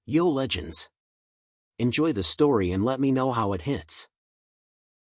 Yo legends! Enjoy the story and let me know how it hits.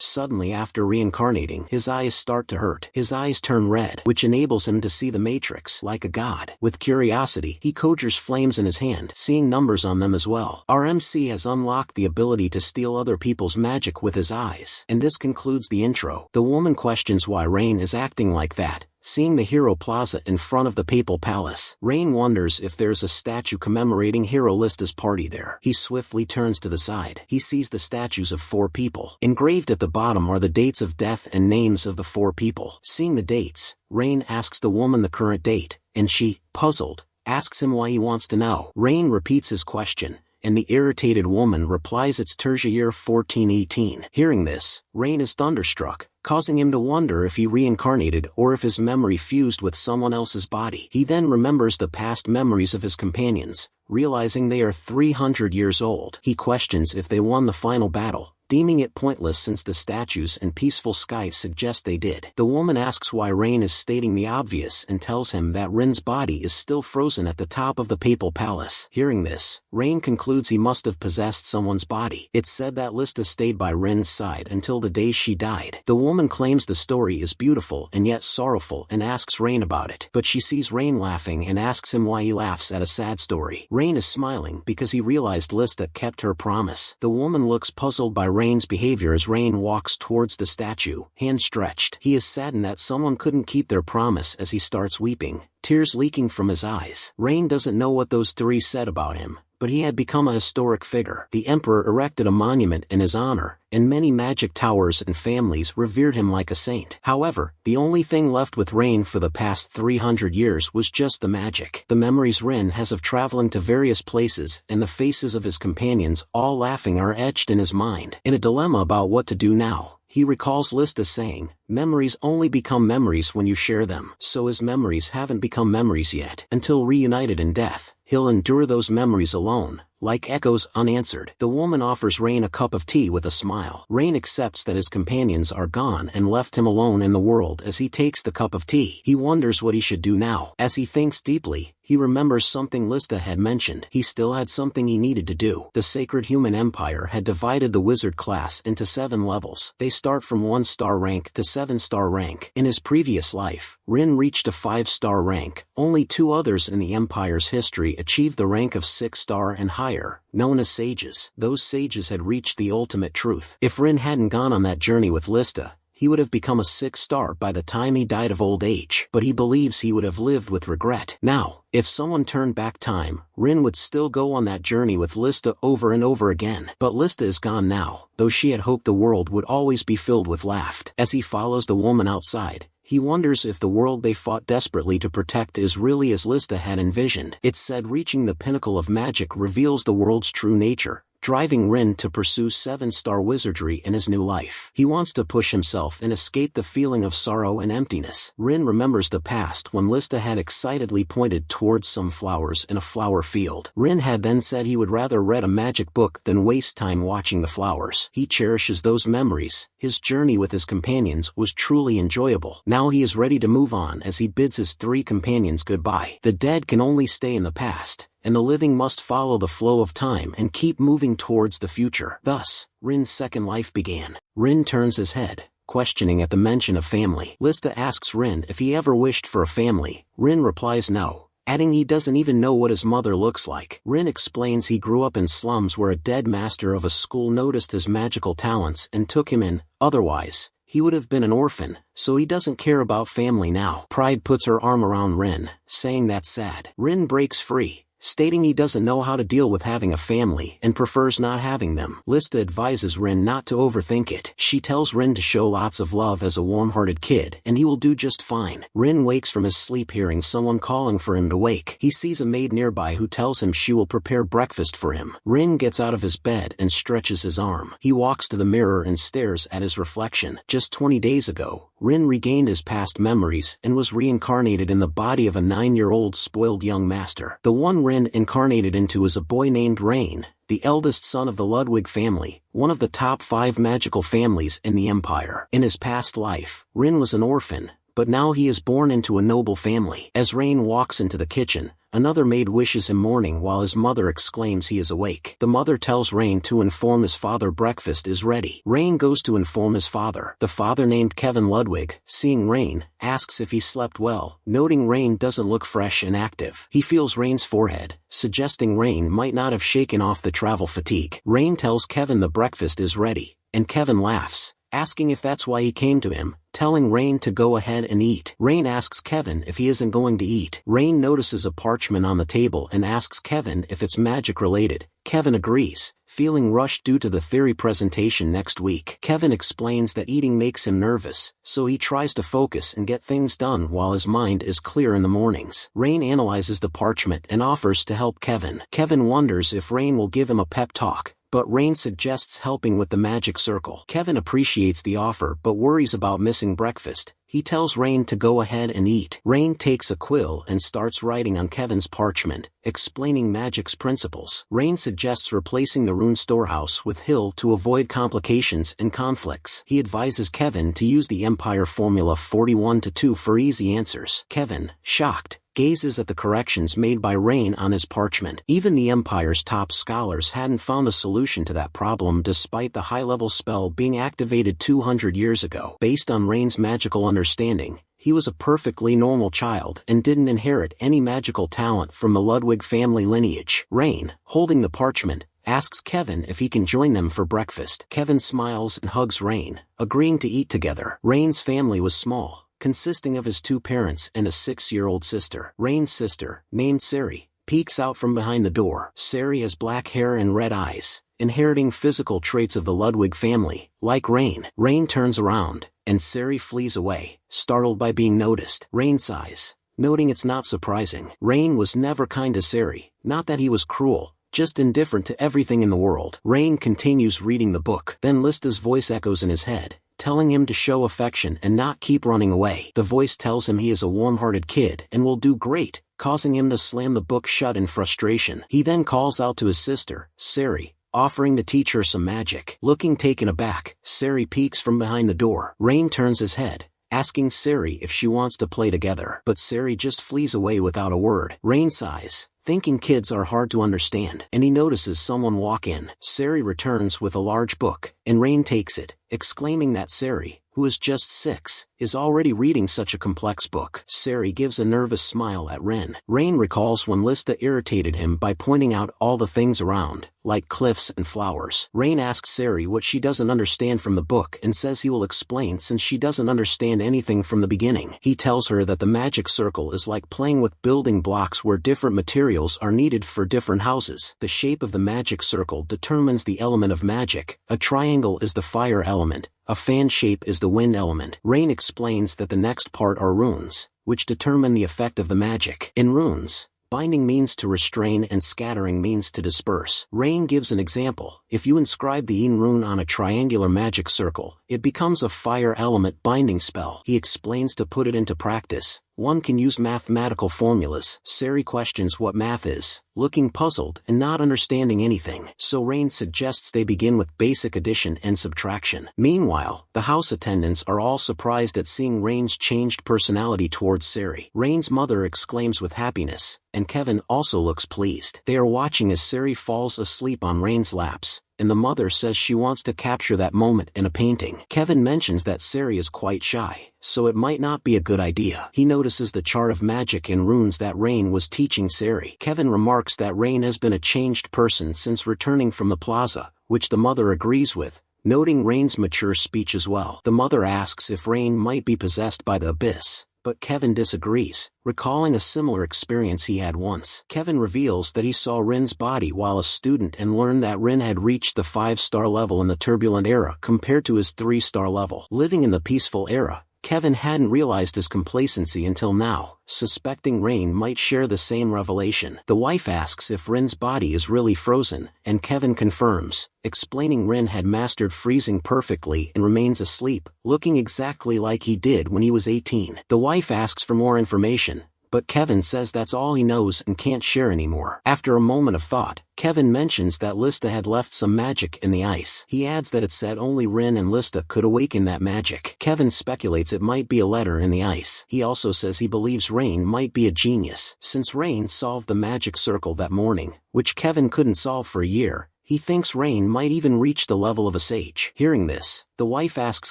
Suddenly after reincarnating, his eyes start to hurt. His eyes turn red, which enables him to see the matrix like a god. With curiosity, he conjures flames in his hand, seeing numbers on them as well. Our MC has unlocked the ability to steal other people's magic with his eyes. And this concludes the intro. The woman questions why Rain is acting like that. Seeing the Hero Plaza in front of the Papal Palace, Rain wonders if there's a statue commemorating Hero Lista's party there. He swiftly turns to the side. He sees the statues of 4 people. Engraved at the bottom are the dates of death and names of the 4 people. Seeing the dates, Rain asks the woman the current date, and she, puzzled, asks him why he wants to know. Rain repeats his question, and the irritated woman replies it's Tertiary 1418. Hearing this, Rain is thunderstruck, causing him to wonder if he reincarnated or if his memory fused with someone else's body. He then remembers the past memories of his companions, realizing they are 300 years old. He questions if they won the final battle, deeming it pointless since the statues and peaceful skies suggest they did. The woman asks why Rain is stating the obvious and tells him that Rin's body is still frozen at the top of the Papal Palace. Hearing this, Rain concludes he must have possessed someone's body. It's said that Lista stayed by Rin's side until the day she died. The woman claims the story is beautiful and yet sorrowful and asks Rain about it. But she sees Rain laughing and asks him why he laughs at a sad story. Rain is smiling because he realized Lista kept her promise. The woman looks puzzled by Rain's behavior as Rain walks towards the statue, hand stretched. He is saddened that someone couldn't keep their promise as he starts weeping, tears leaking from his eyes. Rain doesn't know what those 3 said about him, but he had become a historic figure. The emperor erected a monument in his honor, and many magic towers and families revered him like a saint. However, the only thing left with Rain for the past 300 years was just the magic. The memories Rin has of traveling to various places and the faces of his companions all laughing are etched in his mind. In a dilemma about what to do now, he recalls Lista saying, "Memories only become memories when you share them." So his memories haven't become memories yet. Until reunited in death, he'll endure those memories alone, like echoes unanswered. The woman offers Rain a cup of tea with a smile. Rain accepts that his companions are gone and left him alone in the world as he takes the cup of tea. He wonders what he should do now. As he thinks deeply, he remembers something Lista had mentioned. He still had something he needed to do. The Sacred Human Empire had divided the wizard class into 7 levels. They start from 1-star rank to 7-star rank. In his previous life, Rin reached a 5-star rank. Only 2 others in the Empire's history achieved the rank of 6-star and higher, known as sages. Those sages had reached the ultimate truth. If Rin hadn't gone on that journey with Lista, he would have become a 6-star by the time he died of old age. But he believes he would have lived with regret. Now, if someone turned back time, Rin would still go on that journey with Lista over and over again. But Lista is gone now, though she had hoped the world would always be filled with laughter. As he follows the woman outside, he wonders if the world they fought desperately to protect is really as Lista had envisioned. It's said reaching the pinnacle of magic reveals the world's true nature, driving Rin to pursue 7-star wizardry in his new life. He wants to push himself and escape the feeling of sorrow and emptiness. Rin remembers the past when Lista had excitedly pointed towards some flowers in a flower field. Rin had then said he would rather read a magic book than waste time watching the flowers. He cherishes those memories. His journey with his companions was truly enjoyable. Now he is ready to move on as he bids his 3 companions goodbye. The dead can only stay in the past, and the living must follow the flow of time and keep moving towards the future. Thus, Rin's second life began. Rin turns his head, questioning at the mention of family. Lista asks Rin if he ever wished for a family. Rin replies no, adding he doesn't even know what his mother looks like. Rin explains he grew up in slums where a dead master of a school noticed his magical talents and took him in, otherwise, he would have been an orphan, so he doesn't care about family now. Pride puts her arm around Rin, saying that's sad. Rin breaks free, stating he doesn't know how to deal with having a family and prefers not having them. Lista advises Rin not to overthink it. She tells Rin to show lots of love as a warm-hearted kid and he will do just fine. Rin wakes from his sleep hearing someone calling for him to wake. He sees a maid nearby who tells him she will prepare breakfast for him. Rin gets out of his bed and stretches his arm. He walks to the mirror and stares at his reflection. Just 20 days ago, Rin regained his past memories and was reincarnated in the body of a 9-year-old spoiled young master. The one Rin incarnated into is a boy named Rain, the eldest son of the Ludwig family, one of the top 5 magical families in the Empire. In his past life, Rin was an orphan, but now he is born into a noble family. As Rain walks into the kitchen, Another maid wishes him morning while his mother exclaims he is awake. The mother tells Rain to inform his father breakfast is ready. Rain goes to inform his father. The father, named Kevin Ludwig, seeing Rain, asks if he slept well, noting Rain doesn't look fresh and active. He feels Rain's forehead, suggesting Rain might not have shaken off the travel fatigue. Rain tells Kevin the breakfast is ready, and Kevin laughs, asking if that's why he came to him, telling Rain to go ahead and eat. Rain asks Kevin if he isn't going to eat. Rain notices a parchment on the table and asks Kevin if it's magic related. Kevin agrees, feeling rushed due to the theory presentation next week. Kevin explains that eating makes him nervous, so he tries to focus and get things done while his mind is clear in the mornings. Rain analyzes the parchment and offers to help Kevin. Kevin wonders if Rain will give him a pep talk, but Rain suggests helping with the magic circle. Kevin appreciates the offer but worries about missing breakfast. He tells Rain to go ahead and eat. Rain takes a quill and starts writing on Kevin's parchment, explaining magic's principles. Rain suggests replacing the rune storehouse with Hill to avoid complications and conflicts. He advises Kevin to use the Empire formula 41-2 for easy answers. Kevin, shocked, gazes at the corrections made by Rain on his parchment. Even the Empire's top scholars hadn't found a solution to that problem despite the high-level spell being activated 200 years ago. Based on Rain's magical understanding, he was a perfectly normal child and didn't inherit any magical talent from the Ludwig family lineage. Rain, holding the parchment, asks Kevin if he can join them for breakfast. Kevin smiles and hugs Rain, agreeing to eat together. Rain's family was small, consisting of his 2 parents and a 6-year-old sister. Rain's sister, named Sari, peeks out from behind the door. Sari has black hair and red eyes, inheriting physical traits of the Ludwig family. Like Rain, Rain turns around, and Sari flees away, startled by being noticed. Rain sighs, noting it's not surprising. Rain was never kind to Sari, not that he was cruel, just indifferent to everything in the world. Rain continues reading the book. Then Lista's voice echoes in his head, telling him to show affection and not keep running away. The voice tells him he is a warm-hearted kid and will do great, causing him to slam the book shut in frustration. He then calls out to his sister, Sari, offering to teach her some magic. Looking taken aback, Sari peeks from behind the door. Rain turns his head, asking Sari if she wants to play together, but Sari just flees away without a word. Rain sighs, thinking kids are hard to understand, and he notices someone walk in. Sari returns with a large book, and Rain takes it, exclaiming that Sari, who is just 6, is already reading such a complex book. Sari gives a nervous smile at Rain. Rain recalls when Lista irritated him by pointing out all the things around, like cliffs and flowers. Rain asks Sari what she doesn't understand from the book and says he will explain since she doesn't understand anything from the beginning. He tells her that the magic circle is like playing with building blocks where different materials are needed for different houses. The shape of the magic circle determines the element of magic. A triangle is the fire element, a fan shape is the wind element. Rain explains that the next part are runes, which determine the effect of the magic. In runes, binding means to restrain and scattering means to disperse. Rain gives an example. If you inscribe the Yin rune on a triangular magic circle, it becomes a fire element binding spell. He explains to put it into practice, one can use mathematical formulas. Sari questions what math is, looking puzzled and not understanding anything. So Rain suggests they begin with basic addition and subtraction. Meanwhile, the house attendants are all surprised at seeing Rain's changed personality towards Sari. Rain's mother exclaims with happiness, and Kevin also looks pleased. They are watching as Sari falls asleep on Rain's laps, and the mother says she wants to capture that moment in a painting. Kevin mentions that Sari is quite shy, so it might not be a good idea. He notices the chart of magic and runes that Rain was teaching Sari. Kevin remarks that Rain has been a changed person since returning from the plaza, which the mother agrees with, noting Rain's mature speech as well. The mother asks if Rain might be possessed by the abyss, but Kevin disagrees, recalling a similar experience he had once. Kevin reveals that he saw Rin's body while a student and learned that Rin had reached the 5-star level in the turbulent era compared to his 3-star level. Living in the peaceful era, Kevin hadn't realized his complacency until now, suspecting Rain might share the same revelation. The wife asks if Rin's body is really frozen, and Kevin confirms, explaining Rin had mastered freezing perfectly and remains asleep, looking exactly like he did when he was 18. The wife asks for more information, but Kevin says that's all he knows and can't share anymore. After a moment of thought, Kevin mentions that Lista had left some magic in the ice. He adds that it said only Rin and Lista could awaken that magic. Kevin speculates it might be a letter in the ice. He also says he believes Rain might be a genius, since Rain solved the magic circle that morning, which Kevin couldn't solve for a year. He thinks Rain might even reach the level of a sage. Hearing this, the wife asks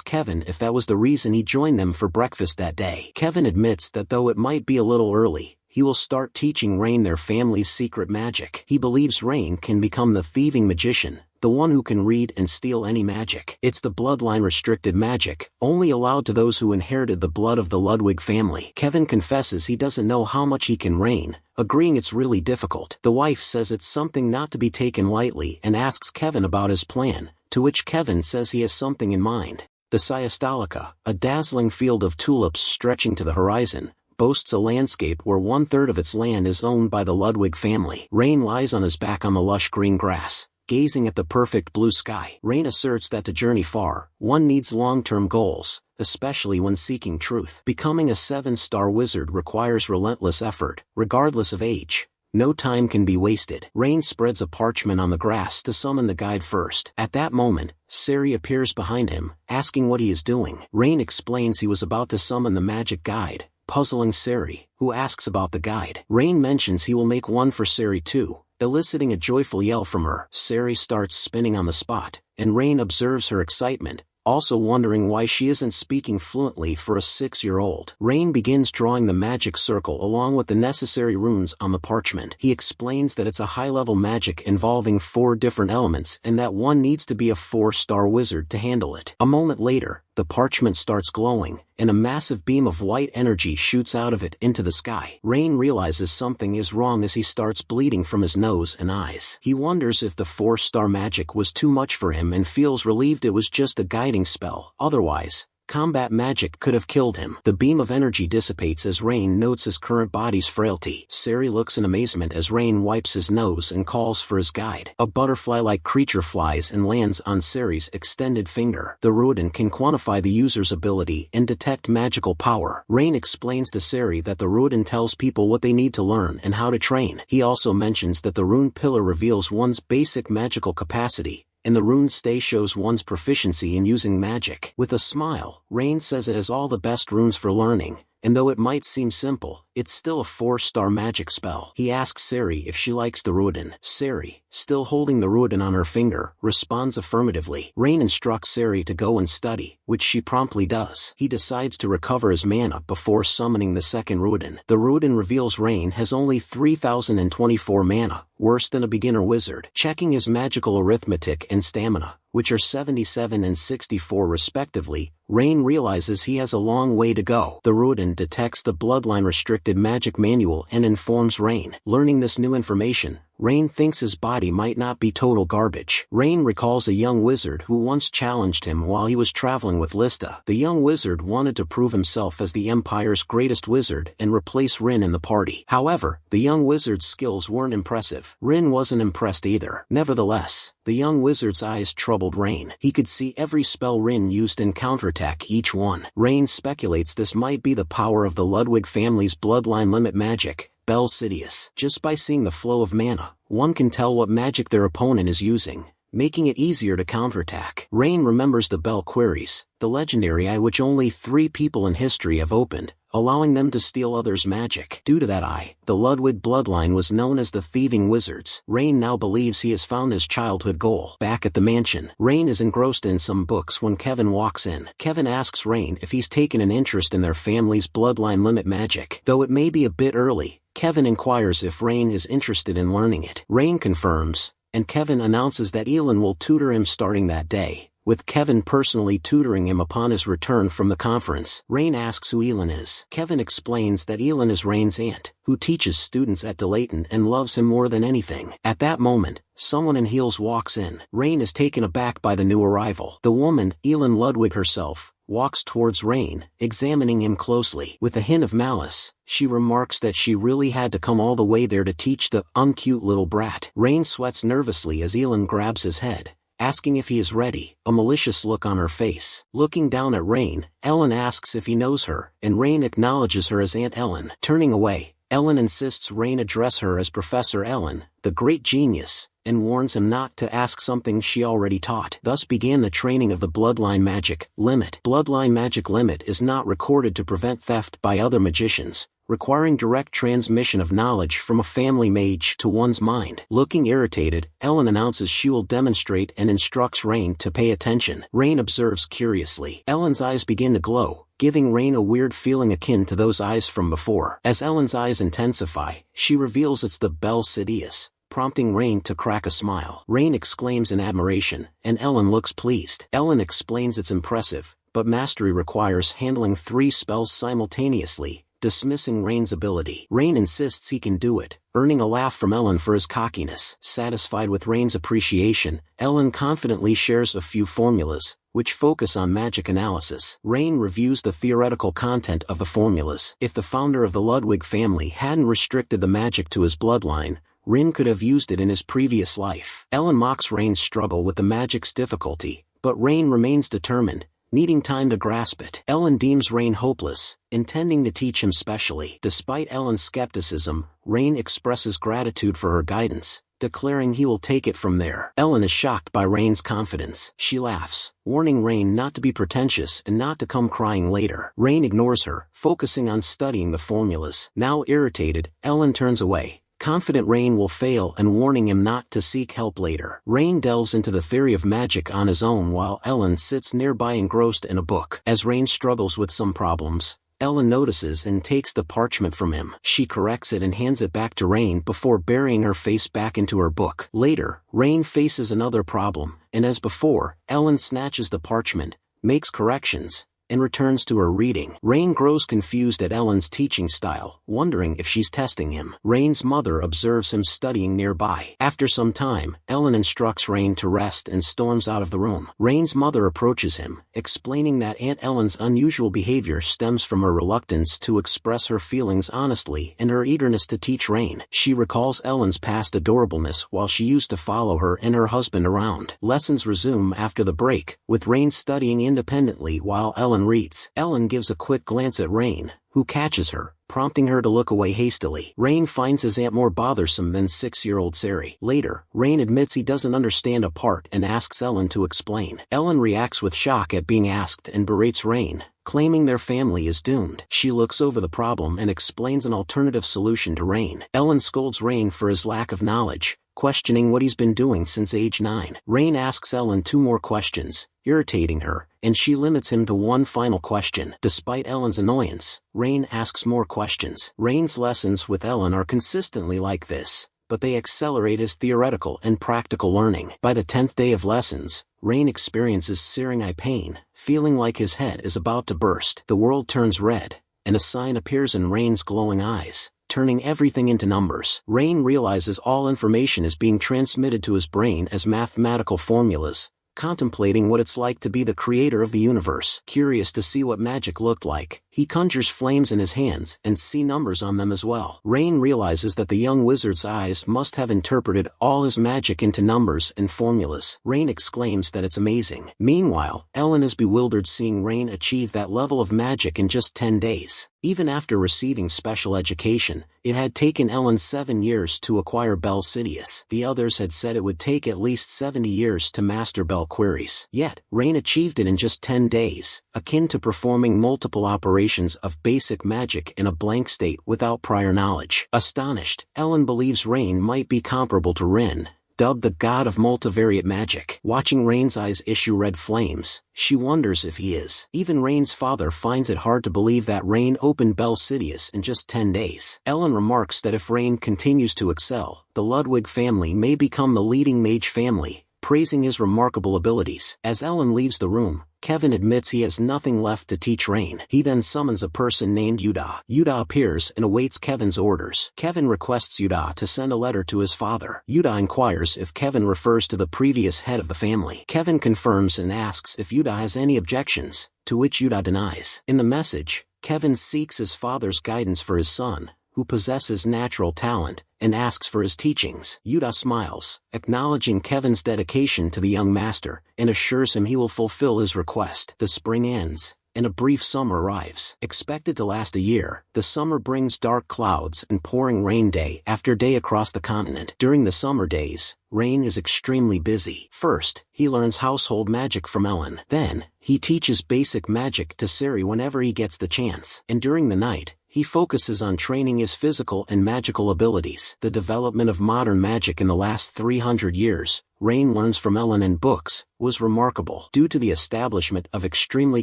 Kevin if that was the reason he joined them for breakfast that day. Kevin admits that though it might be a little early, he will start teaching Rain their family's secret magic. He believes Rain can become the thieving magician, the one who can read and steal any magic. It's the bloodline-restricted magic, only allowed to those who inherited the blood of the Ludwig family. Kevin confesses he doesn't know how much he can reign, agreeing it's really difficult. The wife says it's something not to be taken lightly and asks Kevin about his plan, to which Kevin says he has something in mind. The Siastalica, a dazzling field of tulips stretching to the horizon, boasts a landscape where 1/3 of its land is owned by the Ludwig family. Rain lies on his back on the lush green grass, gazing at the perfect blue sky. Rain asserts that to journey far, one needs long-term goals, especially when seeking truth. Becoming a 7-star wizard requires relentless effort, regardless of age. No time can be wasted. Rain spreads a parchment on the grass to summon the guide first. At that moment, Sari appears behind him, asking what he is doing. Rain explains he was about to summon the magic guide, puzzling Sari, who asks about the guide. Rain mentions he will make one for Sari too, eliciting a joyful yell from her. Sari starts spinning on the spot, and Rain observes her excitement, also wondering why she isn't speaking fluently for a 6-year-old. Rain begins drawing the magic circle along with the necessary runes on the parchment. He explains that it's a high-level magic involving 4 different elements and that one needs to be a 4-star wizard to handle it. A moment later, the parchment starts glowing, and a massive beam of white energy shoots out of it into the sky. Rain realizes something is wrong as he starts bleeding from his nose and eyes. He wonders if the 4-star magic was too much for him and feels relieved it was just a guiding spell. Otherwise, combat magic could have killed him. The beam of energy dissipates as Rain notes his current body's frailty. Sari looks in amazement as Rain wipes his nose and calls for his guide. A butterfly-like creature flies and lands on Sari's extended finger. The Ruiden can quantify the user's ability and detect magical power. Rain explains to Sari that the Ruiden tells people what they need to learn and how to train. He also mentions that the rune pillar reveals one's basic magical capacity, and the rune stay shows one's proficiency in using magic. With a smile, Rain says it has all the best runes for learning, and though it might seem simple, it's still a 4-star magic spell. He asks Sari if she likes the Ruiden. Sari, still holding the Ruiden on her finger, responds affirmatively. Rain instructs Sari to go and study, which she promptly does. He decides to recover his mana before summoning the second Ruiden. The Ruiden reveals Rain has only 3024 mana, worse than a beginner wizard. Checking his magical arithmetic and stamina, which are 77 and 64 respectively, Rain realizes he has a long way to go. The Ruiden detects the bloodline-restricted magic manual and informs Rain. Learning this new information, Rain thinks his body might not be total garbage. Rain recalls a young wizard who once challenged him while he was traveling with Lista. The young wizard wanted to prove himself as the Empire's greatest wizard and replace Rin in the party. However, the young wizard's skills weren't impressive. Rin wasn't impressed either. Nevertheless, the young wizard's eyes troubled Rain. He could see every spell Rin used and counterattack each one. Rain speculates this might be the power of the Ludwig family's bloodline limit magic, Bel Sidious. Just by seeing the flow of mana, one can tell what magic their opponent is using, making it easier to counterattack. Rain remembers the Bel Queries, the legendary eye which only 3 people in history have opened, allowing them to steal others' magic. Due to that eye, the Ludwig bloodline was known as the Thieving Wizards. Rain now believes he has found his childhood goal. Back at the mansion, Rain is engrossed in some books when Kevin walks in. Kevin asks Rain if he's taken an interest in their family's bloodline limit magic. Though it may be a bit early, Kevin inquires if Rain is interested in learning it. Rain confirms, and Kevin announces that Elin will tutor him starting that day, with Kevin personally tutoring him upon his return from the conference. Rain asks who Elin is. Kevin explains that Elin is Rain's aunt, who teaches students at Delayton and loves him more than anything. At that moment, someone in heels walks in. Rain is taken aback by the new arrival. The woman, Elin Ludwig herself, walks towards Rain, examining him closely. With a hint of malice, she remarks that she really had to come all the way there to teach the uncute little brat. Rain sweats nervously as Elin grabs his head, asking if he is ready, a malicious look on her face. Looking down at Rain, Ellen asks if he knows her, and Rain acknowledges her as Aunt Ellen. Turning away, Ellen insists Rain address her as Professor Ellen, the great genius, and warns him not to ask something she already taught. Thus began the training of the Bloodline Magic Limit. Bloodline Magic Limit is not recorded to prevent theft by other magicians, requiring direct transmission of knowledge from a family mage to one's mind. Looking irritated, Ellen announces she will demonstrate and instructs Rain to pay attention. Rain observes curiously. Ellen's eyes begin to glow, giving Rain a weird feeling akin to those eyes from before. As Ellen's eyes intensify, she reveals it's the Bel Sidious, prompting Rain to crack a smile. Rain exclaims in admiration, and Ellen looks pleased. Ellen explains it's impressive, but mastery requires handling 3 spells simultaneously, dismissing Rain's ability. Rain insists he can do it, earning a laugh from Ellen for his cockiness. Satisfied with Rain's appreciation, Ellen confidently shares a few formulas, which focus on magic analysis. Rain reviews the theoretical content of the formulas. If the founder of the Ludwig family hadn't restricted the magic to his bloodline, Rain could have used it in his previous life. Ellen mocks Rain's struggle with the magic's difficulty, but Rain remains determined, needing time to grasp it. Ellen deems Rain hopeless, intending to teach him specially. Despite Ellen's skepticism, Rain expresses gratitude for her guidance, declaring he will take it from there. Ellen is shocked by Rain's confidence. She laughs, warning Rain not to be pretentious and not to come crying later. Rain ignores her, focusing on studying the formulas. Now irritated, Ellen turns away, confident Rain will fail and warning him not to seek help later. Rain delves into the theory of magic on his own while Ellen sits nearby engrossed in a book. As Rain struggles with some problems, Ellen notices and takes the parchment from him. She corrects it and hands it back to Rain before burying her face back into her book. Later, Rain faces another problem, and as before, Ellen snatches the parchment, makes corrections, and returns to her reading. Rain grows confused at Ellen's teaching style, wondering if she's testing him. Rain's mother observes him studying nearby. After some time, Ellen instructs Rain to rest and storms out of the room. Rain's mother approaches him, explaining that Aunt Ellen's unusual behavior stems from her reluctance to express her feelings honestly and her eagerness to teach Rain. She recalls Ellen's past adorableness while she used to follow her and her husband around. Lessons resume after the break, with Rain studying independently while Ellen reads. Ellen gives a quick glance at Rain, who catches her, prompting her to look away hastily. Rain finds his aunt more bothersome than 6-year-old Sari. Later, Rain admits he doesn't understand a part and asks Ellen to explain. Ellen reacts with shock at being asked and berates Rain, claiming their family is doomed. She looks over the problem and explains an alternative solution to Rain. Ellen scolds Rain for his lack of knowledge, questioning what he's been doing since age 9. Rain asks Ellen 2 more questions, irritating her, and she limits him to 1 final question. Despite Ellen's annoyance, Rain asks more questions. Rain's lessons with Ellen are consistently like this, but they accelerate his theoretical and practical learning. By the 10th day of lessons, Rain experiences searing eye pain, feeling like his head is about to burst. The world turns red, and a sign appears in Rain's glowing eyes, turning everything into numbers. Rain realizes all information is being transmitted to his brain as mathematical formulas, contemplating what it's like to be the creator of the universe. Curious to see what magic looked like, he conjures flames in his hands and see numbers on them as well. Rain realizes that the young wizard's eyes must have interpreted all his magic into numbers and formulas. Rain exclaims that it's amazing. Meanwhile, Ellen is bewildered seeing Rain achieve that level of magic in just 10 days. Even after receiving special education, it had taken Ellen 7 years to acquire Bel Sidious. The others had said it would take at least 70 years to master Bel queries. Yet, Rain achieved it in just 10 days, akin to performing multiple operations of basic magic in a blank state without prior knowledge. Astonished, Ellen believes Rain might be comparable to Rin, dubbed the god of multivariate magic. Watching Rain's eyes issue red flames, she wonders if he is. Even Rain's father finds it hard to believe that Rain opened Bel Sidious in just 10 days. Ellen remarks that if Rain continues to excel, the Ludwig family may become the leading mage family, praising his remarkable abilities. As Ellen leaves the room, Kevin admits he has nothing left to teach Rain. He then summons a person named Yuda. Yuda appears and awaits Kevin's orders. Kevin requests Yuda to send a letter to his father. Yuda inquires if Kevin refers to the previous head of the family. Kevin confirms and asks if Yuda has any objections, to which Yuda denies. In the message, Kevin seeks his father's guidance for his son, who possesses natural talent, and asks for his teachings. Yuta smiles, acknowledging Kevin's dedication to the young master, and assures him he will fulfill his request. The spring ends, and a brief summer arrives. Expected to last a year, the summer brings dark clouds and pouring rain day after day across the continent. During the summer days, Rain is extremely busy. First, he learns household magic from Ellen. Then, he teaches basic magic to Siri whenever he gets the chance. And during the night, he focuses on training his physical and magical abilities. The development of modern magic in the last 300 years, Rain learns from Ellen and books, was remarkable. Due to the establishment of extremely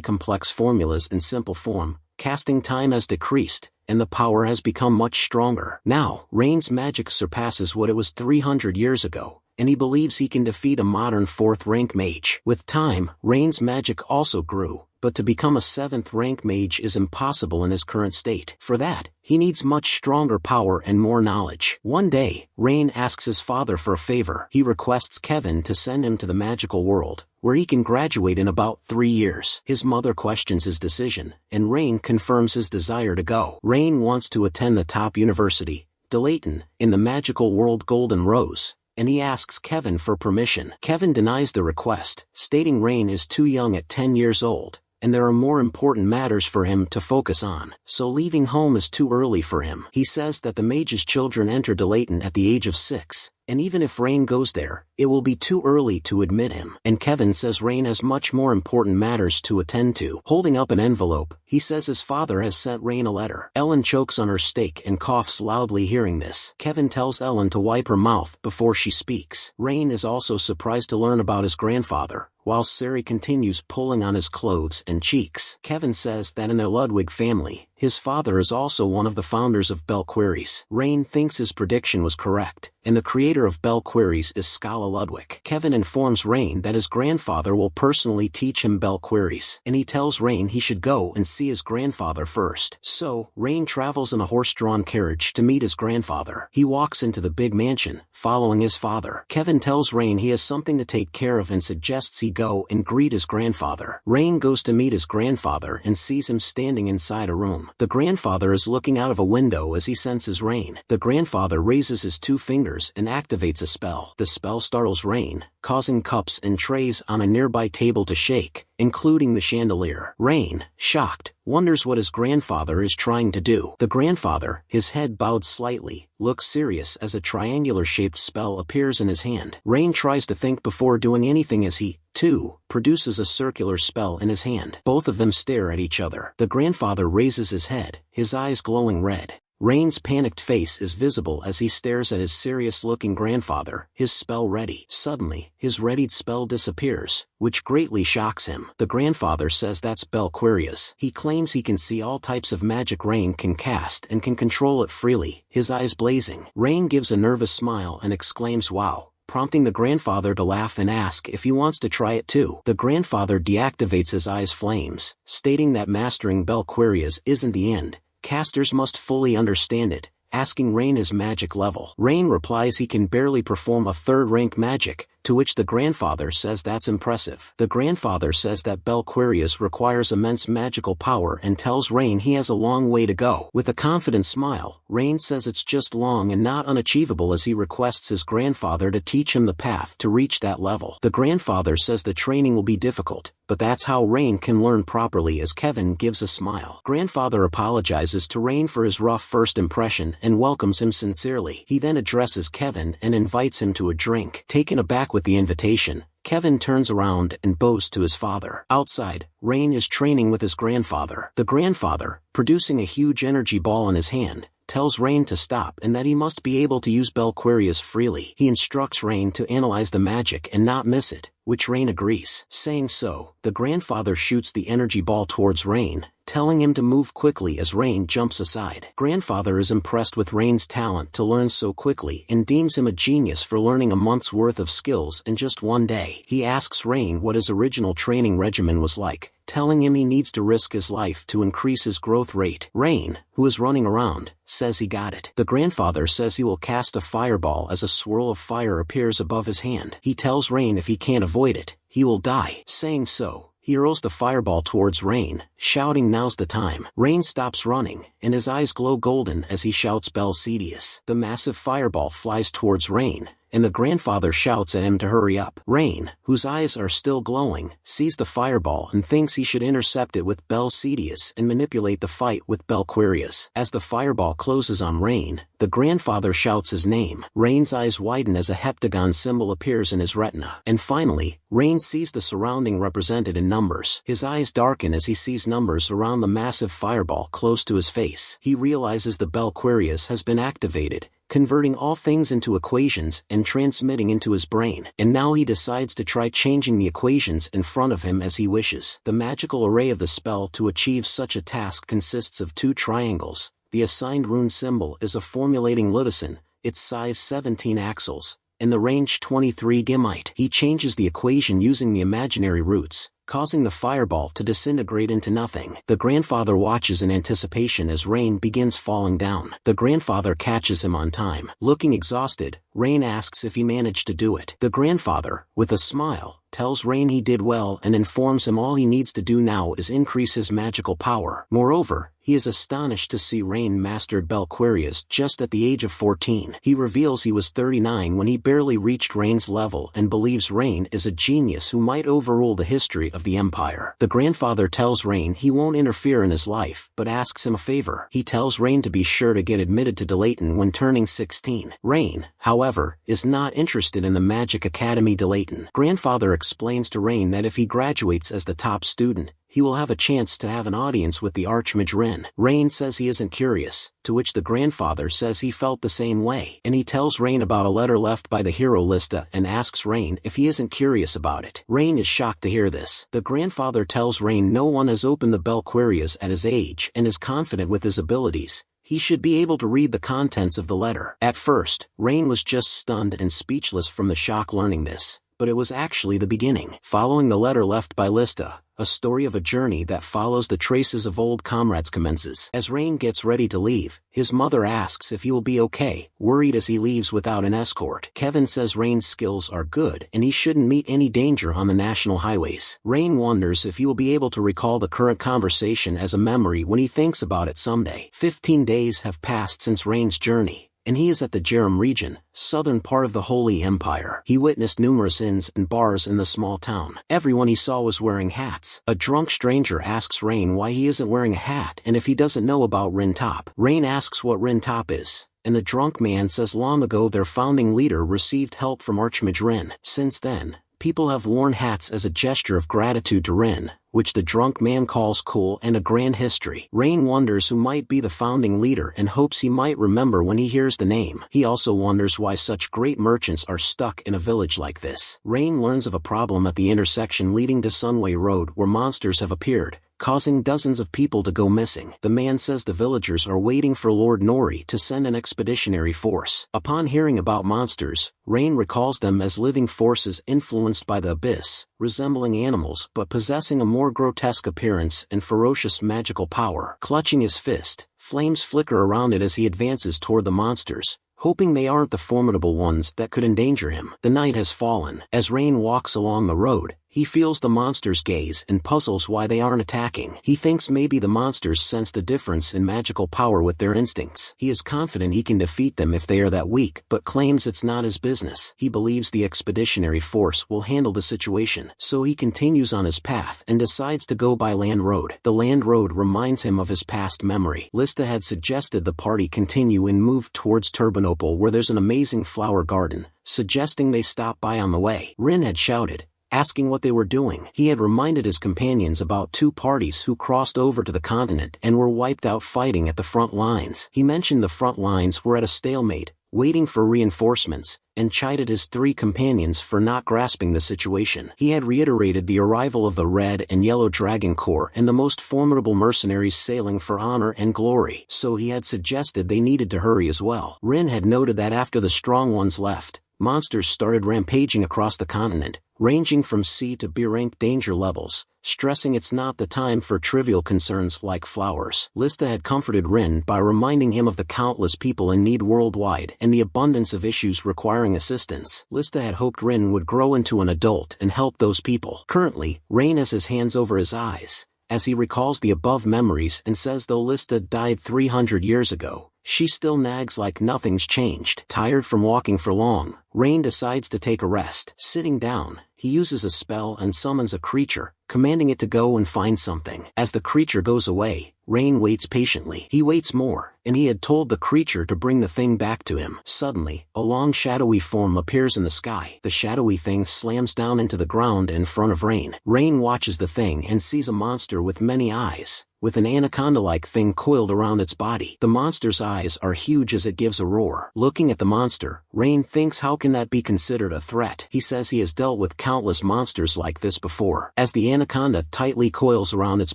complex formulas in simple form, casting time has decreased, and the power has become much stronger. Now, Rain's magic surpasses what it was 300 years ago, and he believes he can defeat a modern 4th-rank mage. With time, Rain's magic also grew, but to become a 7th-rank mage is impossible in his current state. For that, he needs much stronger power and more knowledge. One day, Rain asks his father for a favor. He requests Kevin to send him to the magical world, where he can graduate in about 3 years. His mother questions his decision, and Rain confirms his desire to go. Rain wants to attend the top university, Dayton, in the magical world Golden Rose, and he asks Kevin for permission. Kevin denies the request, stating Rain is too young at 10 years old, and there are more important matters for him to focus on. So leaving home is too early for him. He says that the mage's children enter Dayton at the age of 6, and even if Rain goes there, it will be too early to admit him. And Kevin says Rain has much more important matters to attend to. Holding up an envelope, he says his father has sent Rain a letter. Ellen chokes on her steak and coughs loudly hearing this. Kevin tells Ellen to wipe her mouth before she speaks. Rain is also surprised to learn about his grandfather, while Siri continues pulling on his clothes and cheeks. Kevin says that in a Ludwig family, his father is also one of the founders of Bell Queries. Rain thinks his prediction was correct, and the creator of Bell Queries is Skala Ludwig. Kevin informs Rain that his grandfather will personally teach him Bell Queries, and he tells Rain he should go and see his grandfather first. So, Rain travels in a horse-drawn carriage to meet his grandfather. He walks into the big mansion, following his father. Kevin tells Rain he has something to take care of and suggests he go and greet his grandfather. Rain goes to meet his grandfather and sees him standing inside a room. The grandfather is looking out of a window as he senses Rain. The grandfather raises his 2 fingers and activates a spell. The spell startles Rain, causing cups and trays on a nearby table to shake, including the chandelier. Rain, shocked, wonders what his grandfather is trying to do. The grandfather, his head bowed slightly, looks serious as a triangular-shaped spell appears in his hand. Rain tries to think before doing anything as he, too, produces a circular spell in his hand. Both of them stare at each other. The grandfather raises his head, his eyes glowing red. Rain's panicked face is visible as he stares at his serious-looking grandfather, his spell ready. Suddenly, his readied spell disappears, which greatly shocks him. The grandfather says that's Bell Queries. He claims he can see all types of magic Rain can cast and can control it freely, his eyes blazing. Rain gives a nervous smile and exclaims wow, prompting the grandfather to laugh and ask if he wants to try it too. The grandfather deactivates his eyes flames, stating that mastering Bell Queries isn't the end. Casters must fully understand it, asking Rain his magic level. Rain replies he can barely perform a 3rd-rank magic, to which the grandfather says that's impressive. The grandfather says that Bell Queries requires immense magical power and tells Rain he has a long way to go. With a confident smile, Rain says it's just long and not unachievable as he requests his grandfather to teach him the path to reach that level. The grandfather says the training will be difficult, but that's how Rain can learn properly as Kevin gives a smile. Grandfather apologizes to Rain for his rough first impression and welcomes him sincerely. He then addresses Kevin and invites him to a drink. Taken aback with the invitation, Kevin turns around and bows to his father. Outside, Rain is training with his grandfather. The grandfather, producing a huge energy ball in his hand, tells Rain to stop and that he must be able to use Bell Queries freely. He instructs Rain to analyze the magic and not miss it, which Rain agrees. Saying so, the grandfather shoots the energy ball towards Rain, telling him to move quickly as Rain jumps aside. Grandfather is impressed with Rain's talent to learn so quickly and deems him a genius for learning a month's worth of skills in just one day. He asks Rain what his original training regimen was like, telling him he needs to risk his life to increase his growth rate. Rain, who is running around, says he got it. The grandfather says he will cast a fireball as a swirl of fire appears above his hand. He tells Rain if he can't avoid it, he will die. Saying so, he hurls the fireball towards Rain, shouting, "Now's the time." Rain stops running, and his eyes glow golden as he shouts, "Belcedius." The massive fireball flies towards Rain, and the grandfather shouts at him to hurry up. Rain, whose eyes are still glowing, sees the fireball and thinks he should intercept it with Belcedius and manipulate the fight with Belquirius. As the fireball closes on Rain, the grandfather shouts his name. Rain's eyes widen as a heptagon symbol appears in his retina. And finally, Rain sees the surrounding represented in numbers. His eyes darken as he sees numbers around the massive fireball close to his face. He realizes the Belquirius has been activated, converting all things into equations and transmitting into his brain. And now he decides to try changing the equations in front of him as he wishes. The magical array of the spell to achieve such a task consists of 2 triangles. The assigned rune symbol is a formulating ludicin, its size 17 axles, and the range 23 gimite. He changes the equation using the imaginary roots, causing the fireball to disintegrate into nothing. The grandfather watches in anticipation as Rain begins falling down. The grandfather catches him on time. Looking exhausted, Rain asks if he managed to do it. The grandfather, with a smile, tells Rain he did well and informs him all he needs to do now is increase his magical power. Moreover, he is astonished to see Rain mastered Belquirius just at the age of 14. He reveals he was 39 when he barely reached Rain's level and believes Rain is a genius who might overrule the history of the empire. The grandfather tells Rain he won't interfere in his life but asks him a favor. He tells Rain to be sure to get admitted to Delayton when turning 16. Rain, however, is not interested in the Magic Academy Delayton. Grandfather explains to Rain that if he graduates as the top student, he will have a chance to have an audience with the Archmage Rin. Rain says he isn't curious, to which the grandfather says he felt the same way. And he tells Rain about a letter left by the hero Lista and asks Rain if he isn't curious about it. Rain is shocked to hear this. The grandfather tells Rain no one has opened the Belquirius at his age and is confident with his abilities. He should be able to read the contents of the letter. At first, Rain was just stunned and speechless from the shock learning this, but it was actually the beginning. Following the letter left by Lista, a story of a journey that follows the traces of old comrades commences. As Rain gets ready to leave, his mother asks if he will be okay, worried as he leaves without an escort. Kevin says Rain's skills are good and he shouldn't meet any danger on the national highways. Rain wonders if he will be able to recall the current conversation as a memory when he thinks about it someday. 15 days have passed since Rain's journey, and he is at the Jerem region, southern part of the Holy Empire. He witnessed numerous inns and bars in the small town. Everyone he saw was wearing hats. A drunk stranger asks Rain why he isn't wearing a hat and if he doesn't know about Rin Top. Rain asks what Rin Top is, and the drunk man says long ago their founding leader received help from Archmage Rin. Since then, people have worn hats as a gesture of gratitude to Rin, which the drunk man calls cool and a grand history. Rain wonders who might be the founding leader and hopes he might remember when he hears the name. He also wonders why such great merchants are stuck in a village like this. Rain learns of a problem at the intersection leading to Sunway Road where monsters have appeared, causing dozens of people to go missing. The man says the villagers are waiting for Lord Nori to send an expeditionary force. Upon hearing about monsters, Rain recalls them as living forces influenced by the abyss, resembling animals but possessing a more grotesque appearance and ferocious magical power. Clutching his fist, flames flicker around it as he advances toward the monsters, hoping they aren't the formidable ones that could endanger him. The night has fallen. As Rain walks along the road, he feels the monsters' gaze and puzzles why they aren't attacking. He thinks maybe the monsters sensed a difference in magical power with their instincts. He is confident he can defeat them if they are that weak, but claims it's not his business. He believes the expeditionary force will handle the situation, so he continues on his path and decides to go by land road. The land road reminds him of his past memory. Lista had suggested the party continue and move towards Turbinopol where there's an amazing flower garden, suggesting they stop by on the way. Rin had shouted, asking what they were doing. He had reminded his companions about 2 parties who crossed over to the continent and were wiped out fighting at the front lines. He mentioned the front lines were at a stalemate, waiting for reinforcements, and chided his 3 companions for not grasping the situation. He had reiterated the arrival of the Red and Yellow Dragon Corps and the most formidable mercenaries sailing for honor and glory, so he had suggested they needed to hurry as well. Rin had noted that after the strong ones left, monsters started rampaging across the continent, ranging from C to B rank danger levels, stressing it's not the time for trivial concerns like flowers. Lista had comforted Rin by reminding him of the countless people in need worldwide and the abundance of issues requiring assistance. Lista had hoped Rin would grow into an adult and help those people. Currently, Rain has his hands over his eyes, as he recalls the above memories and says though Lista died 300 years ago, she still nags like nothing's changed. Tired from walking for long, Rain decides to take a rest. Sitting down, he uses a spell and summons a creature, commanding it to go and find something. As the creature goes away, Rain waits patiently. He waits more, and he had told the creature to bring the thing back to him. Suddenly, a long shadowy form appears in the sky. The shadowy thing slams down into the ground in front of Rain. Rain watches the thing and sees a monster with many eyes, with an anaconda-like thing coiled around its body. The monster's eyes are huge as it gives a roar. Looking at the monster, Rain thinks how can that be considered a threat? He says he has dealt with countless monsters like this before. As the anaconda tightly coils around its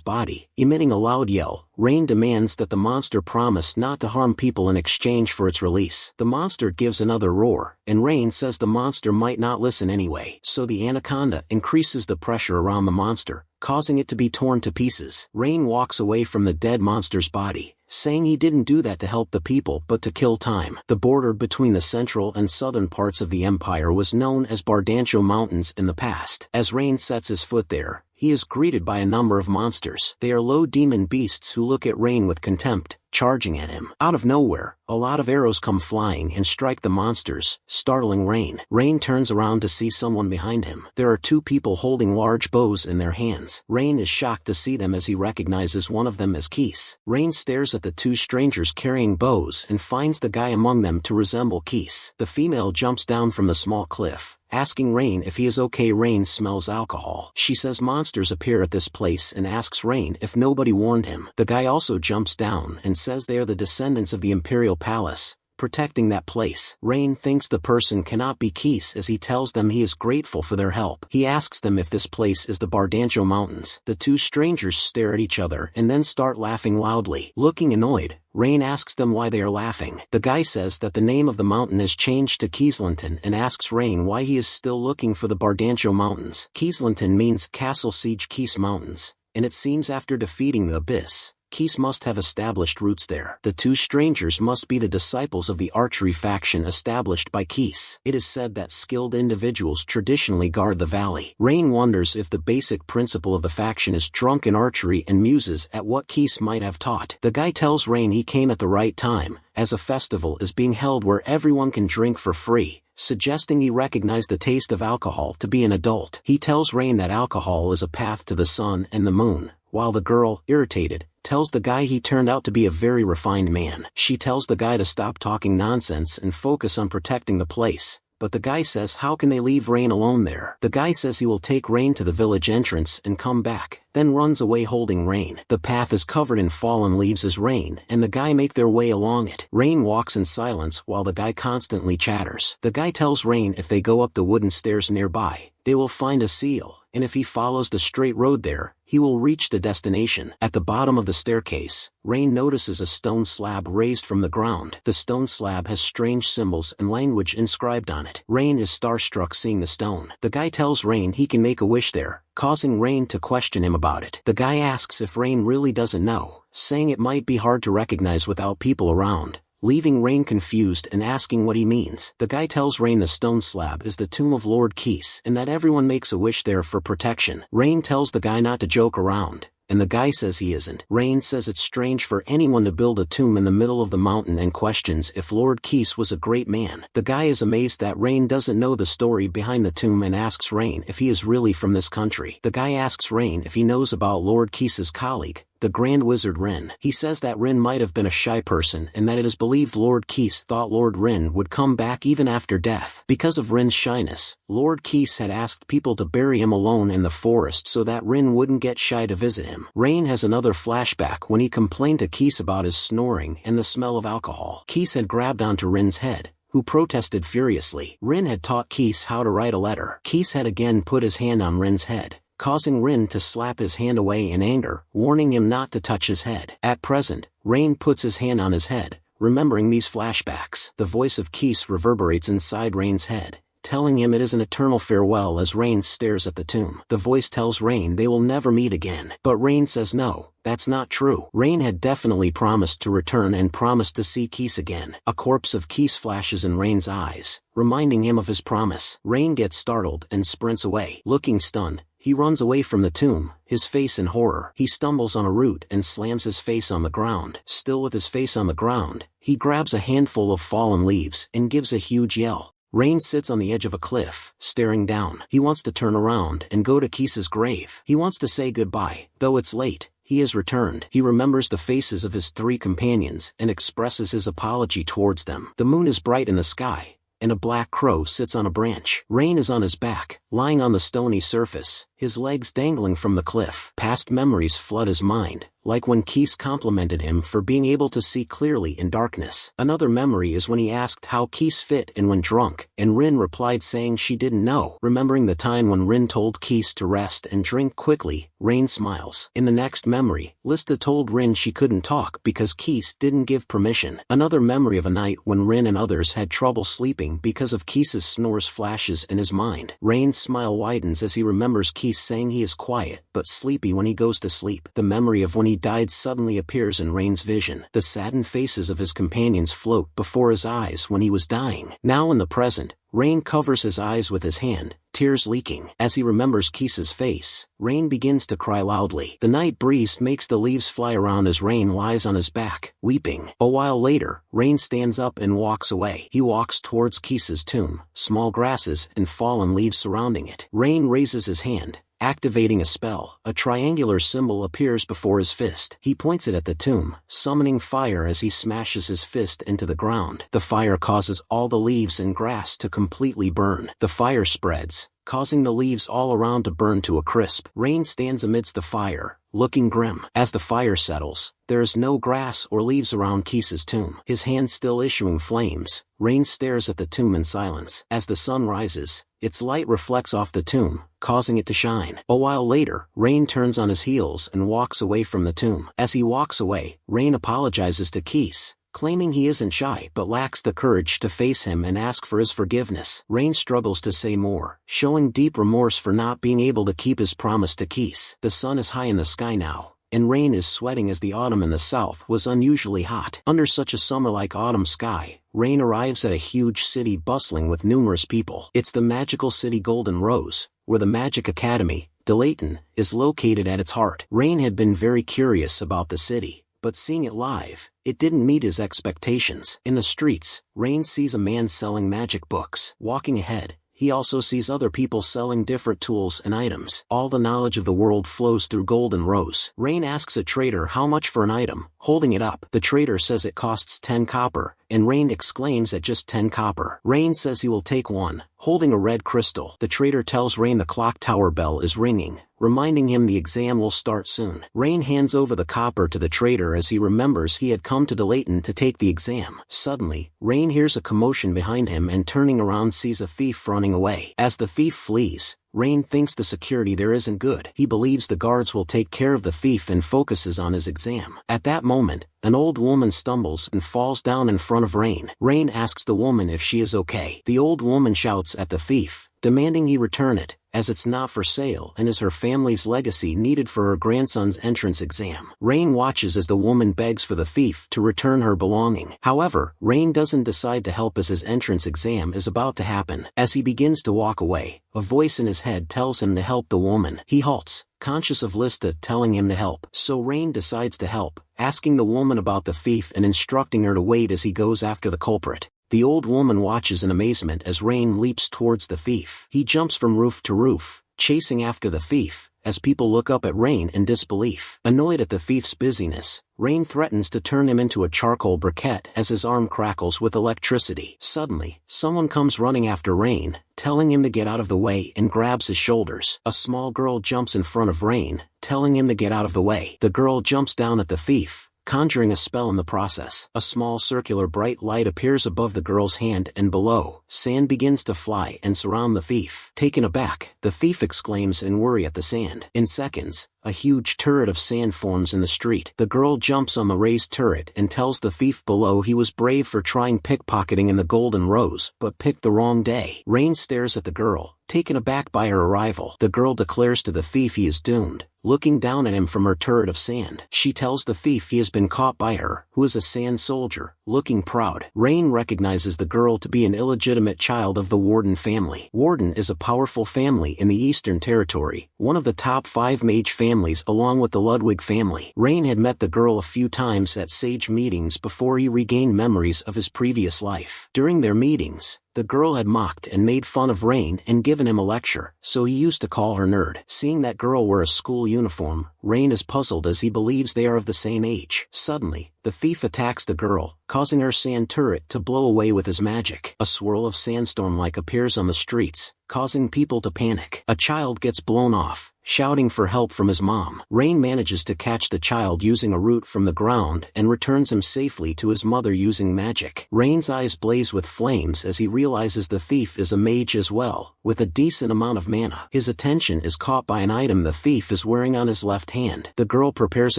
body, emitting a loud yell, Rain demands that the monster promise not to harm people in exchange for its release. The monster gives another roar, and Rain says the monster might not listen anyway. So the anaconda increases the pressure around the monster, causing it to be torn to pieces. Rain walks away from the dead monster's body, saying he didn't do that to help the people but to kill time. The border between the central and southern parts of the empire was known as Bardancho Mountains in the past. As Rain sets his foot there, he is greeted by a number of monsters. They are low demon beasts who look at Rain with contempt, charging at him. Out of nowhere, a lot of arrows come flying and strike the monsters, startling Rain. Rain turns around to see someone behind him. There are two people holding large bows in their hands. Rain is shocked to see them as he recognizes one of them as Keese. Rain stares at the two strangers carrying bows and finds the guy among them to resemble Keese. The female jumps down from the small cliff, asking Rain if he is okay. Rain smells alcohol. She says monsters appear at this place and asks Rain if nobody warned him. The guy also jumps down and says they are the descendants of the Imperial Palace, protecting that place. Rain thinks the person cannot be Keese as he tells them he is grateful for their help. He asks them if this place is the Bardancho Mountains. The two strangers stare at each other and then start laughing loudly. Looking annoyed, Rain asks them why they are laughing. The guy says that the name of the mountain has changed to Keeslinton and asks Rain why he is still looking for the Bardancho Mountains. Keeslinton means Castle Siege Keese Mountains, and it seems after defeating the Abyss, Keese must have established roots there. The two strangers must be the disciples of the archery faction established by Keese. It is said that skilled individuals traditionally guard the valley. Rain wonders if the basic principle of the faction is drunken archery and muses at what Keese might have taught. The guy tells Rain he came at the right time, as a festival is being held where everyone can drink for free, suggesting he recognized the taste of alcohol to be an adult. He tells Rain that alcohol is a path to the sun and the moon, while the girl, irritated, tells the guy he turned out to be a very refined man. She tells the guy to stop talking nonsense and focus on protecting the place, but the guy says how can they leave Rain alone there? The guy says he will take Rain to the village entrance and come back, then runs away holding Rain. The path is covered in fallen leaves as Rain and the guy make their way along it. Rain walks in silence while the guy constantly chatters. The guy tells Rain if they go up the wooden stairs nearby, they will find a seal, and if he follows the straight road there, he will reach the destination. At the bottom of the staircase, Rain notices a stone slab raised from the ground. The stone slab has strange symbols and language inscribed on it. Rain is starstruck seeing the stone. The guy tells Rain he can make a wish there, causing Rain to question him about it. The guy asks if Rain really doesn't know, saying it might be hard to recognize without people around, leaving Rain confused and asking what he means. The guy tells Rain the stone slab is the tomb of Lord Keese and that everyone makes a wish there for protection. Rain tells the guy not to joke around, and the guy says he isn't. Rain says it's strange for anyone to build a tomb in the middle of the mountain and questions if Lord Keese was a great man. The guy is amazed that Rain doesn't know the story behind the tomb and asks Rain if he is really from this country. The guy asks Rain if he knows about Lord Keese's colleague, the Grand Wizard Rin. He says that Rin might have been a shy person and that it is believed Lord Keese thought Lord Rin would come back even after death. Because of Rin's shyness, Lord Keese had asked people to bury him alone in the forest so that Rin wouldn't get shy to visit him. Rain has another flashback when he complained to Keese about his snoring and the smell of alcohol. Keese had grabbed onto Rin's head, who protested furiously. Rin had taught Keese how to write a letter. Keese had again put his hand on Rin's head, causing Rin to slap his hand away in anger, warning him not to touch his head. At present, Rain puts his hand on his head, remembering these flashbacks. The voice of Keese reverberates inside Rain's head, telling him it is an eternal farewell as Rain stares at the tomb. The voice tells Rain they will never meet again. But Rain says no, that's not true. Rain had definitely promised to return and promised to see Keese again. A corpse of Keese flashes in Rain's eyes, reminding him of his promise. Rain gets startled and sprints away. Looking stunned, he runs away from the tomb, his face in horror. He stumbles on a root and slams his face on the ground. Still with his face on the ground, he grabs a handful of fallen leaves and gives a huge yell. Rain sits on the edge of a cliff, staring down. He wants to turn around and go to Keese's grave. He wants to say goodbye, though it's late. He has returned. He remembers the faces of his 3 companions and expresses his apology towards them. The moon is bright in the sky, and a black crow sits on a branch. Rain is on his back, lying on the stony surface, his legs dangling from the cliff. Past memories flood his mind, like when Keese complimented him for being able to see clearly in darkness. Another memory is when he asked how Keese fit in when drunk, and Rin replied saying she didn't know. Remembering the time when Rin told Keese to rest and drink quickly, Rain smiles. In the next memory, Lista told Rin she couldn't talk because Keese didn't give permission. Another memory of a night when Rin and others had trouble sleeping because of Keese's snores flashes in his mind. Rain's smile widens as he remembers Keese saying he is quiet but sleepy when he goes to sleep. The memory of when he died suddenly appears in Rain's vision. The saddened faces of his companions float before his eyes when he was dying. Now in the present, Rain covers his eyes with his hand, tears leaking. As he remembers Keese's face, Rain begins to cry loudly. The night breeze makes the leaves fly around as Rain lies on his back, weeping. A while later, Rain stands up and walks away. He walks towards Keese's tomb, small grasses and fallen leaves surrounding it. Rain raises his hand, activating a spell. A triangular symbol appears before his fist. He points it at the tomb, summoning fire as he smashes his fist into the ground. The fire causes all the leaves and grass to completely burn. The fire spreads, causing the leaves all around to burn to a crisp. Rain stands amidst the fire, looking grim. As the fire settles, there is no grass or leaves around Keese's tomb. His hand still issuing flames, Rain stares at the tomb in silence. As the sun rises, its light reflects off the tomb, causing it to shine. A while later, Rain turns on his heels and walks away from the tomb. As he walks away, Rain apologizes to Keese, claiming he isn't shy but lacks the courage to face him and ask for his forgiveness. Rain struggles to say more, showing deep remorse for not being able to keep his promise to Keese. The sun is high in the sky now, and Rain is sweating as the autumn in the south was unusually hot. Under such a summer-like autumn sky, Rain arrives at a huge city bustling with numerous people. It's the magical city Golden Rose, where the Magic Academy, Delayton, is located at its heart. Rain had been very curious about the city, but seeing it live, it didn't meet his expectations. In the streets, Rain sees a man selling magic books. Walking ahead, he also sees other people selling different tools and items. All the knowledge of the world flows through Golden Rose. Rain asks a trader how much for an item, holding it up. The trader says it costs 10 copper, and Rain exclaims at just 10 copper. Rain says he will take one, holding a red crystal. The trader tells Rain the clock tower bell is ringing, reminding him the exam will start soon. Rain hands over the copper to the trader as he remembers he had come to Delayton to take the exam. Suddenly, Rain hears a commotion behind him and turning around sees a thief running away. As the thief flees, Rain thinks the security there isn't good. He believes the guards will take care of the thief and focuses on his exam. At that moment, an old woman stumbles and falls down in front of Rain. Rain asks the woman if she is okay. The old woman shouts at the thief, demanding he return it, as it's not for sale and is her family's legacy needed for her grandson's entrance exam. Rain watches as the woman begs for the thief to return her belonging. However, Rain doesn't decide to help as his entrance exam is about to happen. As he begins to walk away, a voice in his head tells him to help the woman. He halts, conscious of Lista telling him to help. So Rain decides to help, asking the woman about the thief and instructing her to wait as he goes after the culprit. The old woman watches in amazement as Rain leaps towards the thief. He jumps from roof to roof, chasing after the thief, as people look up at Rain in disbelief. Annoyed at the thief's busyness, Rain threatens to turn him into a charcoal briquette as his arm crackles with electricity. Suddenly, someone comes running after Rain, telling him to get out of the way and grabs his shoulders. A small girl jumps in front of Rain, telling him to get out of the way. The girl jumps down at the thief, conjuring a spell in the process. A small circular bright light appears above the girl's hand and below, sand begins to fly and surround the thief. Taken aback, the thief exclaims in worry at the sand. In seconds, a huge turret of sand forms in the street. The girl jumps on the raised turret and tells the thief below he was brave for trying pickpocketing in the Golden Rose, but picked the wrong day. Rain stares at the girl, taken aback by her arrival. The girl declares to the thief he is doomed, looking down at him from her turret of sand. She tells the thief he has been caught by her, who is a sand soldier, looking proud. Rain recognizes the girl to be an illegitimate child of the Warden family. Warden is a powerful family in the Eastern Territory, one of the top 5 mage families along with the Ludwig family. Rain had met the girl a few times at sage meetings before he regained memories of his previous life. During their meetings, the girl had mocked and made fun of Rain and given him a lecture, so he used to call her nerd. Seeing that girl wear a school uniform, Rain is puzzled as he believes they are of the same age. Suddenly, the thief attacks the girl, causing her sand turret to blow away with his magic. A swirl of sandstorm-like appears on the streets, causing people to panic. A child gets blown off, shouting for help from his mom. Rain manages to catch the child using a root from the ground and returns him safely to his mother using magic. Rain's eyes blaze with flames as he realizes the thief is a mage as well, with a decent amount of mana. His attention is caught by an item the thief is wearing on his left hand. The girl prepares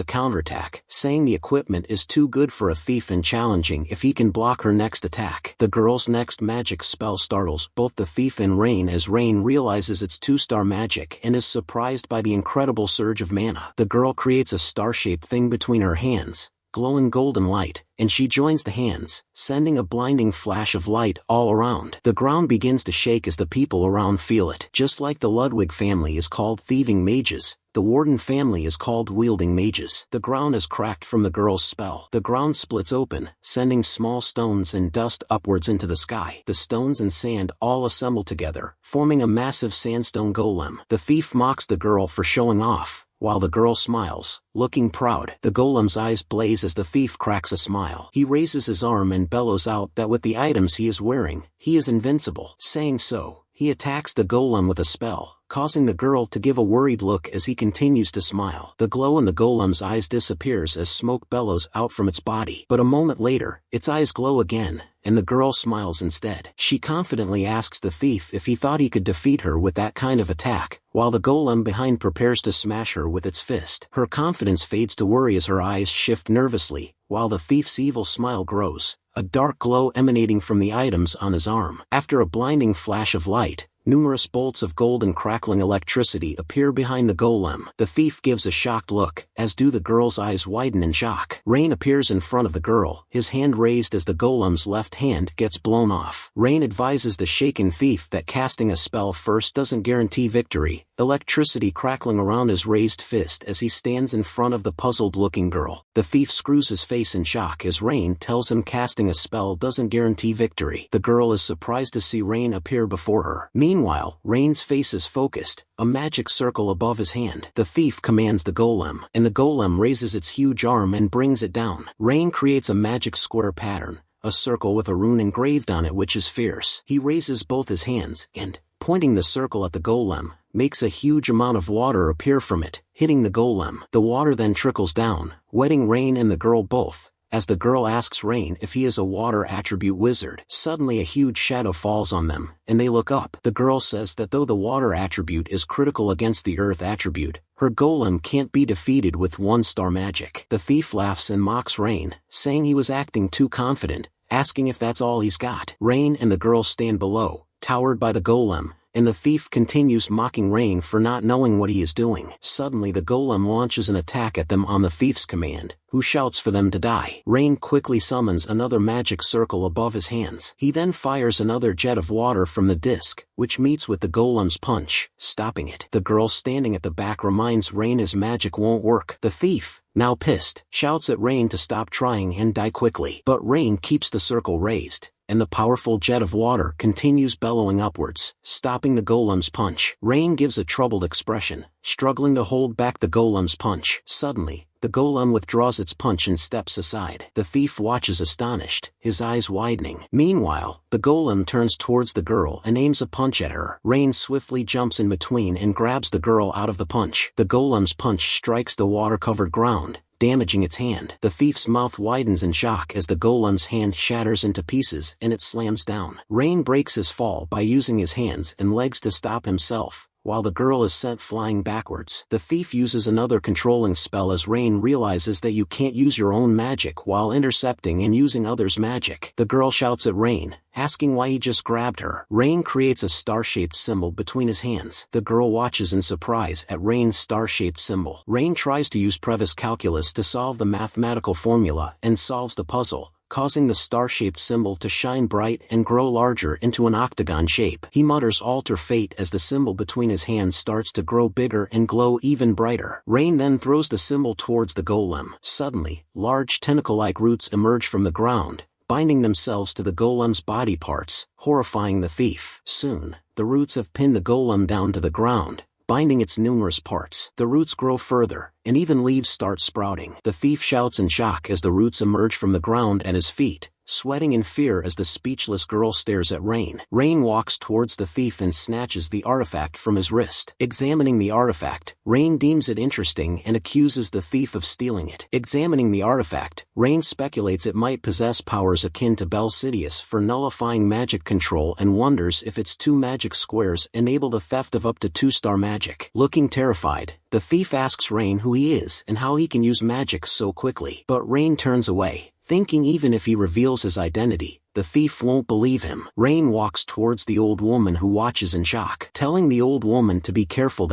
a counterattack, saying the equipment is too good for a thief and challenging if he can block her next attack. The girl's next magic spell startles both the thief and Rain as Rain realizes it's 2-star magic and is surprised by the incredible surge of mana. The girl creates a star-shaped thing between her hands, glowing golden light, and she joins the hands, sending a blinding flash of light all around. The ground begins to shake as the people around feel it. Just like the Ludwig family is called thieving mages, the Warden family is called wielding mages. The ground is cracked from the girl's spell. The ground splits open, sending small stones and dust upwards into the sky. The stones and sand all assemble together, forming a massive sandstone golem. The thief mocks the girl for showing off, while the girl smiles, looking proud. The golem's eyes blaze as the thief cracks a smile. He raises his arm and bellows out that with the items he is wearing, he is invincible. Saying so, he attacks the golem with a spell, causing the girl to give a worried look as he continues to smile. The glow in the golem's eyes disappears as smoke bellows out from its body. But a moment later, its eyes glow again, and the girl smiles instead. She confidently asks the thief if he thought he could defeat her with that kind of attack, while the golem behind prepares to smash her with its fist. Her confidence fades to worry as her eyes shift nervously, while the thief's evil smile grows, a dark glow emanating from the items on his arm. After a blinding flash of light, numerous bolts of gold and crackling electricity appear behind the golem. The thief gives a shocked look, as do the girl's eyes widen in shock. Rain appears in front of the girl, his hand raised as the golem's left hand gets blown off. Rain advises the shaken thief that casting a spell first doesn't guarantee victory, electricity crackling around his raised fist as he stands in front of the puzzled-looking girl. The thief screws his face in shock as Rain tells him casting a spell doesn't guarantee victory. The girl is surprised to see Rain appear before her. Meanwhile, Rain's face is focused, a magic circle above his hand. The thief commands the golem, and the golem raises its huge arm and brings it down. Rain creates a magic square pattern, a circle with a rune engraved on it which is fierce. He raises both his hands and, pointing the circle at the golem, makes a huge amount of water appear from it, hitting the golem. The water then trickles down, wetting Rain and the girl both, as the girl asks Rain if he is a water attribute wizard. Suddenly a huge shadow falls on them, and they look up. The girl says that though the water attribute is critical against the earth attribute, her golem can't be defeated with 1-star magic. The thief laughs and mocks Rain, saying he was acting too confident, asking if that's all he's got. Rain and the girl stand below, towered by the golem, and the thief continues mocking Rain for not knowing what he is doing. Suddenly the golem launches an attack at them on the thief's command, who shouts for them to die. Rain quickly summons another magic circle above his hands. He then fires another jet of water from the disc, which meets with the golem's punch, stopping it. The girl standing at the back reminds Rain his magic won't work. The thief, now pissed, shouts at Rain to stop trying and die quickly. But Rain keeps the circle raised, and the powerful jet of water continues bellowing upwards, stopping the golem's punch. Rain gives a troubled expression, struggling to hold back the golem's punch. Suddenly, the golem withdraws its punch and steps aside. The thief watches astonished, his eyes widening. Meanwhile, the golem turns towards the girl and aims a punch at her. Rain swiftly jumps in between and grabs the girl out of the punch. The golem's punch strikes the water-covered ground, damaging its hand. The thief's mouth widens in shock as the golem's hand shatters into pieces and it slams down. Rain breaks his fall by using his hands and legs to stop himself, while the girl is sent flying backwards. The thief uses another controlling spell as Rain realizes that you can't use your own magic while intercepting and using others' magic. The girl shouts at Rain, asking why he just grabbed her. Rain creates a star-shaped symbol between his hands. The girl watches in surprise at Rain's star-shaped symbol. Rain tries to use Previs calculus to solve the mathematical formula and solves the puzzle, causing the star-shaped symbol to shine bright and grow larger into an octagon shape. He mutters alter fate as the symbol between his hands starts to grow bigger and glow even brighter. Rain then throws the symbol towards the golem. Suddenly, large tentacle-like roots emerge from the ground, binding themselves to the golem's body parts, horrifying the thief. Soon, the roots have pinned the golem down to the ground, binding its numerous parts. The roots grow further, and even leaves start sprouting. The thief shouts in shock as the roots emerge from the ground at his feet, sweating in fear as the speechless girl stares at Rain. Rain walks towards the thief and snatches the artifact from his wrist. Examining the artifact, Rain deems it interesting and accuses the thief of stealing it. Examining the artifact, Rain speculates it might possess powers akin to Belcidius for nullifying magic control and wonders if its 2 magic squares enable the theft of up to 2-star magic. Looking terrified, the thief asks Rain who he is and how he can use magic so quickly. But Rain turns away, thinking even if he reveals his identity, the thief won't believe him. Rain walks towards the old woman who watches in shock. Telling the old woman to be careful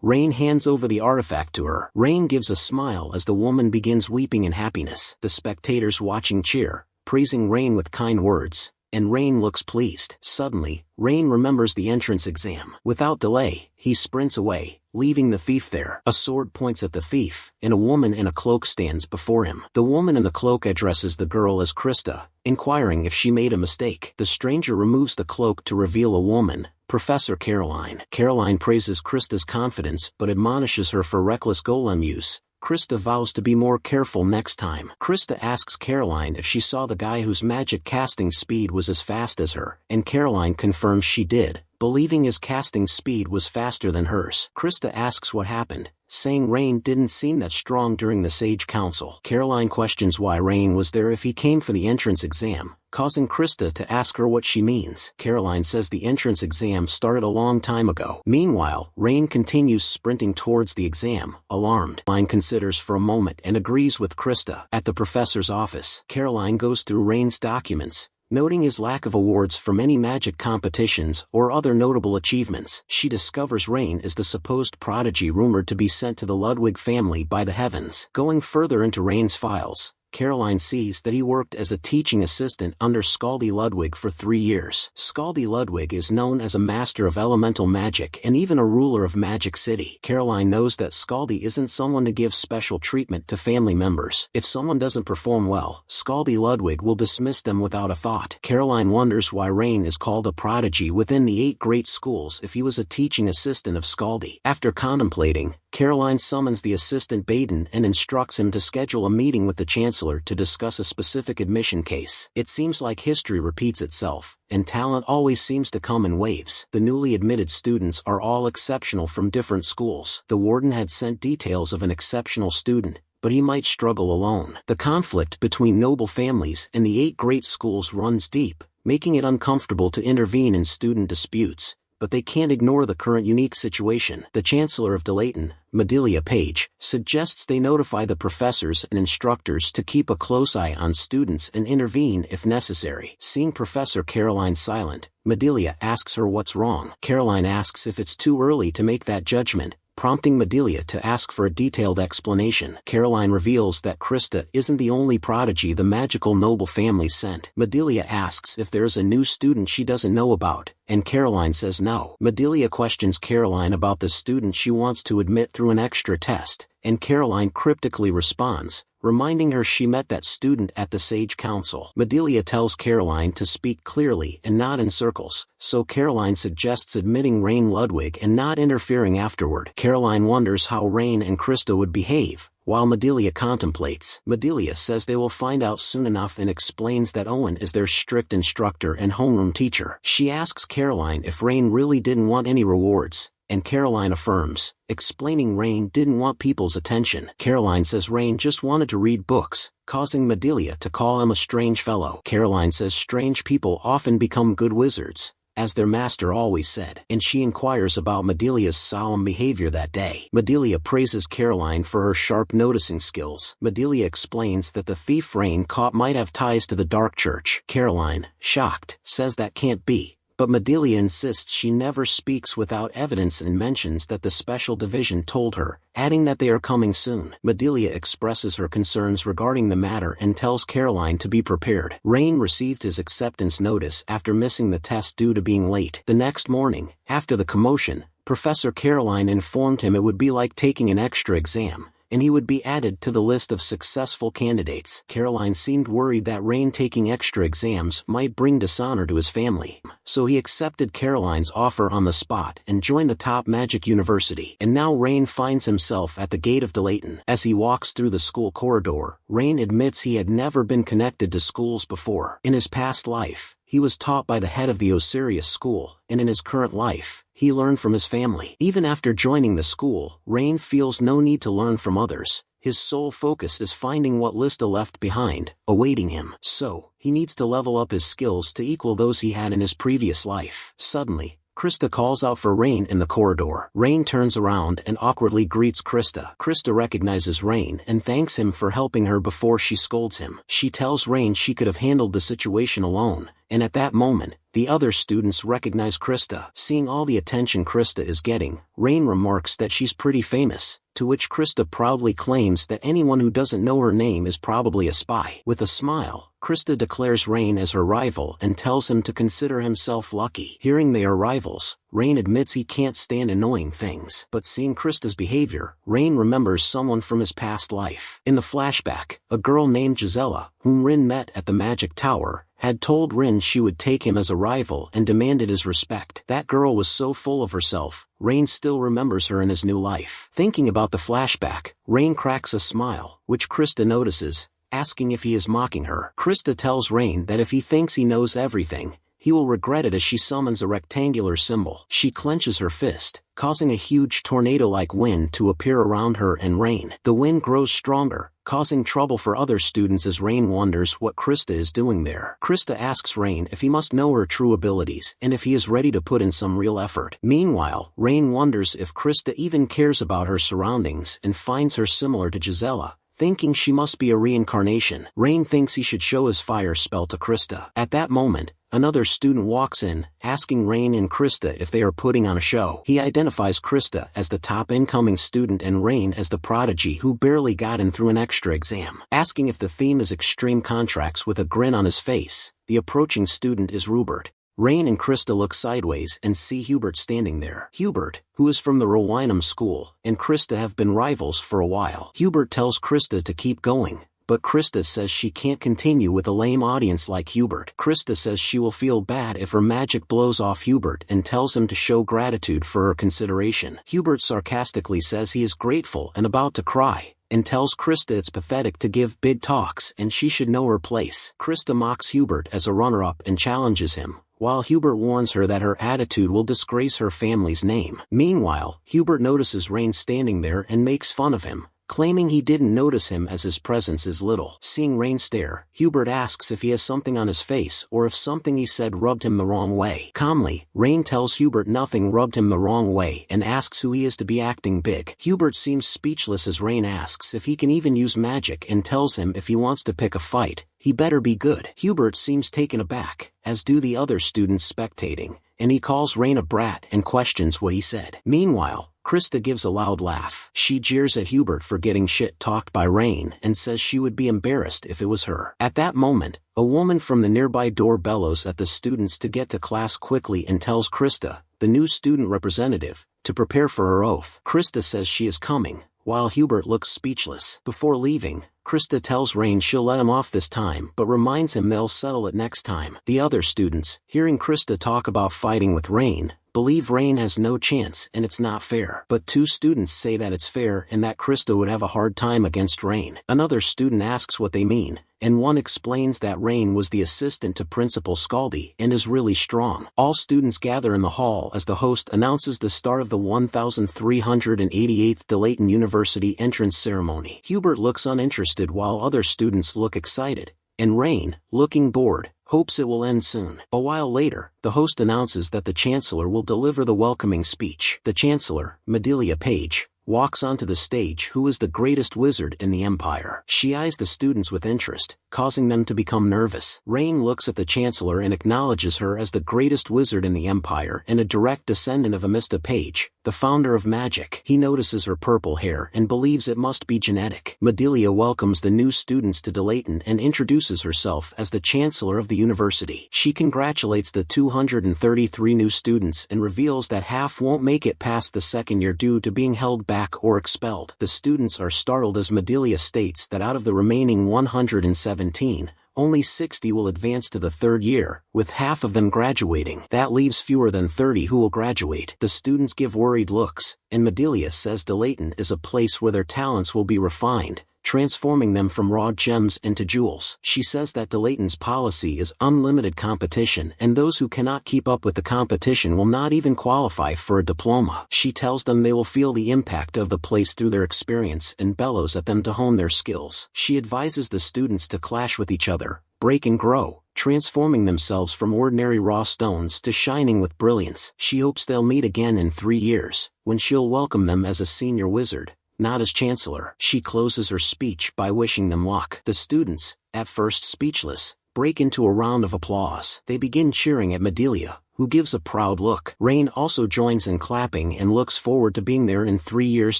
Rain hands over the artifact to her. Rain gives a smile as the woman begins weeping in happiness. The spectators watching cheer, praising Rain with kind words, and Rain looks pleased. Suddenly, Rain remembers the entrance exam. Without delay, he sprints away, leaving the thief there. A sword points at the thief, and a woman in a cloak stands before him. The woman in the cloak addresses the girl as Krista, inquiring if she made a mistake. The stranger removes the cloak to reveal a woman, Professor Caroline. Caroline praises Krista's confidence but admonishes her for reckless golem use. Krista vows to be more careful next time. Krista asks Caroline if she saw the guy whose magic casting speed was as fast as her, and Caroline confirms she did, believing his casting speed was faster than hers. Krista asks what happened, saying Rain didn't seem that strong during the Sage Council. Caroline questions why Rain was there if he came for the entrance exam, causing Krista to ask her what she means. Caroline says the entrance exam started a long time ago. Meanwhile, Rain continues sprinting towards the exam, alarmed. Caroline considers for a moment and agrees with Krista. At the professor's office, Caroline goes through Rain's documents, noting his lack of awards from any magic competitions or other notable achievements. She discovers Rain is the supposed prodigy rumored to be sent to the Ludwig family by the heavens. Going further into Rain's files, Caroline sees that he worked as a teaching assistant under Scaldi Ludwig for 3 years. Scaldi Ludwig is known as a master of elemental magic and even a ruler of Magic City. Caroline knows that Scaldi isn't someone to give special treatment to family members. If someone doesn't perform well, Scaldi Ludwig will dismiss them without a thought. Caroline wonders why Rain is called a prodigy within the 8 great schools if he was a teaching assistant of Scaldi. After contemplating, Caroline summons the assistant Baden and instructs him to schedule a meeting with the chancellor to discuss a specific admission case. It seems like history repeats itself, and talent always seems to come in waves. The newly admitted students are all exceptional from different schools. The warden had sent details of an exceptional student, but he might struggle alone. The conflict between noble families and the 8 great schools runs deep, making it uncomfortable to intervene in student disputes, but they can't ignore the current unique situation. The Chancellor of Delayton, Madilia Page, suggests they notify the professors and instructors to keep a close eye on students and intervene if necessary. Seeing Professor Caroline silent, Madilia asks her what's wrong. Caroline asks if it's too early to make that judgment, prompting Madilia to ask for a detailed explanation. Caroline reveals that Krista isn't the only prodigy the magical noble family sent. Madilia asks if there's a new student she doesn't know about, and Caroline says no. Madilia questions Caroline about the student she wants to admit through an extra test, and Caroline cryptically responds, reminding her she met that student at the Sage Council. Madilia tells Caroline to speak clearly and not in circles, so Caroline suggests admitting Rain Ludwig and not interfering afterward. Caroline wonders how Rain and Krista would behave, while Madilia contemplates. Madilia says they will find out soon enough and explains that Owen is their strict instructor and homeroom teacher. She asks Caroline if Rain really didn't want any rewards, and Caroline affirms, explaining Rain didn't want people's attention. Caroline says Rain just wanted to read books, causing Madelia to call him a strange fellow. Caroline says strange people often become good wizards, as their master always said, and she inquires about Madelia's solemn behavior that day. Madelia praises Caroline for her sharp noticing skills. Madelia explains that the thief Rain caught might have ties to the Dark Church. Caroline, shocked, says that can't be, but Madelia insists she never speaks without evidence and mentions that the Special Division told her, adding that they are coming soon. Madelia expresses her concerns regarding the matter and tells Caroline to be prepared. Rain received his acceptance notice after missing the test due to being late. The next morning, after the commotion, Professor Caroline informed him it would be like taking an extra exam, and he would be added to the list of successful candidates. Caroline seemed worried that Rain taking extra exams might bring dishonor to his family, so he accepted Caroline's offer on the spot and joined a top magic university. And now Rain finds himself at the gate of Delayton. As he walks through the school corridor, Rain admits he had never been connected to schools before. In his past life, he was taught by the head of the Osiris school, and in his current life, he learned from his family. Even after joining the school, Rain feels no need to learn from others. His sole focus is finding what Lista left behind, awaiting him. So, he needs to level up his skills to equal those he had in his previous life. Suddenly, Krista calls out for Rain in the corridor. Rain turns around and awkwardly greets Krista. Krista recognizes Rain and thanks him for helping her before she scolds him. She tells Rain she could have handled the situation alone, and at that moment, the other students recognize Krista. Seeing all the attention Krista is getting, Rain remarks that she's pretty famous, to which Krista proudly claims that anyone who doesn't know her name is probably a spy. With a smile, Krista declares Rain as her rival and tells him to consider himself lucky. Hearing they are rivals, Rain admits he can't stand annoying things. But seeing Krista's behavior, Rain remembers someone from his past life. In the flashback, a girl named Gisela, whom Rin met at the Magic Tower, had told Rin she would take him as a rival and demanded his respect. That girl was so full of herself, Rain still remembers her in his new life. Thinking about the flashback, Rain cracks a smile, which Krista notices, asking if he is mocking her. Krista tells Rain that if he thinks he knows everything, he will regret it as she summons a rectangular symbol. She clenches her fist, causing a huge tornado-like wind to appear around her and Rain. The wind grows stronger, causing trouble for other students as Rain wonders what Krista is doing there. Krista asks Rain if he must know her true abilities and if he is ready to put in some real effort. Meanwhile, Rain wonders if Krista even cares about her surroundings and finds her similar to Gisela. Thinking she must be a reincarnation, Rain thinks he should show his fire spell to Krista. At that moment, another student walks in, asking Rain and Krista if they are putting on a show. He identifies Krista as the top incoming student and Rain as the prodigy who barely got in through an extra exam. Asking if the theme is extreme contracts with a grin on his face, the approaching student is Rupert. Rain and Krista look sideways and see Hubert standing there. Hubert, who is from the Rowanham school, and Krista have been rivals for a while. Hubert tells Krista to keep going, but Krista says she can't continue with a lame audience like Hubert. Krista says she will feel bad if her magic blows off Hubert and tells him to show gratitude for her consideration. Hubert sarcastically says he is grateful and about to cry, and tells Krista it's pathetic to give big talks and she should know her place. Krista mocks Hubert as a runner-up and challenges him, while Hubert warns her that her attitude will disgrace her family's name. Meanwhile, Hubert notices Rain standing there and makes fun of him, claiming he didn't notice him as his presence is little. Seeing Rain stare, Hubert asks if he has something on his face or if something he said rubbed him the wrong way. Calmly, Rain tells Hubert nothing rubbed him the wrong way and asks who he is to be acting big. Hubert seems speechless as Rain asks if he can even use magic and tells him if he wants to pick a fight, he better be good. Hubert seems taken aback, as do the other students spectating, and he calls Rain a brat and questions what he said. Meanwhile, Krista gives a loud laugh. She jeers at Hubert for getting shit-talked by Rain and says she would be embarrassed if it was her. At that moment, a woman from the nearby door bellows at the students to get to class quickly and tells Krista, the new student representative, to prepare for her oath. Krista says she is coming, while Hubert looks speechless. Before leaving, Krista tells Rain she'll let him off this time but reminds him they'll settle it next time. The other students, hearing Krista talk about fighting with Rain, believe Rain has no chance and it's not fair. But two students say that it's fair and that Krista would have a hard time against Rain. Another student asks what they mean, and one explains that Rain was the assistant to Principal Scaldi and is really strong. All students gather in the hall as the host announces the start of the 1388th Dayton University entrance ceremony. Hubert looks uninterested while other students look excited, and Rain, looking bored, hopes it will end soon. A while later, the host announces that the Chancellor will deliver the welcoming speech. The Chancellor, Madelia Page, walks onto the stage, who is the greatest wizard in the Empire. She eyes the students with interest, causing them to become nervous. Rain looks at the Chancellor and acknowledges her as the greatest wizard in the Empire and a direct descendant of Amista Page, the founder of magic. He notices her purple hair and believes it must be genetic. Madelia welcomes the new students to Dayton and introduces herself as the Chancellor of the university. She congratulates the 233 new students and reveals that half won't make it past the second year due to being held back or expelled. The students are startled as Madelia states that out of the remaining 117, only 60 will advance to the third year, with half of them graduating. That leaves fewer than 30 who will graduate. The students give worried looks, and Madelia says Dayton is a place where their talents will be refined, transforming them from raw gems into jewels. She says that Dayton's policy is unlimited competition, and those who cannot keep up with the competition will not even qualify for a diploma. She tells them they will feel the impact of the place through their experience and bellows at them to hone their skills. She advises the students to clash with each other, break and grow, transforming themselves from ordinary raw stones to shining with brilliance. She hopes they'll meet again in 3 years, when she'll welcome them as a senior wizard, not as Chancellor. She closes her speech by wishing them luck. The students, at first speechless, break into a round of applause. They begin cheering at Madelia, who gives a proud look. Rain also joins in clapping and looks forward to being there in 3 years'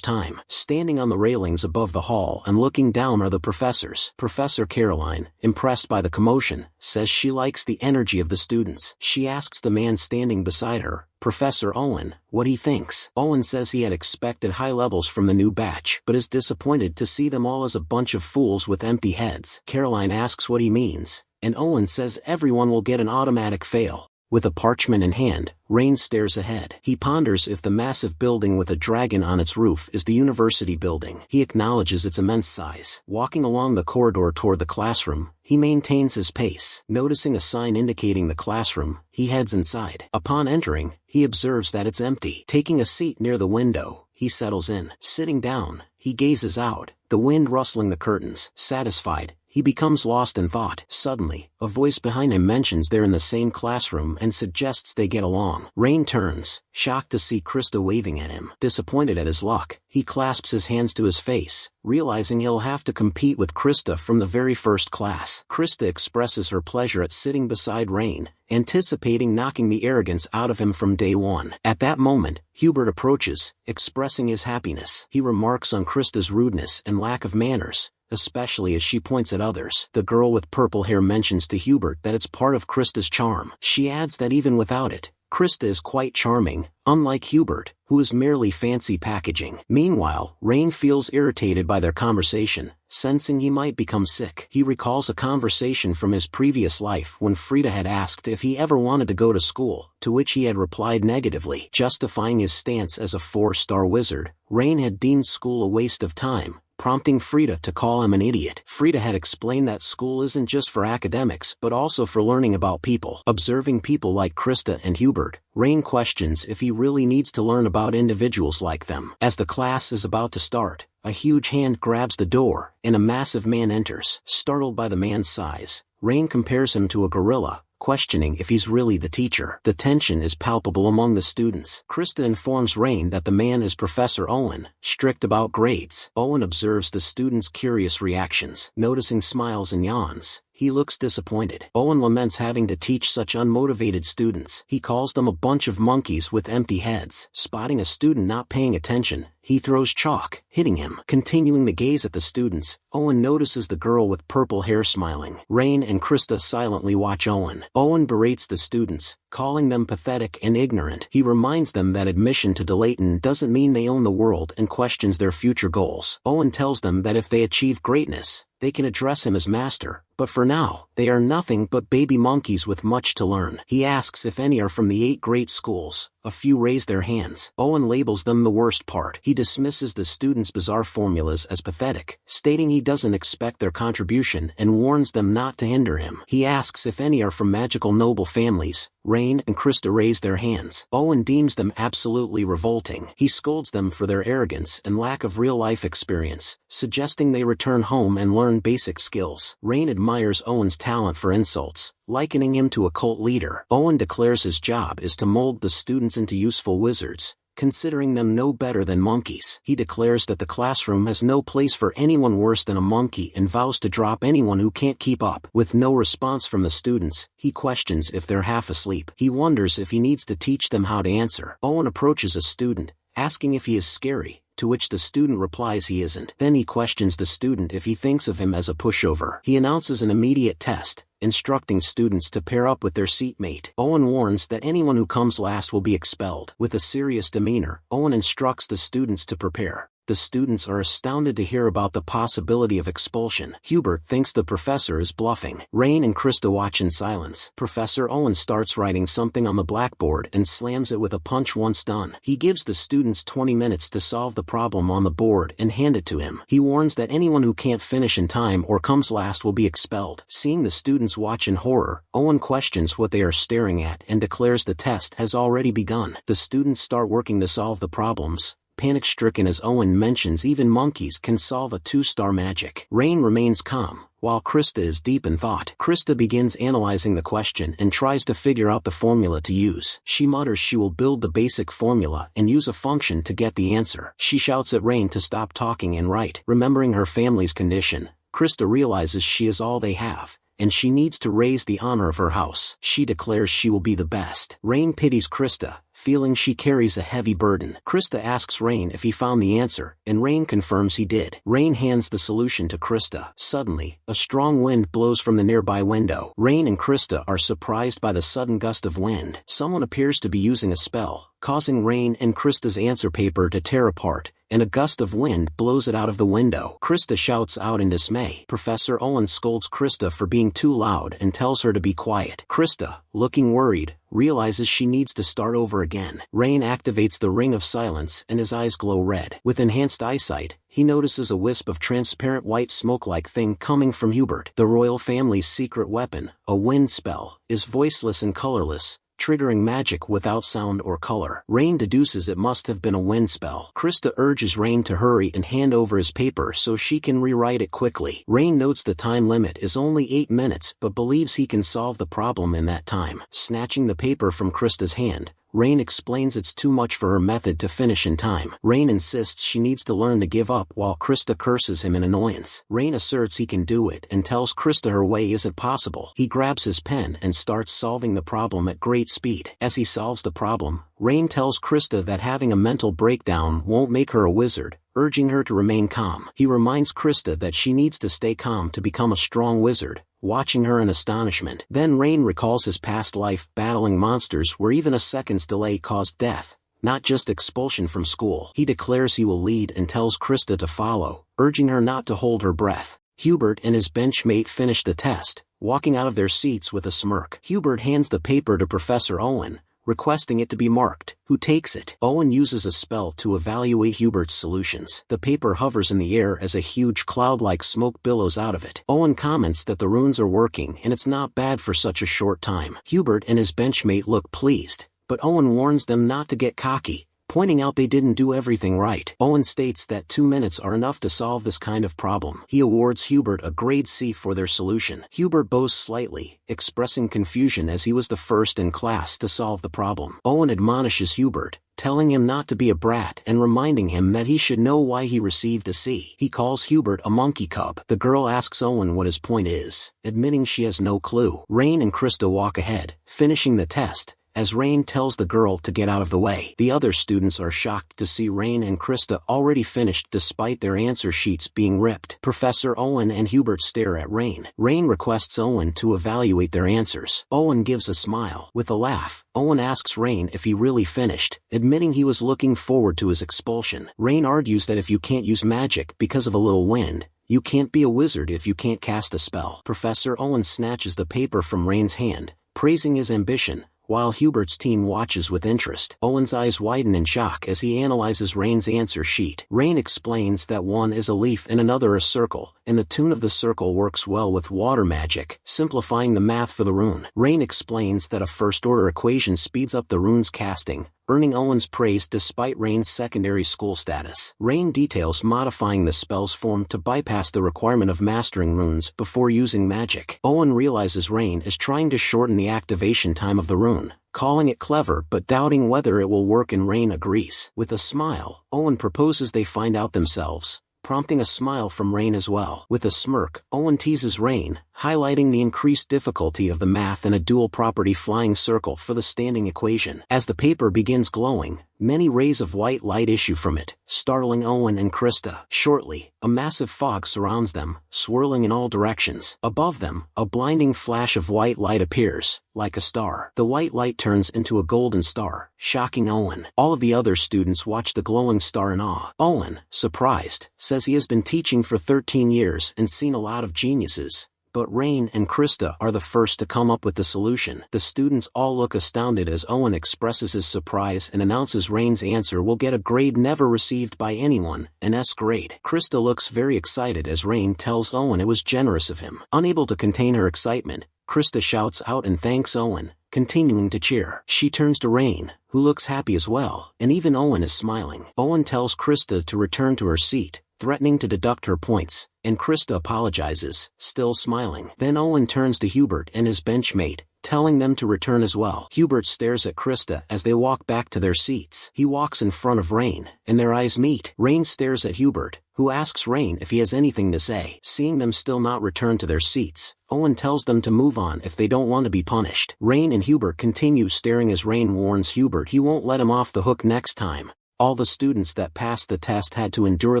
time. Standing on the railings above the hall and looking down are the professors. Professor Caroline, impressed by the commotion, says she likes the energy of the students. She asks the man standing beside her, Professor Owen, what he thinks. Owen says he had expected high levels from the new batch, but is disappointed to see them all as a bunch of fools with empty heads. Caroline asks what he means, and Owen says everyone will get an automatic fail. With a parchment in hand, Rain stares ahead. He ponders if the massive building with a dragon on its roof is the university building. He acknowledges its immense size. Walking along the corridor toward the classroom, he maintains his pace. Noticing a sign indicating the classroom, he heads inside. Upon entering, he observes that it's empty. Taking a seat near the window, he settles in. Sitting down, he gazes out, the wind rustling the curtains. Satisfied, he becomes lost in thought. Suddenly, a voice behind him mentions they're in the same classroom and suggests they get along. Rain turns, shocked to see Krista waving at him. Disappointed at his luck, he clasps his hands to his face, realizing he'll have to compete with Krista from the very first class. Krista expresses her pleasure at sitting beside Rain, anticipating knocking the arrogance out of him from day one. At that moment, Hubert approaches, expressing his happiness. He remarks on Krista's rudeness and lack of manners, especially as she points at others. The girl with purple hair mentions to Hubert that it's part of Krista's charm. She adds that even without it, Krista is quite charming, unlike Hubert, who is merely fancy packaging. Meanwhile, Rain feels irritated by their conversation, sensing he might become sick. He recalls a conversation from his previous life when Frida had asked if he ever wanted to go to school, to which he had replied negatively. Justifying his stance as a 4-star wizard, Rain had deemed school a waste of time, prompting Frida to call him an idiot. Frida had explained that school isn't just for academics but also for learning about people. Observing people like Krista and Hubert, Rain questions if he really needs to learn about individuals like them. As the class is about to start, a huge hand grabs the door, and a massive man enters. Startled by the man's size, Rain compares him to a gorilla, questioning if he's really the teacher. The tension is palpable among the students. Krista informs Rain that the man is Professor Owen, strict about grades. Owen observes the students' curious reactions. Noticing smiles and yawns, he looks disappointed. Owen laments having to teach such unmotivated students. He calls them a bunch of monkeys with empty heads. Spotting a student not paying attention, he throws chalk, hitting him. Continuing to gaze at the students, Owen notices the girl with purple hair smiling. Rain and Krista silently watch Owen. Owen berates the students, calling them pathetic and ignorant. He reminds them that admission to Dayton doesn't mean they own the world and questions their future goals. Owen tells them that if they achieve greatness, they can address him as master, but for now, They are nothing but baby monkeys with much to learn. He asks if any are from the 8 great schools. A few raise their hands. Owen labels them the worst part. He dismisses the students' bizarre formulas as pathetic, stating he doesn't expect their contribution and warns them not to hinder him. He asks if any are from magical noble families. Rain and Krista raise their hands. Owen deems them absolutely revolting. He scolds them for their arrogance and lack of real-life experience, suggesting they return home and learn basic skills. Rain admires Owen's talent for insults, likening him to a cult leader. Owen declares his job is to mold the students into useful wizards, considering them no better than monkeys. He declares that the classroom has no place for anyone worse than a monkey and vows to drop anyone who can't keep up. With no response from the students, he questions if they're half asleep. He wonders if he needs to teach them how to answer. Owen approaches a student, asking if he is scary, to which the student replies he isn't. Then he questions the student if he thinks of him as a pushover. He announces an immediate test, instructing students to pair up with their seatmate. Owen warns that anyone who comes last will be expelled. With a serious demeanor, Owen instructs the students to prepare. The students are astounded to hear about the possibility of expulsion. Hubert thinks the professor is bluffing. Rain and Krista watch in silence. Professor Owen starts writing something on the blackboard and slams it with a punch once done. He gives the students 20 minutes to solve the problem on the board and hand it to him. He warns that anyone who can't finish in time or comes last will be expelled. Seeing the students watch in horror, Owen questions what they are staring at and declares the test has already begun. The students start working to solve the problems, panic-stricken as Owen mentions even monkeys can solve a 2-star magic. Rain remains calm, while Krista is deep in thought. Krista begins analyzing the question and tries to figure out the formula to use. She mutters she will build the basic formula and use a function to get the answer. She shouts at Rain to stop talking and write. Remembering her family's condition, Krista realizes she is all they have, and she needs to raise the honor of her house. She declares she will be the best. Rain pities Krista, feeling she carries a heavy burden. Krista asks Rain if he found the answer, and Rain confirms he did. Rain hands the solution to Krista. Suddenly, a strong wind blows from the nearby window. Rain and Krista are surprised by the sudden gust of wind. Someone appears to be using a spell, causing Rain and Krista's answer paper to tear apart, and a gust of wind blows it out of the window. Krista shouts out in dismay. Professor Owen scolds Krista for being too loud and tells her to be quiet. Krista, looking worried, realizes she needs to start over again. Rain activates the Ring of Silence and his eyes glow red. With enhanced eyesight, he notices a wisp of transparent white smoke-like thing coming from Hubert. The royal family's secret weapon, a wind spell, is voiceless and colorless, triggering magic without sound or color. Rain deduces it must have been a wind spell. Krista urges Rain to hurry and hand over his paper so she can rewrite it quickly. Rain notes the time limit is only 8 minutes but believes he can solve the problem in that time. Snatching the paper from Krista's hand, Rain explains it's too much for her method to finish in time. Rain insists she needs to learn to give up while Krista curses him in annoyance. Rain asserts he can do it and tells Krista her way isn't possible. He grabs his pen and starts solving the problem at great speed. As he solves the problem, Rain tells Krista that having a mental breakdown won't make her a wizard, urging her to remain calm. He reminds Krista that she needs to stay calm to become a strong wizard, watching her in astonishment. Then Rain recalls his past life battling monsters where even a second's delay caused death, not just expulsion from school. He declares he will lead and tells Krista to follow, urging her not to hold her breath. Hubert and his benchmate finish the test, walking out of their seats with a smirk. Hubert hands the paper to Professor Owen, requesting it to be marked, who takes it. Owen uses a spell to evaluate Hubert's solutions. The paper hovers in the air as a huge cloud-like smoke billows out of it. Owen comments that the runes are working and it's not bad for such a short time. Hubert and his benchmate look pleased, but Owen warns them not to get cocky, pointing out they didn't do everything right. Owen states that 2 minutes are enough to solve this kind of problem. He awards Hubert a grade C for their solution. Hubert bows slightly, expressing confusion as he was the first in class to solve the problem. Owen admonishes Hubert, telling him not to be a brat and reminding him that he should know why he received a C. He calls Hubert a monkey cub. The girl asks Owen what his point is, admitting she has no clue. Rain and Krista walk ahead, finishing the test, as Rain tells the girl to get out of the way. The other students are shocked to see Rain and Krista already finished despite their answer sheets being ripped. Professor Owen and Hubert stare at Rain. Rain requests Owen to evaluate their answers. Owen gives a smile. With a laugh, Owen asks Rain if he really finished, admitting he was looking forward to his expulsion. Rain argues that if you can't use magic because of a little wind, you can't be a wizard if you can't cast a spell. Professor Owen snatches the paper from Rain's hand, praising his ambition, while Hubert's team watches with interest. Owen's eyes widen in shock as he analyzes Rain's answer sheet. Rain explains that one is a leaf and another a circle, and the tune of the circle works well with water magic, simplifying the math for the rune. Rain explains that a first-order equation speeds up the rune's casting, earning Owen's praise despite Rain's secondary school status. Rain details modifying the spell's form to bypass the requirement of mastering runes before using magic. Owen realizes Rain is trying to shorten the activation time of the rune, calling it clever but doubting whether it will work, and Rain agrees. With a smile, Owen proposes they find out themselves, prompting a smile from Rain as well. With a smirk, Owen teases Rain, highlighting the increased difficulty of the math and a dual-property flying circle for the standing equation. As the paper begins glowing, many rays of white light issue from it, startling Owen and Krista. Shortly, a massive fog surrounds them, swirling in all directions. Above them, a blinding flash of white light appears, like a star. The white light turns into a golden star, shocking Owen. All of the other students watch the glowing star in awe. Owen, surprised, says he has been teaching for 13 years and seen a lot of geniuses, but Rain and Krista are the first to come up with the solution. The students all look astounded as Owen expresses his surprise and announces Rain's answer will get a grade never received by anyone, an S grade. Krista looks very excited as Rain tells Owen it was generous of him. Unable to contain her excitement, Krista shouts out and thanks Owen, continuing to cheer. She turns to Rain, who looks happy as well, and even Owen is smiling. Owen tells Krista to return to her seat, threatening to deduct her points, and Krista apologizes, still smiling. Then Owen turns to Hubert and his benchmate, telling them to return as well. Hubert stares at Krista as they walk back to their seats. He walks in front of Rain, and their eyes meet. Rain stares at Hubert, who asks Rain if he has anything to say. Seeing them still not return to their seats, Owen tells them to move on if they don't want to be punished. Rain and Hubert continue staring as Rain warns Hubert he won't let him off the hook next time. All the students that passed the test had to endure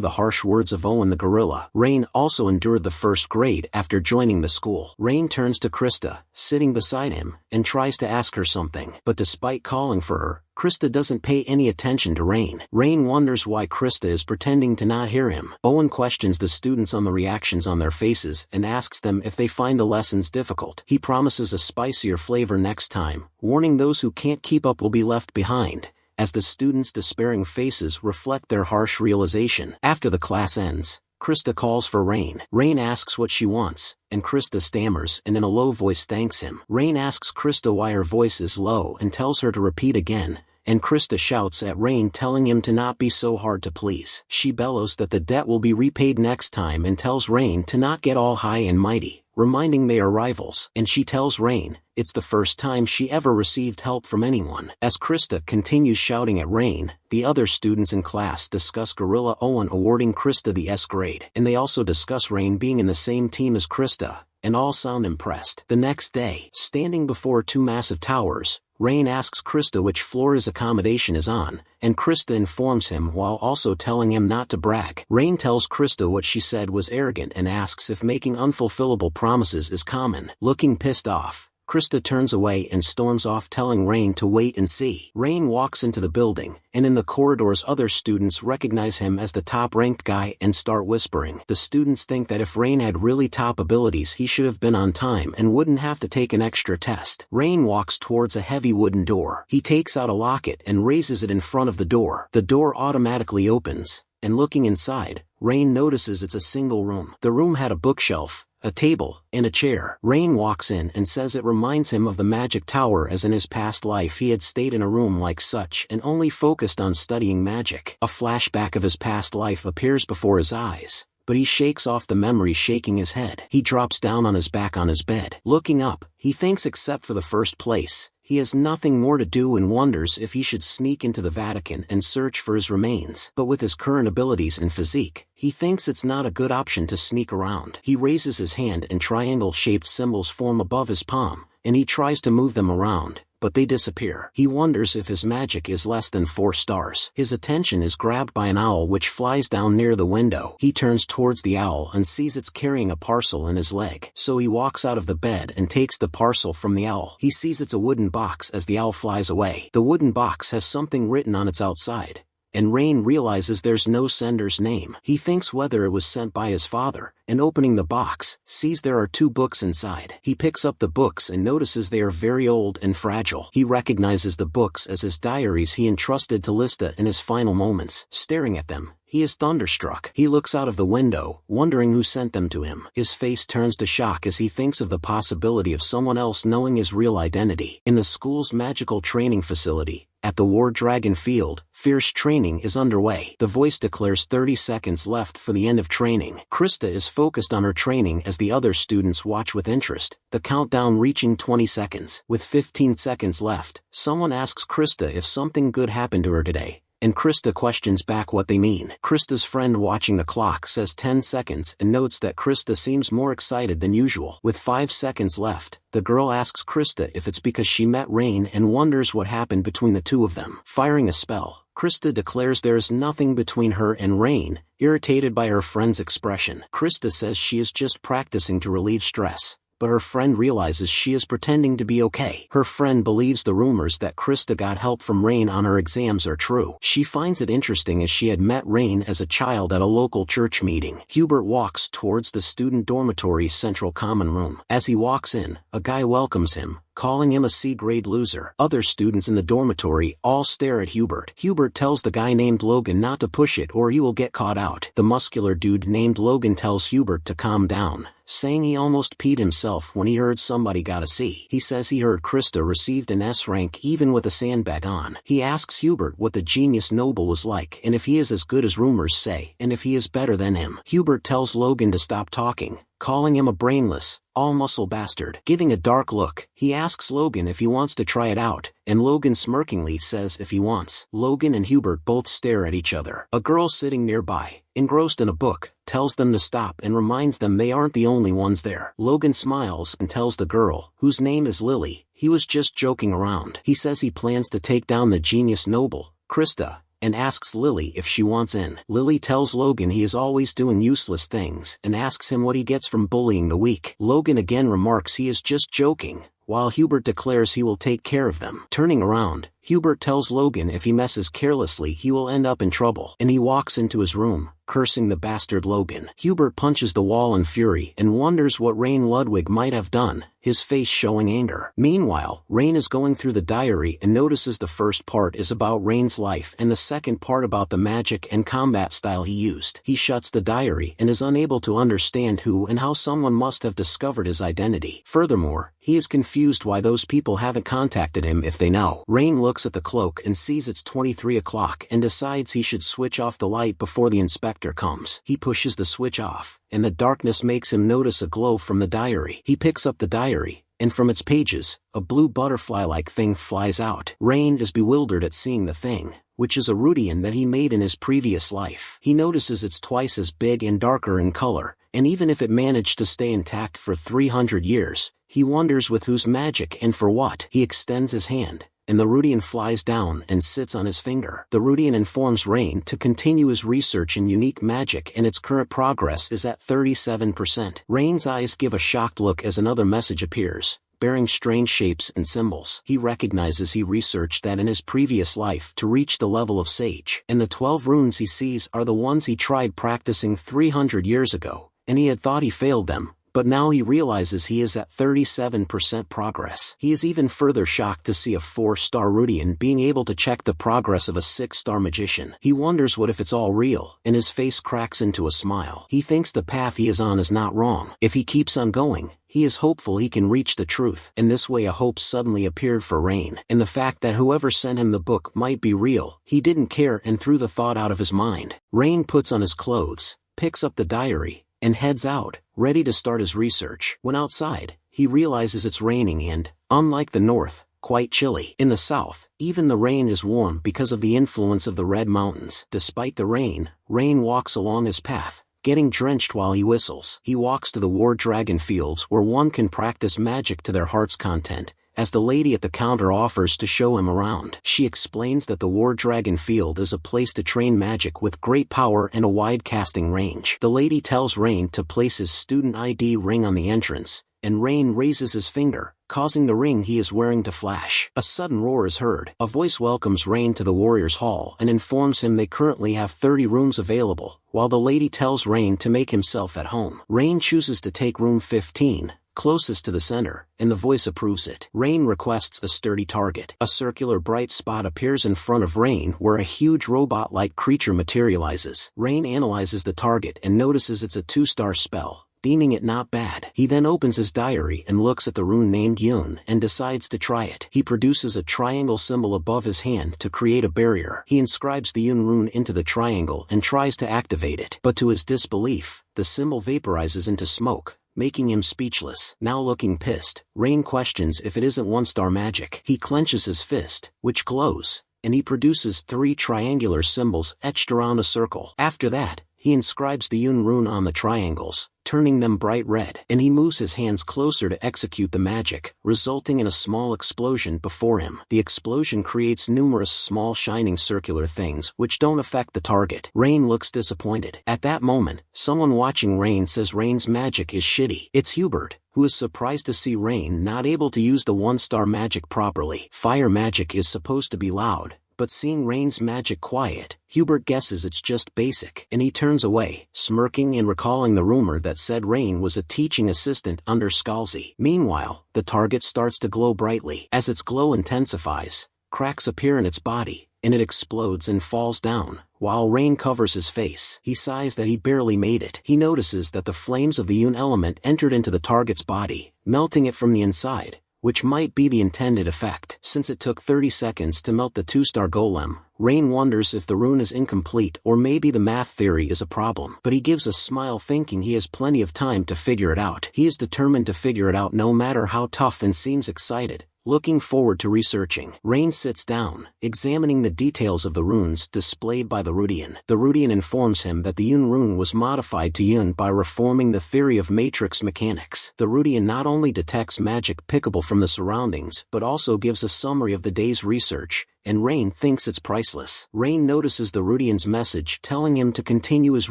the harsh words of Owen the gorilla. Rain also endured the first grade after joining the school. Rain turns to Krista, sitting beside him, and tries to ask her something. But despite calling for her, Krista doesn't pay any attention to Rain. Rain wonders why Krista is pretending to not hear him. Owen questions the students on the reactions on their faces and asks them if they find the lessons difficult. He promises a spicier flavor next time, warning those who can't keep up will be left behind, as the students' despairing faces reflect their harsh realization. After the class ends, Krista calls for Rain. Rain asks what she wants, and Krista stammers and in a low voice thanks him. Rain asks Krista why her voice is low and tells her to repeat again, and Krista shouts at Rain telling him to not be so hard to please. She bellows that the debt will be repaid next time and tells Rain to not get all high and mighty, reminding they are rivals. And she tells Rain it's the first time she ever received help from anyone. As Krista continues shouting at Rain, the other students in class discuss Gorilla Owen awarding Krista the S grade. And they also discuss Rain being in the same team as Krista, and all sound impressed. The next day, standing before two massive towers, Rain asks Krista which floor his accommodation is on, and Krista informs him while also telling him not to brag. Rain tells Krista what she said was arrogant and asks if making unfulfillable promises is common. Looking pissed off, Krista turns away and storms off telling Rain to wait and see. Rain walks into the building, and in the corridors other students recognize him as the top-ranked guy and start whispering. The students think that if Rain had really top abilities he should have been on time and wouldn't have to take an extra test. Rain walks towards a heavy wooden door. He takes out a locket and raises it in front of the door. The door automatically opens, and looking inside, Rain notices it's a single room. The room had a bookshelf, a table, and a chair. Rain walks in and says it reminds him of the magic tower, as in his past life he had stayed in a room like such and only focused on studying magic. A flashback of his past life appears before his eyes, but he shakes off the memory, shaking his head. He drops down on his back on his bed. Looking up, he thinks except for the first place, he has nothing more to do and wonders if he should sneak into the Vatican and search for his remains. But with his current abilities and physique, he thinks it's not a good option to sneak around. He raises his hand and triangle-shaped symbols form above his palm, and he tries to move them around, but they disappear. He wonders if his magic is less than 4 stars. His attention is grabbed by an owl which flies down near the window. He turns towards the owl and sees it's carrying a parcel in his leg. So he walks out of the bed and takes the parcel from the owl. He sees it's a wooden box as the owl flies away. The wooden box has something written on its outside, and Rain realizes there's no sender's name. He thinks whether it was sent by his father, and opening the box, sees there are 2 books inside. He picks up the books and notices they are very old and fragile. He recognizes the books as his diaries he entrusted to Lista in his final moments. Staring at them, he is thunderstruck. He looks out of the window, wondering who sent them to him. His face turns to shock as he thinks of the possibility of someone else knowing his real identity. In the school's magical training facility, at the War Dragon Field, fierce training is underway. The voice declares 30 seconds left for the end of training. Krista is focused on her training as the other students watch with interest, the countdown reaching 20 seconds. With 15 seconds left, someone asks Krista if something good happened to her today, and Krista questions back what they mean. Krista's friend watching the clock says 10 seconds and notes that Krista seems more excited than usual. With 5 seconds left, the girl asks Krista if it's because she met Rain and wonders what happened between the 2 of them. Firing a spell, Krista declares there is nothing between her and Rain, irritated by her friend's expression. Krista says she is just practicing to relieve stress, but her friend realizes she is pretending to be okay. Her friend believes the rumors that Krista got help from Rain on her exams are true. She finds it interesting as she had met Rain as a child at a local church meeting. Hubert walks towards the student dormitory central common room. As he walks in, a guy welcomes him, calling him a C-grade loser. Other students in the dormitory all stare at Hubert. Hubert tells the guy named Logan not to push it or he will get caught out. The muscular dude named Logan tells Hubert to calm down, saying he almost peed himself when he heard somebody got a C. He says he heard Krista received an S rank even with a sandbag on. He asks Hubert what the genius noble was like and if he is as good as rumors say and if he is better than him. Hubert tells Logan to stop talking, calling him a brainless, all-muscle bastard. Giving a dark look, he asks Logan if he wants to try it out, and Logan smirkingly says if he wants. Logan and Hubert both stare at each other. A girl sitting nearby, engrossed in a book, tells them to stop and reminds them they aren't the only ones there. Logan smiles and tells the girl, whose name is Lily, he was just joking around. He says he plans to take down the genius noble, Krista, and asks Lily if she wants in. Lily tells Logan he is always doing useless things and asks him what he gets from bullying the weak. Logan again remarks he is just joking, while Hubert declares he will take care of them. Turning around, Hubert tells Logan if he messes carelessly he will end up in trouble, and he walks into his room, cursing the bastard Logan. Hubert punches the wall in fury and wonders what Rain Ludwig might have done, his face showing anger. Meanwhile, Rain is going through the diary and notices the first part is about Rain's life and the second part about the magic and combat style he used. He shuts the diary and is unable to understand who and how someone must have discovered his identity. Furthermore, he is confused why those people haven't contacted him if they know. Rain looks at the clock and sees it's 23 o'clock and decides he should switch off the light before the inspector comes. He pushes the switch off, and the darkness makes him notice a glow from the diary. He picks up the diary, and from its pages, a blue butterfly-like thing flies out. Rain is bewildered at seeing the thing, which is a Rudian that he made in his previous life. He notices it's twice as big and darker in color, and even if it managed to stay intact for 300 years, he wonders with whose magic and for what. He extends his hand, and the Rudian flies down and sits on his finger. The Rudian informs Rain to continue his research in unique magic and its current progress is at 37%. Rain's eyes give a shocked look as another message appears, bearing strange shapes and symbols. He recognizes he researched that in his previous life to reach the level of sage, and the 12 runes he sees are the ones he tried practicing 300 years ago, and he had thought he failed them. But now he realizes he is at 37% progress. He is even further shocked to see a 4-star Rudian being able to check the progress of a 6-star magician. He wonders what if it's all real, and his face cracks into a smile. He thinks the path he is on is not wrong. If he keeps on going, he is hopeful he can reach the truth. In this way a hope suddenly appeared for Rain, and the fact that whoever sent him the book might be real, he didn't care and threw the thought out of his mind. Rain puts on his clothes, picks up the diary, and heads out, ready to start his research. When outside, he realizes it's raining and, unlike the north, quite chilly. In the south, even the rain is warm because of the influence of the Red Mountains. Despite the rain, Rain walks along his path, getting drenched while he whistles. He walks to the War Dragon Fields where one can practice magic to their heart's content, as the lady at the counter offers to show him around. She explains that the War Dragon Field is a place to train magic with great power and a wide casting range. The lady tells Rain to place his student ID ring on the entrance, and Rain raises his finger, causing the ring he is wearing to flash. A sudden roar is heard. A voice welcomes Rain to the Warriors' Hall and informs him they currently have 30 rooms available, while the lady tells Rain to make himself at home. Rain chooses to take room 15, closest to the center, and the voice approves it. Rain requests a sturdy target. A circular bright spot appears in front of Rain where a huge robot-like creature materializes. Rain analyzes the target and notices it's a 2-star spell, deeming it not bad. He then opens his diary and looks at the rune named Yun and decides to try it. He produces a triangle symbol above his hand to create a barrier. He inscribes the Yun rune into the triangle and tries to activate it, but to his disbelief, the symbol vaporizes into smoke, making him speechless. Now looking pissed, Rain questions if it isn't 1-star magic. He clenches his fist, which glows, and he produces 3 triangular symbols etched around a circle. After that, he inscribes the Yun rune on the triangles, turning them bright red, and he moves his hands closer to execute the magic, resulting in a small explosion before him. The explosion creates numerous small shining circular things which don't affect the target. Rain looks disappointed. At that moment, someone watching Rain says Rain's magic is shitty. It's Hubert, who is surprised to see Rain not able to use the 1-star magic properly. Fire magic is supposed to be loud, but seeing Rain's magic quiet, Hubert guesses it's just basic, and he turns away, smirking and recalling the rumor that said Rain was a teaching assistant under Scalzi. Meanwhile, the target starts to glow brightly. As its glow intensifies, cracks appear in its body, and it explodes and falls down, while Rain covers his face. He sighs that he barely made it. He notices that the flames of the Yun element entered into the target's body, melting it from the inside, which might be the intended effect. Since it took 30 seconds to melt the 2-star golem, Rain wonders if the rune is incomplete or maybe the math theory is a problem. But he gives a smile thinking he has plenty of time to figure it out. He is determined to figure it out no matter how tough, and seems excited, looking forward to researching. Rain sits down, examining the details of the runes displayed by the Rudian. The Rudian informs him that the Yun rune was modified to Yun by reforming the theory of matrix mechanics. The Rudian not only detects magic pickable from the surroundings but also gives a summary of the day's research, and Rain thinks it's priceless. Rain notices the Rudian's message telling him to continue his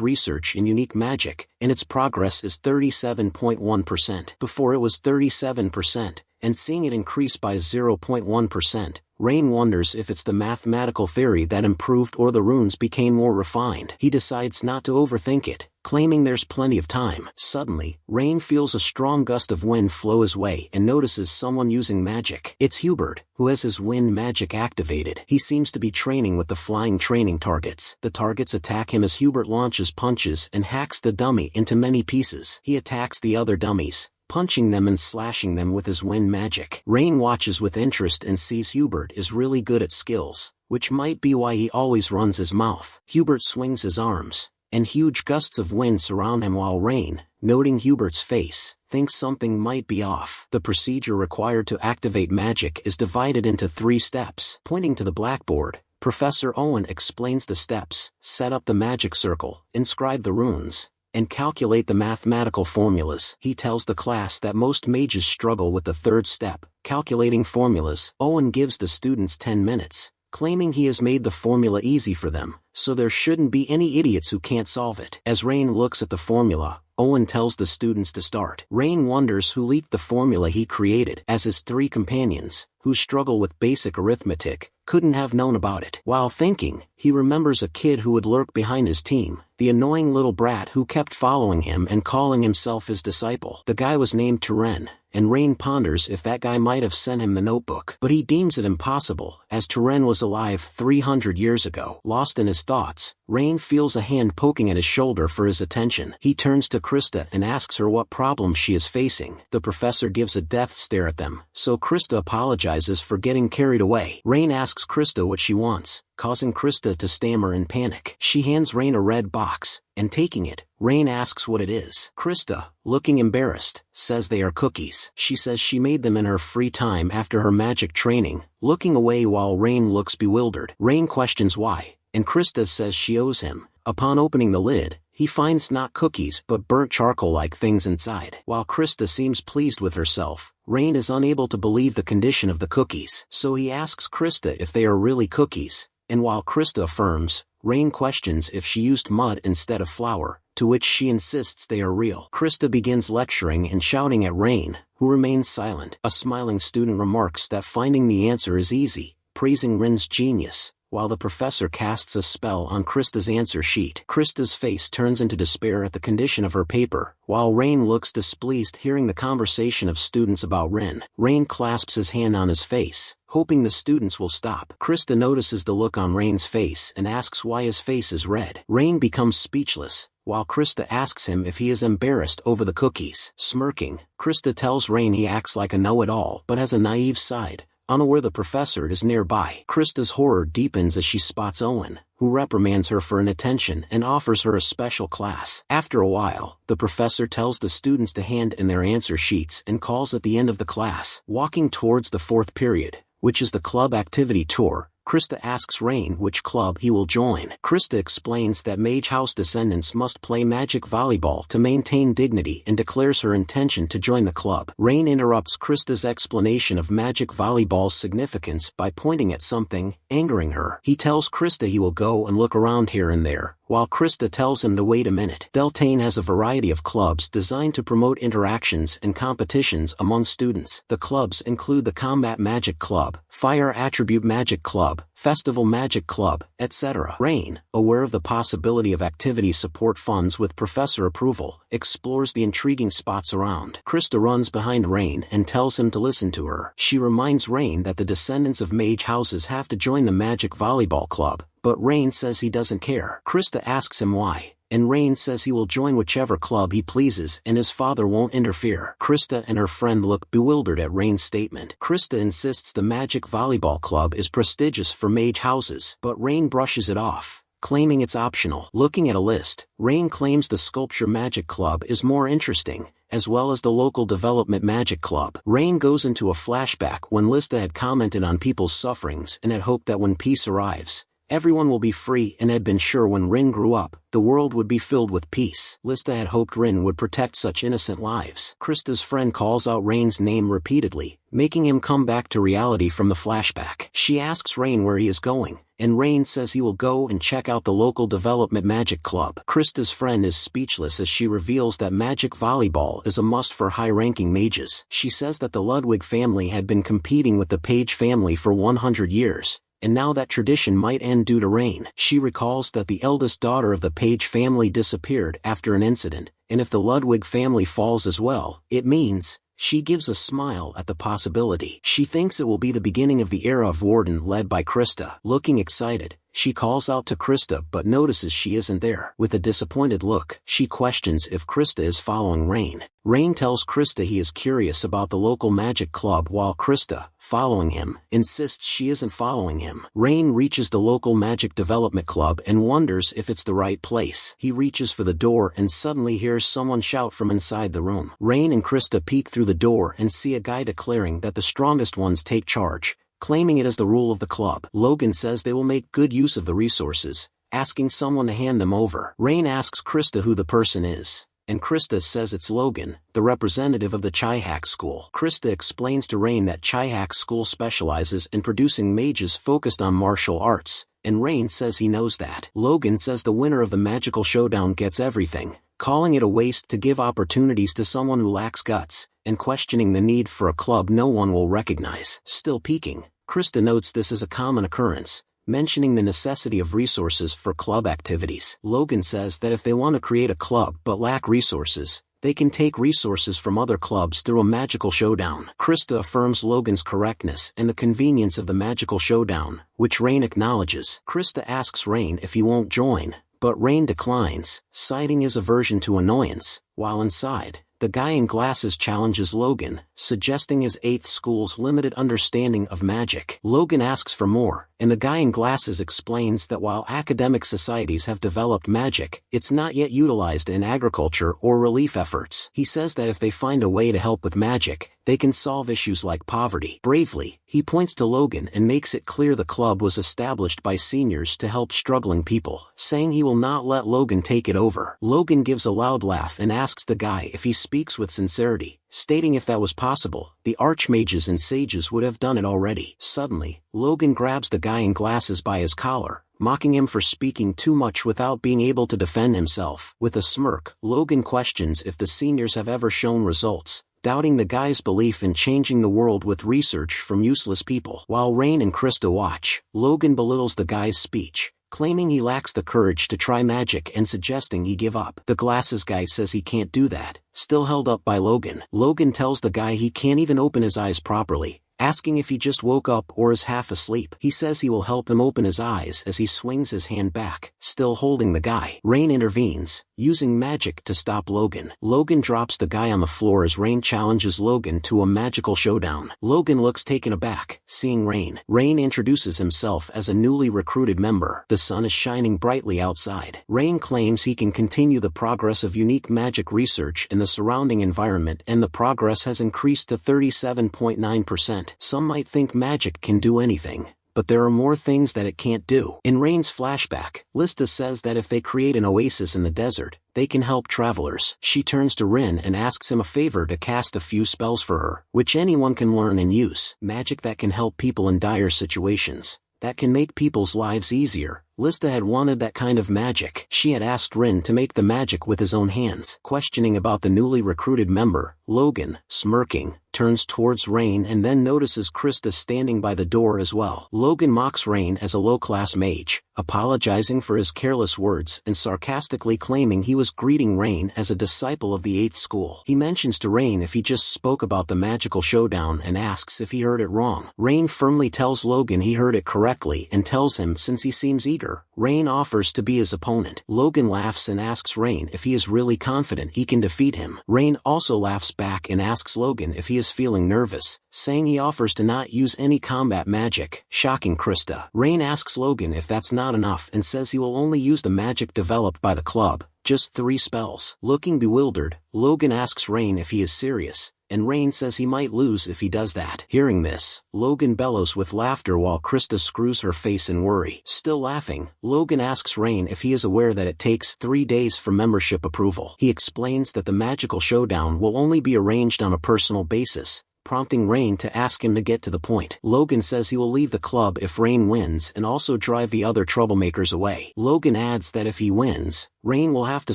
research in unique magic, and its progress is 37.1%. Before it was 37%, and seeing it increase by 0.1%, Rain wonders if it's the mathematical theory that improved or the runes became more refined. He decides not to overthink it, claiming there's plenty of time. Suddenly, Rain feels a strong gust of wind flow his way and notices someone using magic. It's Hubert, who has his wind magic activated. He seems to be training with the flying training targets. The targets attack him as Hubert launches punches and hacks the dummy into many pieces. He attacks the other dummies, punching them and slashing them with his wind magic. Rain watches with interest and sees Hubert is really good at skills, which might be why he always runs his mouth. Hubert swings his arms, and huge gusts of wind surround him while Rain, noting Hubert's face, thinks something might be off. The procedure required to activate magic is divided into 3 steps. Pointing to the blackboard, Professor Owen explains the steps: set up the magic circle, inscribe the runes, and calculate the mathematical formulas. He tells the class that most mages struggle with the 3rd step, calculating formulas. Owen gives the students 10 minutes, claiming he has made the formula easy for them, so there shouldn't be any idiots who can't solve it. As Rain looks at the formula, Owen tells the students to start. Rain wonders who leaked the formula he created, as his 3 companions, who struggle with basic arithmetic, couldn't have known about it. While thinking, he remembers a kid who would lurk behind his team, the annoying little brat who kept following him and calling himself his disciple. The guy was named Turen, and Rain ponders if that guy might have sent him the notebook. But he deems it impossible, as Turen was alive 300 years ago. Lost in his thoughts, Rain feels a hand poking at his shoulder for his attention. He turns to Krista and asks her what problem she is facing. The professor gives a death stare at them, so Krista apologizes for getting carried away. Rain asks Krista what she wants, causing Krista to stammer in panic. She hands Rain a red box, and taking it, Rain asks what it is. Krista, looking embarrassed, says they are cookies. She says she made them in her free time after her magic training, looking away while Rain looks bewildered. Rain questions why, and Krista says she owes him. Upon opening the lid, he finds not cookies but burnt charcoal-like things inside. While Krista seems pleased with herself, Rain is unable to believe the condition of the cookies. So he asks Krista if they are really cookies, and while Krista affirms, Rain questions if she used mud instead of flour, to which she insists they are real. Krista begins lecturing and shouting at Rain, who remains silent. A smiling student remarks that finding the answer is easy, praising Rain's genius, while the professor casts a spell on Krista's answer sheet. Krista's face turns into despair at the condition of her paper, while Rain looks displeased hearing the conversation of students about Rain. Rain clasps his hand on his face, hoping the students will stop. Krista notices the look on Rain's face and asks why his face is red. Rain becomes speechless, while Krista asks him if he is embarrassed over the cookies. Smirking, Krista tells Rain he acts like a know-it-all but has a naive side, unaware the professor is nearby. Krista's horror deepens as she spots Owen, who reprimands her for inattention and offers her a special class. After a while, the professor tells the students to hand in their answer sheets and calls at the end of the class. Walking towards the fourth period, which is the club activity tour, Krista asks Rain which club he will join. Krista explains that Mage House descendants must play magic volleyball to maintain dignity and declares her intention to join the club. Rain interrupts Krista's explanation of magic volleyball's significance by pointing at something, angering her. He tells Krista he will go and look around here and there, while Krista tells him to wait a minute. Deltane has a variety of clubs designed to promote interactions and competitions among students. The clubs include the Combat Magic Club, Fire Attribute Magic Club, Festival Magic Club, etc. Rain, aware of the possibility of activity support funds with professor approval, explores the intriguing spots around. Krista runs behind Rain and tells him to listen to her. She reminds Rain that the descendants of mage houses have to join the Magic Volleyball Club, but Rain says he doesn't care. Krista asks him why, and Rain says he will join whichever club he pleases and his father won't interfere. Krista and her friend look bewildered at Rain's statement. Krista insists the Magic Volleyball Club is prestigious for mage houses, but Rain brushes it off, claiming it's optional. Looking at a list, Rain claims the Sculpture Magic Club is more interesting, as well as the local Development Magic Club. Rain goes into a flashback when Lista had commented on people's sufferings and had hoped that when peace arrives, everyone will be free, and had been sure when Rin grew up, the world would be filled with peace. Lista had hoped Rin would protect such innocent lives. Krista's friend calls out Rain's name repeatedly, making him come back to reality from the flashback. She asks Rain where he is going, and Rain says he will go and check out the local Development Magic Club. Krista's friend is speechless as she reveals that magic volleyball is a must for high-ranking mages. She says that the Ludwig family had been competing with the Page family for 100 years, and now that tradition might end due to Rain. She recalls that the eldest daughter of the Page family disappeared after an incident, and if the Ludwig family falls as well, it means, she gives a smile at the possibility. She thinks it will be the beginning of the era of Warden led by Krista. Looking excited, she calls out to Krista but notices she isn't there. With a disappointed look, she questions if Krista is following Rain. Rain tells Krista he is curious about the local magic club while Krista, following him, insists she isn't following him. Rain reaches the local magic development club and wonders if it's the right place. He reaches for the door and suddenly hears someone shout from inside the room. Rain and Krista peek through the door and see a guy declaring that the strongest ones take charge, claiming it as the rule of the club. Logan says they will make good use of the resources, asking someone to hand them over. Rain asks Krista who the person is, and Krista says it's Logan, the representative of the Chihak School. Krista explains to Rain that Chihak School specializes in producing mages focused on martial arts, and Rain says he knows that. Logan says the winner of the magical showdown gets everything, calling it a waste to give opportunities to someone who lacks guts, and questioning the need for a club no one will recognize. Still peeking, Krista notes this is a common occurrence, mentioning the necessity of resources for club activities. Logan says that if they want to create a club but lack resources, they can take resources from other clubs through a magical showdown. Krista affirms Logan's correctness and the convenience of the magical showdown, which Rain acknowledges. Krista asks Rain if he won't join, but Rain declines, citing his aversion to annoyance. While inside, the guy in glasses challenges Logan, suggesting his 8th school's limited understanding of magic. Logan asks for more, And the guy in glasses explains that while academic societies have developed magic, it's not yet utilized in agriculture or relief efforts. He says that if they find a way to help with magic, they can solve issues like poverty. Bravely, he points to Logan and makes it clear the club was established by seniors to help struggling people, saying he will not let Logan take it over. Logan gives a loud laugh and asks the guy if he speaks with sincerity, stating if that was possible, the archmages and sages would have done it already. Suddenly, Logan grabs the guy in glasses by his collar, mocking him for speaking too much without being able to defend himself. With a smirk, Logan questions if the seniors have ever shown results, doubting the guy's belief in changing the world with research from useless people. While Rain and Krista watch, Logan belittles the guy's speech, claiming he lacks the courage to try magic and suggesting he give up. The glasses guy says he can't do that, still held up by Logan. Logan tells the guy he can't even open his eyes properly, asking if he just woke up or is half asleep. He says he will help him open his eyes as he swings his hand back, still holding the guy. Rain intervenes, using magic to stop Logan. Logan drops the guy on the floor as Rain challenges Logan to a magical showdown. Logan looks taken aback, seeing Rain. Rain introduces himself as a newly recruited member. The sun is shining brightly outside. Rain claims he can continue the progress of unique magic research in the surrounding environment, and the progress has increased to 37.9%. Some might think magic can do anything, but there are more things that it can't do. In Rain's flashback, Lista says that if they create an oasis in the desert, they can help travelers. She turns to Rin and asks him a favor to cast a few spells for her, which anyone can learn and use. Magic that can help people in dire situations, that can make people's lives easier. Lista had wanted that kind of magic. She had asked Rin to make the magic with his own hands. Questioning about the newly recruited member, Logan, smirking, turns towards Rain and then notices Krista standing by the door as well. Logan mocks Rain as a low-class mage, apologizing for his careless words and sarcastically claiming he was greeting Rain as a disciple of the 8th school. He mentions to Rain if he just spoke about the magical showdown and asks if he heard it wrong. Rain firmly tells Logan he heard it correctly and tells him since he seems eager, Rain offers to be his opponent. Logan laughs and asks Rain if he is really confident he can defeat him. Rain also laughs back and asks Logan if he is feeling nervous, saying he offers to not use any combat magic, shocking Krista. Rain asks Logan if that's not enough and says he will only use the magic developed by the club, just 3 spells. Looking bewildered, Logan asks Rain if he is serious, and Rain says he might lose if he does that. Hearing this, Logan bellows with laughter while Krista screws her face in worry. Still laughing, Logan asks Rain if he is aware that it takes 3 days for membership approval. He explains that the magical showdown will only be arranged on a personal basis, prompting Rain to ask him to get to the point. Logan says he will leave the club if Rain wins and also drive the other troublemakers away. Logan adds that if he wins, Rain will have to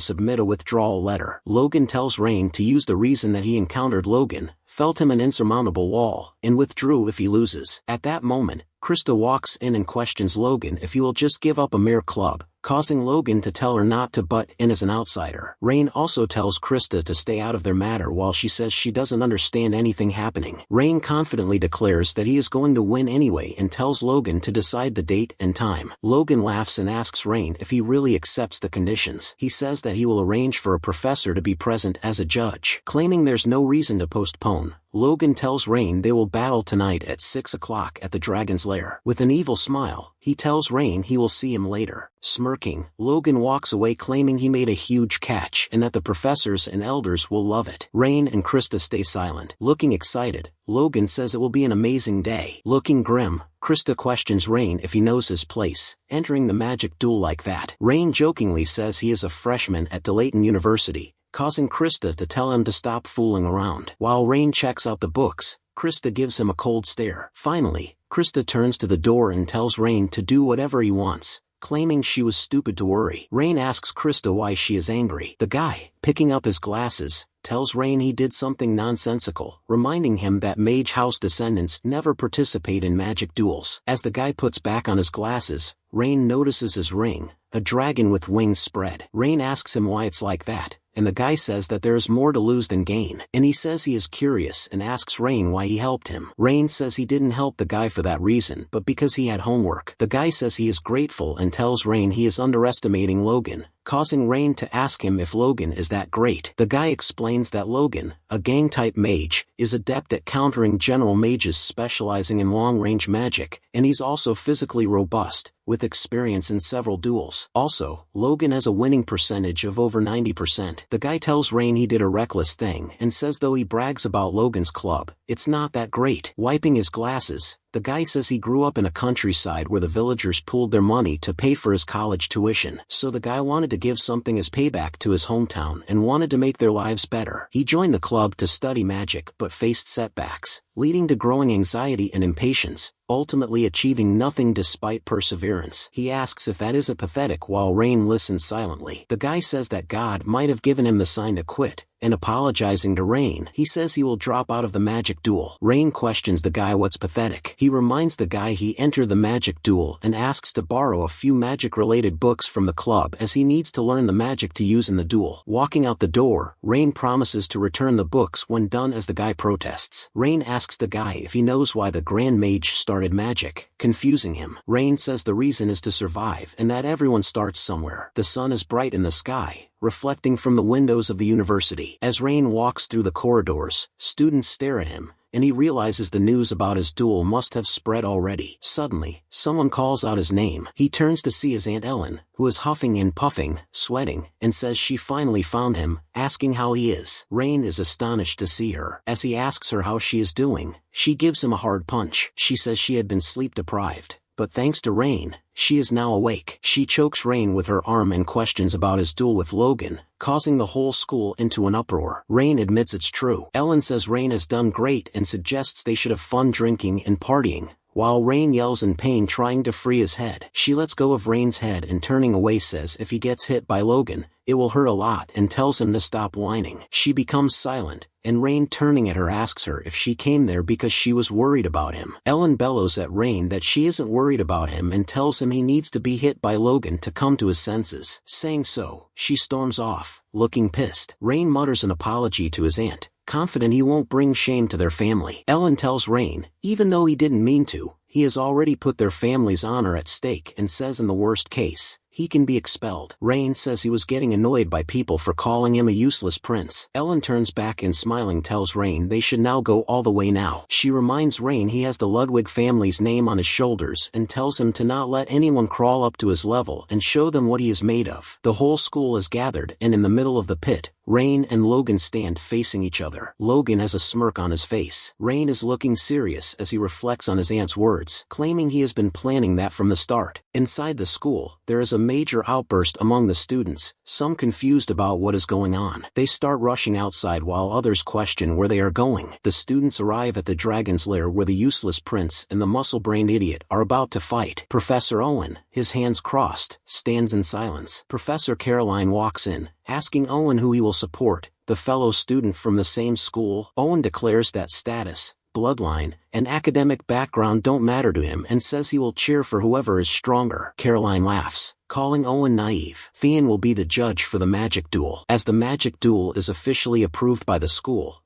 submit a withdrawal letter. Logan tells Rain to use the reason that he encountered Logan, felt him an insurmountable wall, and withdrew if he loses. At that moment, Krista walks in and questions Logan if he will just give up a mere club, causing Logan to tell her not to butt in as an outsider. Rain also tells Krista to stay out of their matter while she says she doesn't understand anything happening. Rain confidently declares that he is going to win anyway and tells Logan to decide the date and time. Logan laughs and asks Rain if he really accepts the conditions. He says that he will arrange for a professor to be present as a judge. Claiming there's no reason to postpone, Logan tells Rain they will battle tonight at 6 o'clock at the Dragon's Lair. With an evil smile, he tells Rain he will see him later. Smirking, Logan walks away claiming he made a huge catch and that the professors and elders will love it. Rain and Krista stay silent. Looking excited, Logan says it will be an amazing day. Looking grim, Krista questions Rain if he knows his place, entering the magic duel like that. Rain jokingly says he is a freshman at Delayton University, causing Krista to tell him to stop fooling around. While Rain checks out the books, Krista gives him a cold stare. Finally, Krista turns to the door and tells Rain to do whatever he wants, claiming she was stupid to worry. Rain asks Krista why she is angry. The guy, picking up his glasses, tells Rain he did something nonsensical, reminding him that Mage House descendants never participate in magic duels. As the guy puts back on his glasses, Rain notices his ring, a dragon with wings spread. Rain asks him why it's like that, and the guy says that there is more to lose than gain, and he says he is curious and asks Rain why he helped him. Rain says he didn't help the guy for that reason but because he had homework. The guy says he is grateful and tells Rain he is underestimating Logan, causing Rain to ask him if Logan is that great. The guy explains that Logan, a gang-type mage, is adept at countering general mages specializing in long-range magic, and he's also physically robust, with experience in several duels. Also, Logan has a winning percentage of over 90%. The guy tells Rain he did a reckless thing and says though he brags about Logan's club, it's not that great. Wiping his glasses, the guy says he grew up in a countryside where the villagers pooled their money to pay for his college tuition. So the guy wanted to give something as payback to his hometown and wanted to make their lives better. He joined the club to study magic but faced setbacks, leading to growing anxiety and impatience, ultimately achieving nothing despite perseverance. He asks if that isn't pathetic while Rain listens silently. The guy says that God might have given him the sign to quit, and apologizing to Rain, he says he will drop out of the magic duel. Rain questions the guy what's pathetic. He reminds the guy he entered the magic duel and asks to borrow a few magic-related books from the club as he needs to learn the magic to use in the duel. Walking out the door, Rain promises to return the books when done as the guy protests. Rain asks the guy if he knows why the Grand Mage started magic, confusing him. Rain says the reason is to survive and that everyone starts somewhere. The sun is bright in the sky, reflecting from the windows of the university. As Rain walks through the corridors, students stare at him, and he realizes the news about his duel must have spread already. Suddenly, someone calls out his name. He turns to see his Aunt Ellen, who is huffing and puffing, sweating, and says she finally found him, asking how he is. Rain is astonished to see her. As he asks her how she is doing, she gives him a hard punch. She says she had been sleep-deprived, but thanks to Rain, she is now awake. She chokes Rain with her arm and questions about his duel with Logan, causing the whole school into an uproar. Rain admits it's true. Ellen says Rain has done great and suggests they should have fun drinking and partying, while Rain yells in pain trying to free his head. She lets go of Rain's head and turning away says if he gets hit by Logan, it will hurt a lot and tells him to stop whining. She becomes silent, and Rain turning at her asks her if she came there because she was worried about him. Ellen bellows at Rain that she isn't worried about him and tells him he needs to be hit by Logan to come to his senses. Saying so, she storms off, looking pissed. Rain mutters an apology to his aunt, confident he won't bring shame to their family. Ellen tells Rain, even though he didn't mean to, he has already put their family's honor at stake and says in the worst case, he can be expelled. Rain says he was getting annoyed by people for calling him a useless prince. Ellen turns back and smiling tells Rain they should now go all the way now. She reminds Rain he has the Ludwig family's name on his shoulders and tells him to not let anyone crawl up to his level and show them what he is made of. The whole school is gathered and in the middle of the pit, Rain and Logan stand facing each other. Logan has a smirk on his face. Rain is looking serious as he reflects on his aunt's words, claiming he has been planning that from the start. Inside the school, there is a major outburst among the students, some confused about what is going on. They start rushing outside while others question where they are going. The students arrive at the dragon's lair where the useless prince and the muscle-brained idiot are about to fight. Professor Owen, his hands crossed, stands in silence. Professor Caroline walks in, asking Owen who he will support, the fellow student from the same school. Owen declares that status, bloodline, and academic background don't matter to him and says he will cheer for whoever is stronger. Caroline laughs, calling Owen naive. Thean will be the judge for the magic duel. As the magic duel is officially approved by the school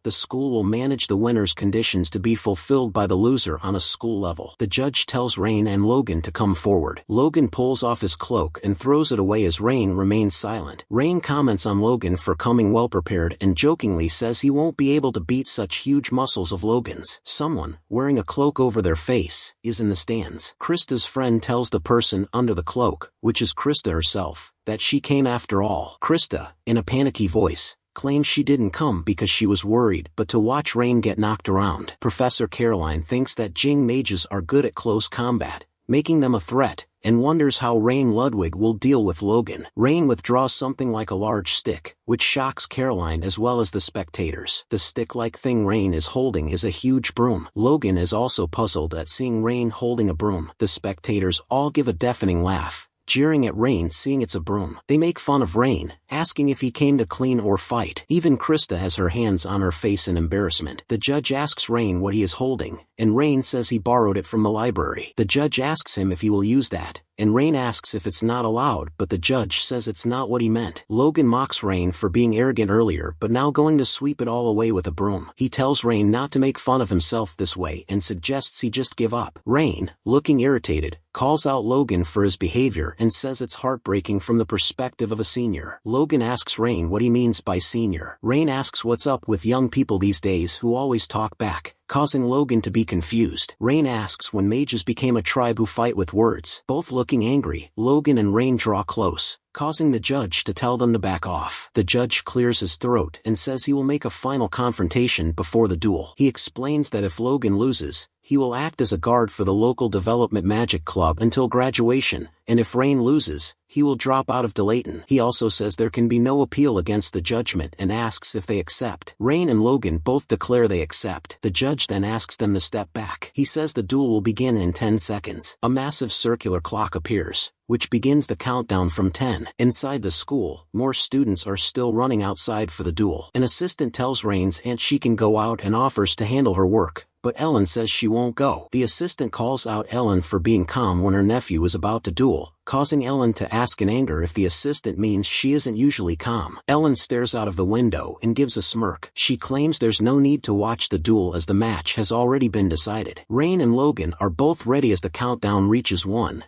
will manage the winner's conditions to be fulfilled by the loser on a school level. The judge tells Rain and Logan to come forward. Logan pulls off his cloak and throws it away as Rain remains silent. Rain comments on Logan for coming well prepared and jokingly says he won't be able to beat such huge muscles of Logan's. Someone, wearing a cloak over their face, is in the stands. Krista's friend tells the person under the cloak, which is Krista herself, that she came after all. Krista, in a panicky voice, claims she didn't come because she was worried but to watch Rain get knocked around. Professor Caroline thinks that Jing mages are good at close combat, making them a threat, and wonders how Rain Ludwig will deal with Logan. Rain withdraws something like a large stick, which shocks Caroline as well as the spectators. The stick-like thing Rain is holding is a huge broom. Logan is also puzzled at seeing Rain holding a broom. The spectators all give a deafening laugh, jeering at Rain seeing it's a broom. They make fun of Rain, asking if he came to clean or fight. Even Krista has her hands on her face in embarrassment. The judge asks Rain what he is holding, and Rain says he borrowed it from the library. The judge asks him if he will use that, and Rain asks if it's not allowed, but the judge says it's not what he meant. Logan mocks Rain for being arrogant earlier but now going to sweep it all away with a broom. He tells Rain not to make fun of himself this way and suggests he just give up. Rain, looking irritated, calls out Logan for his behavior and says it's heartbreaking from the perspective of a senior. Logan asks Rain what he means by senior. Rain asks what's up with young people these days who always talk back, causing Logan to be confused. Rain asks when mages became a tribe who fight with words. Both looking angry, Logan and Rain draw close, causing the judge to tell them to back off. The judge clears his throat and says he will make a final confrontation before the duel. He explains that if Logan loses, he will act as a guard for the local development magic club until graduation, and if Rain loses, he will drop out of Delayton. He also says there can be no appeal against the judgment and asks if they accept. Rain and Logan both declare they accept. The judge then asks them to step back. He says the duel will begin in 10 seconds. A massive circular clock appears, which begins the countdown from 10. Inside the school, more students are still running outside for the duel. An assistant tells Rain's aunt she can go out and offers to handle her work, but Ellen says she won't go. The assistant calls out Ellen for being calm when her nephew is about to duel, causing Ellen to ask in anger if the assistant means she isn't usually calm. Ellen stares out of the window and gives a smirk. She claims there's no need to watch the duel as the match has already been decided. Rain and Logan are both ready as the countdown reaches 1.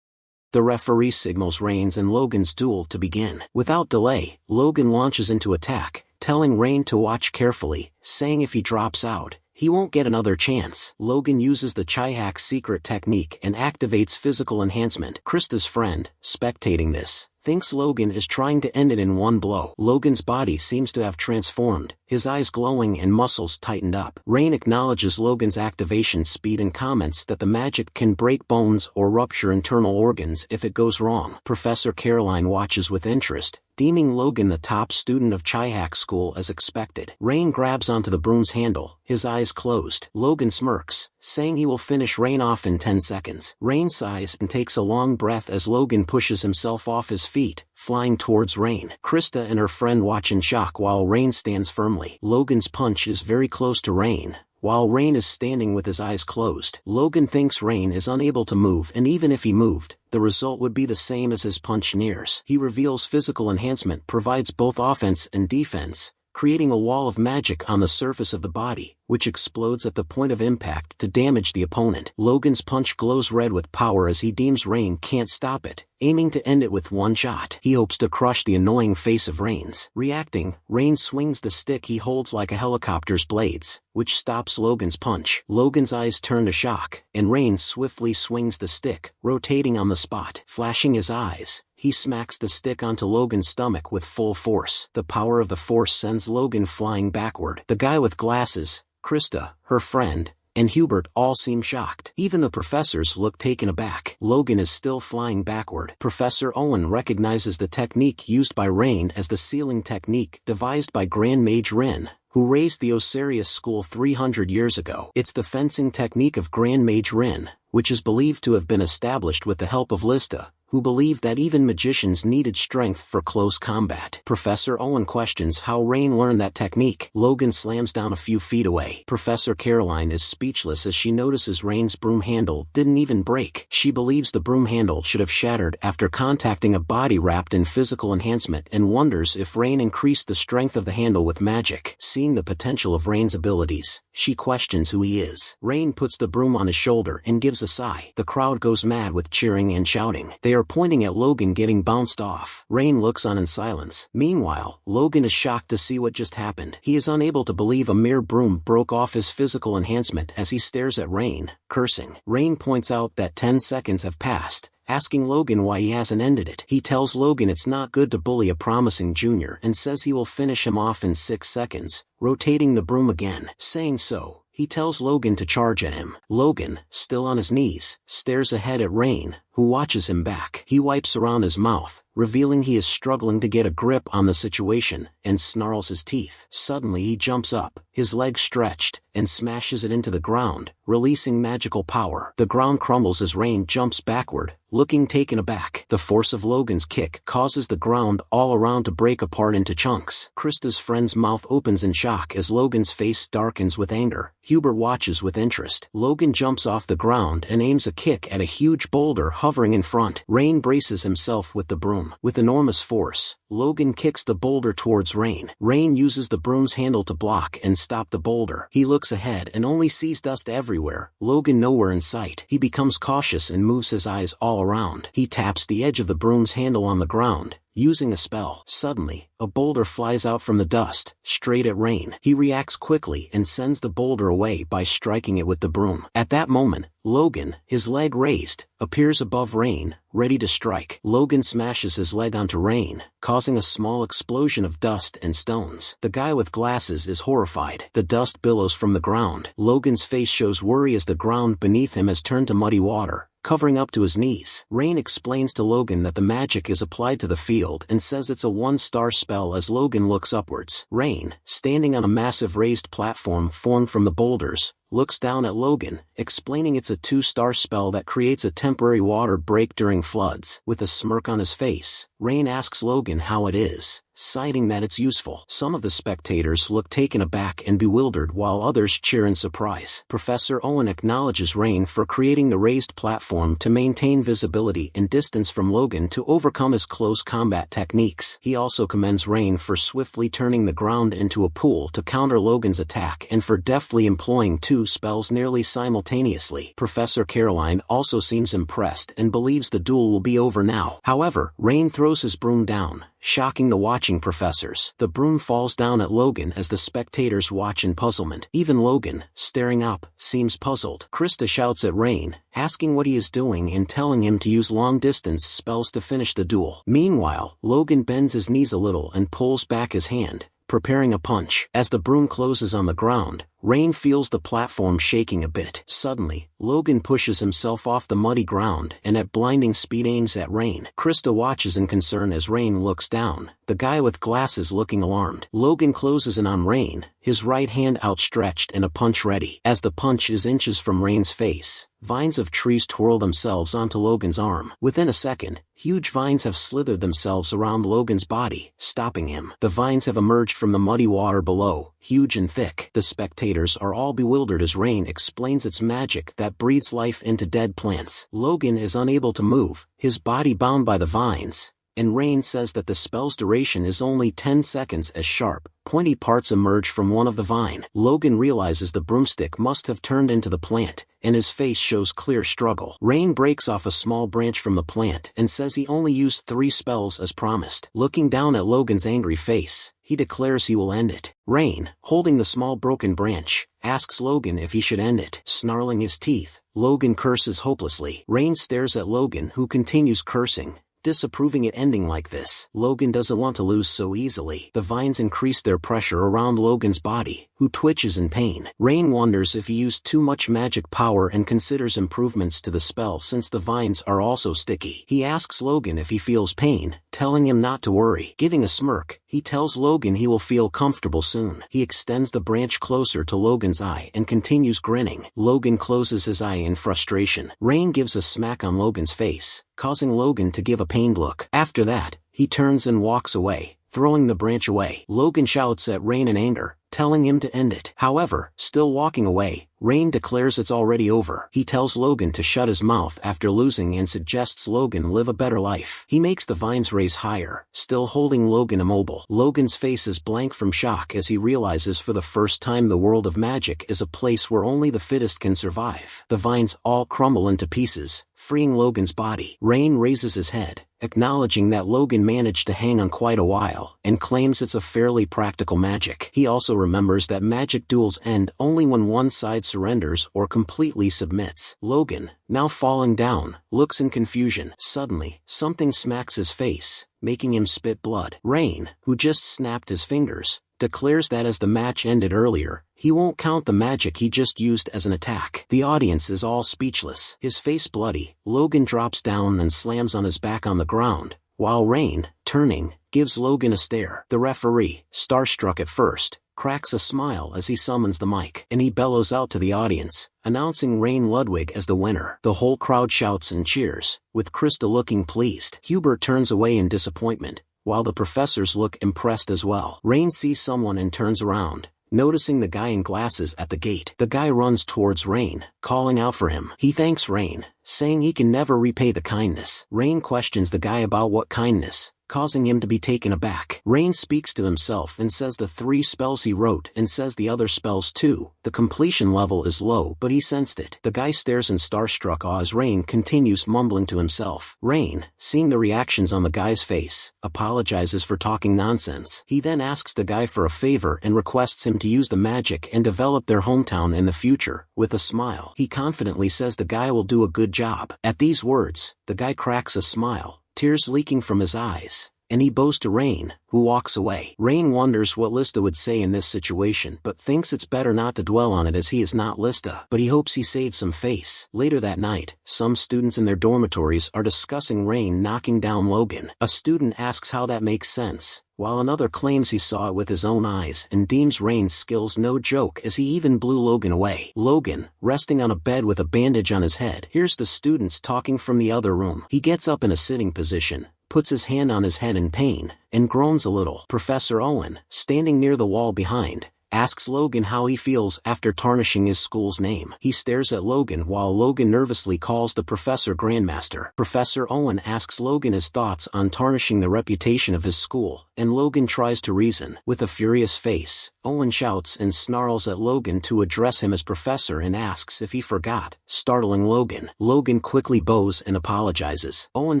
The referee signals Rain's and Logan's duel to begin. Without delay, Logan launches into attack, telling Rain to watch carefully, saying if he drops out, he won't get another chance. Logan uses the Chihak secret technique and activates physical enhancement. Krista's friend, spectating this, thinks Logan is trying to end it in one blow. Logan's body seems to have transformed, his eyes glowing and muscles tightened up. Rain acknowledges Logan's activation speed and comments that the magic can break bones or rupture internal organs if it goes wrong. Professor Caroline watches with interest, deeming Logan the top student of Chihak school as expected. Rain grabs onto the broom's handle, his eyes closed. Logan smirks, saying he will finish Rain off in 10 seconds. Rain sighs and takes a long breath as Logan pushes himself off his feet, flying towards Rain. Krista and her friend watch in shock while Rain stands firmly. Logan's punch is very close to Rain, while Rain is standing with his eyes closed. Logan thinks Rain is unable to move, and even if he moved, the result would be the same as his punch nears. He reveals physical enhancement provides both offense and defense, creating a wall of magic on the surface of the body, which explodes at the point of impact to damage the opponent. Logan's punch glows red with power as he deems Rain can't stop it, aiming to end it with one shot. He hopes to crush the annoying face of Rain's. Reacting, Rain swings the stick he holds like a helicopter's blades, which stops Logan's punch. Logan's eyes turn to shock, and Rain swiftly swings the stick, rotating on the spot. Flashing his eyes, he smacks the stick onto Logan's stomach with full force. The power of the force sends Logan flying backward. The guy with glasses, Krista, her friend, and Hubert all seem shocked. Even the professors look taken aback. Logan is still flying backward. Professor Owen recognizes the technique used by Rain as the sealing technique devised by Grand Mage Rin, who raised the Osirius school 300 years ago. It's the fencing technique of Grand Mage Rin, which is believed to have been established with the help of Lista, who believed that even magicians needed strength for close combat. Professor Owen questions how Rain learned that technique. Logan slams down a few feet away. Professor Caroline is speechless as she notices Rain's broom handle didn't even break. She believes the broom handle should have shattered after contacting a body wrapped in physical enhancement and wonders if Rain increased the strength of the handle with magic. Seeing the potential of Rain's abilities, she questions who he is. Rain puts the broom on his shoulder and gives a sigh. The crowd goes mad with cheering and shouting. They are pointing at Logan getting bounced off. Rain looks on in silence. Meanwhile, Logan is shocked to see what just happened. He is unable to believe a mere broom broke off his physical enhancement as he stares at Rain, cursing. Rain points out that 10 seconds have passed, asking Logan why he hasn't ended it. He tells Logan it's not good to bully a promising junior and says he will finish him off in 6 seconds, rotating the broom again. Saying so, he tells Logan to charge at him. Logan, still on his knees, stares ahead at Rain, who watches him back. He wipes around his mouth, revealing he is struggling to get a grip on the situation, and snarls his teeth. Suddenly he jumps up, his legs stretched, and smashes it into the ground, releasing magical power. The ground crumbles as Rain jumps backward, looking taken aback. The force of Logan's kick causes the ground all around to break apart into chunks. Krista's friend's mouth opens in shock as Logan's face darkens with anger. Hubert watches with interest. Logan jumps off the ground and aims a kick at a huge boulder hovering in front. Rain braces himself with the broom. With enormous force, Logan kicks the boulder towards Rain. Rain uses the broom's handle to block and stop the boulder. He looks ahead and only sees dust everywhere, Logan nowhere in sight. He becomes cautious and moves his eyes all around. He taps the edge of the broom's handle on the ground, using a spell. Suddenly, a boulder flies out from the dust, straight at Rain. He reacts quickly and sends the boulder away by striking it with the broom. At that moment, Logan, his leg raised, appears above Rain, ready to strike. Logan smashes his leg onto Rain, causing a small explosion of dust and stones. The guy with glasses is horrified. The dust billows from the ground. Logan's face shows worry as the ground beneath him has turned to muddy water, covering up to his knees. Rain explains to Logan that the magic is applied to the field and says it's a 1-star spell as Logan looks upwards. Rain, standing on a massive raised platform formed from the boulders, looks down at Logan, explaining it's a 2-star spell that creates a temporary water break during floods. With a smirk on his face, Rain asks Logan how it is, citing that it's useful. Some of the spectators look taken aback and bewildered while others cheer in surprise. Professor Owen acknowledges Rain for creating the raised platform to maintain visibility and distance from Logan to overcome his close combat techniques. He also commends Rain for swiftly turning the ground into a pool to counter Logan's attack and for deftly employing 2 spells nearly simultaneously. Professor Caroline also seems impressed and believes the duel will be over now. However, Rain throws his broom down, shocking the watching professors. The broom falls down at Logan as the spectators watch in puzzlement. Even Logan, staring up, seems puzzled. Krista shouts at Rain, asking what he is doing and telling him to use long-distance spells to finish the duel. Meanwhile, Logan bends his knees a little and pulls back his hand, preparing a punch. As the broom closes on the ground, Rain feels the platform shaking a bit. Suddenly, Logan pushes himself off the muddy ground and at blinding speed aims at Rain. Krista watches in concern as Rain looks down, the guy with glasses looking alarmed. Logan closes in on Rain, his right hand outstretched and a punch ready. As the punch is inches from Rain's face, vines of trees twirl themselves onto Logan's arm. Within a second, huge vines have slithered themselves around Logan's body, stopping him. The vines have emerged from the muddy water below, huge and thick. The spectators are all bewildered as Rain explains its magic that breathes life into dead plants. Logan is unable to move, his body bound by the vines, and Rain says that the spell's duration is only 10 seconds as sharp, pointy parts emerge from one of the vine. Logan realizes the broomstick must have turned into the plant, and his face shows clear struggle. Rain breaks off a small branch from the plant and says he only used 3 spells as promised. Looking down at Logan's angry face, he declares he will end it. Rain, holding the small broken branch, asks Logan if he should end it. Snarling his teeth, Logan curses hopelessly. Rain stares at Logan, who continues cursing, disapproving it ending like this. Logan doesn't want to lose so easily. The vines increase their pressure around Logan's body, who twitches in pain. Rain wonders if he used too much magic power and considers improvements to the spell since the vines are also sticky. He asks Logan if he feels pain, telling him not to worry. Giving a smirk, he tells Logan he will feel comfortable soon. He extends the branch closer to Logan's eye and continues grinning. Logan closes his eye in frustration. Rain gives a smack on Logan's face, causing Logan to give a pained look. After that, he turns and walks away, throwing the branch away. Logan shouts at Rain in anger, telling him to end it. However, still walking away, Rain declares it's already over. He tells Logan to shut his mouth after losing and suggests Logan live a better life. He makes the vines raise higher, still holding Logan immobile. Logan's face is blank from shock as he realizes for the first time the world of magic is a place where only the fittest can survive. The vines all crumble into pieces, freeing Logan's body. Rain raises his head, acknowledging that Logan managed to hang on quite a while, and claims it's a fairly practical magic. He also remembers that magic duels end only when one side surrenders or completely submits. Logan, now falling down, looks in confusion. Suddenly, something smacks his face, making him spit blood. Rain, who just snapped his fingers, declares that as the match ended earlier, he won't count the magic he just used as an attack. The audience is all speechless. His face bloody, Logan drops down and slams on his back on the ground, while Rain, turning, gives Logan a stare. The referee, starstruck at first, cracks a smile as he summons the mic, and he bellows out to the audience, announcing Rain Ludwig as the winner. The whole crowd shouts and cheers, with Krista looking pleased. Hubert turns away in disappointment, while the professors look impressed as well. Rain sees someone and turns around, noticing the guy in glasses at the gate. The guy runs towards Rain, calling out for him. He thanks Rain, saying he can never repay the kindness. Rain questions the guy about what kindness, causing him to be taken aback. Rain speaks to himself and says the 3 spells he wrote and says the other spells too. The completion level is low, but he sensed it. The guy stares in starstruck awe as Rain continues mumbling to himself. Rain, seeing the reactions on the guy's face, apologizes for talking nonsense. He then asks the guy for a favor and requests him to use the magic and develop their hometown in the future. With a smile, he confidently says the guy will do a good job. At these words, the guy cracks a smile, tears leaking from his eyes, and he bows to Rain, who walks away. Rain wonders what Lista would say in this situation, but thinks it's better not to dwell on it as he is not Lista, but he hopes he saves some face. Later that night, some students in their dormitories are discussing Rain knocking down Logan. A student asks how that makes sense, while another claims he saw it with his own eyes and deems Rain's skills no joke as he even blew Logan away. Logan, resting on a bed with a bandage on his head, hears the students talking from the other room. He gets up in a sitting position, puts his hand on his head in pain, and groans a little. Professor Owen, standing near the wall behind, asks Logan how he feels after tarnishing his school's name. He stares at Logan while Logan nervously calls the professor Grandmaster. Professor Owen asks Logan his thoughts on tarnishing the reputation of his school, and Logan tries to reason. With a furious face, Owen shouts and snarls at Logan to address him as professor and asks if he forgot, startling Logan. Logan quickly bows and apologizes. Owen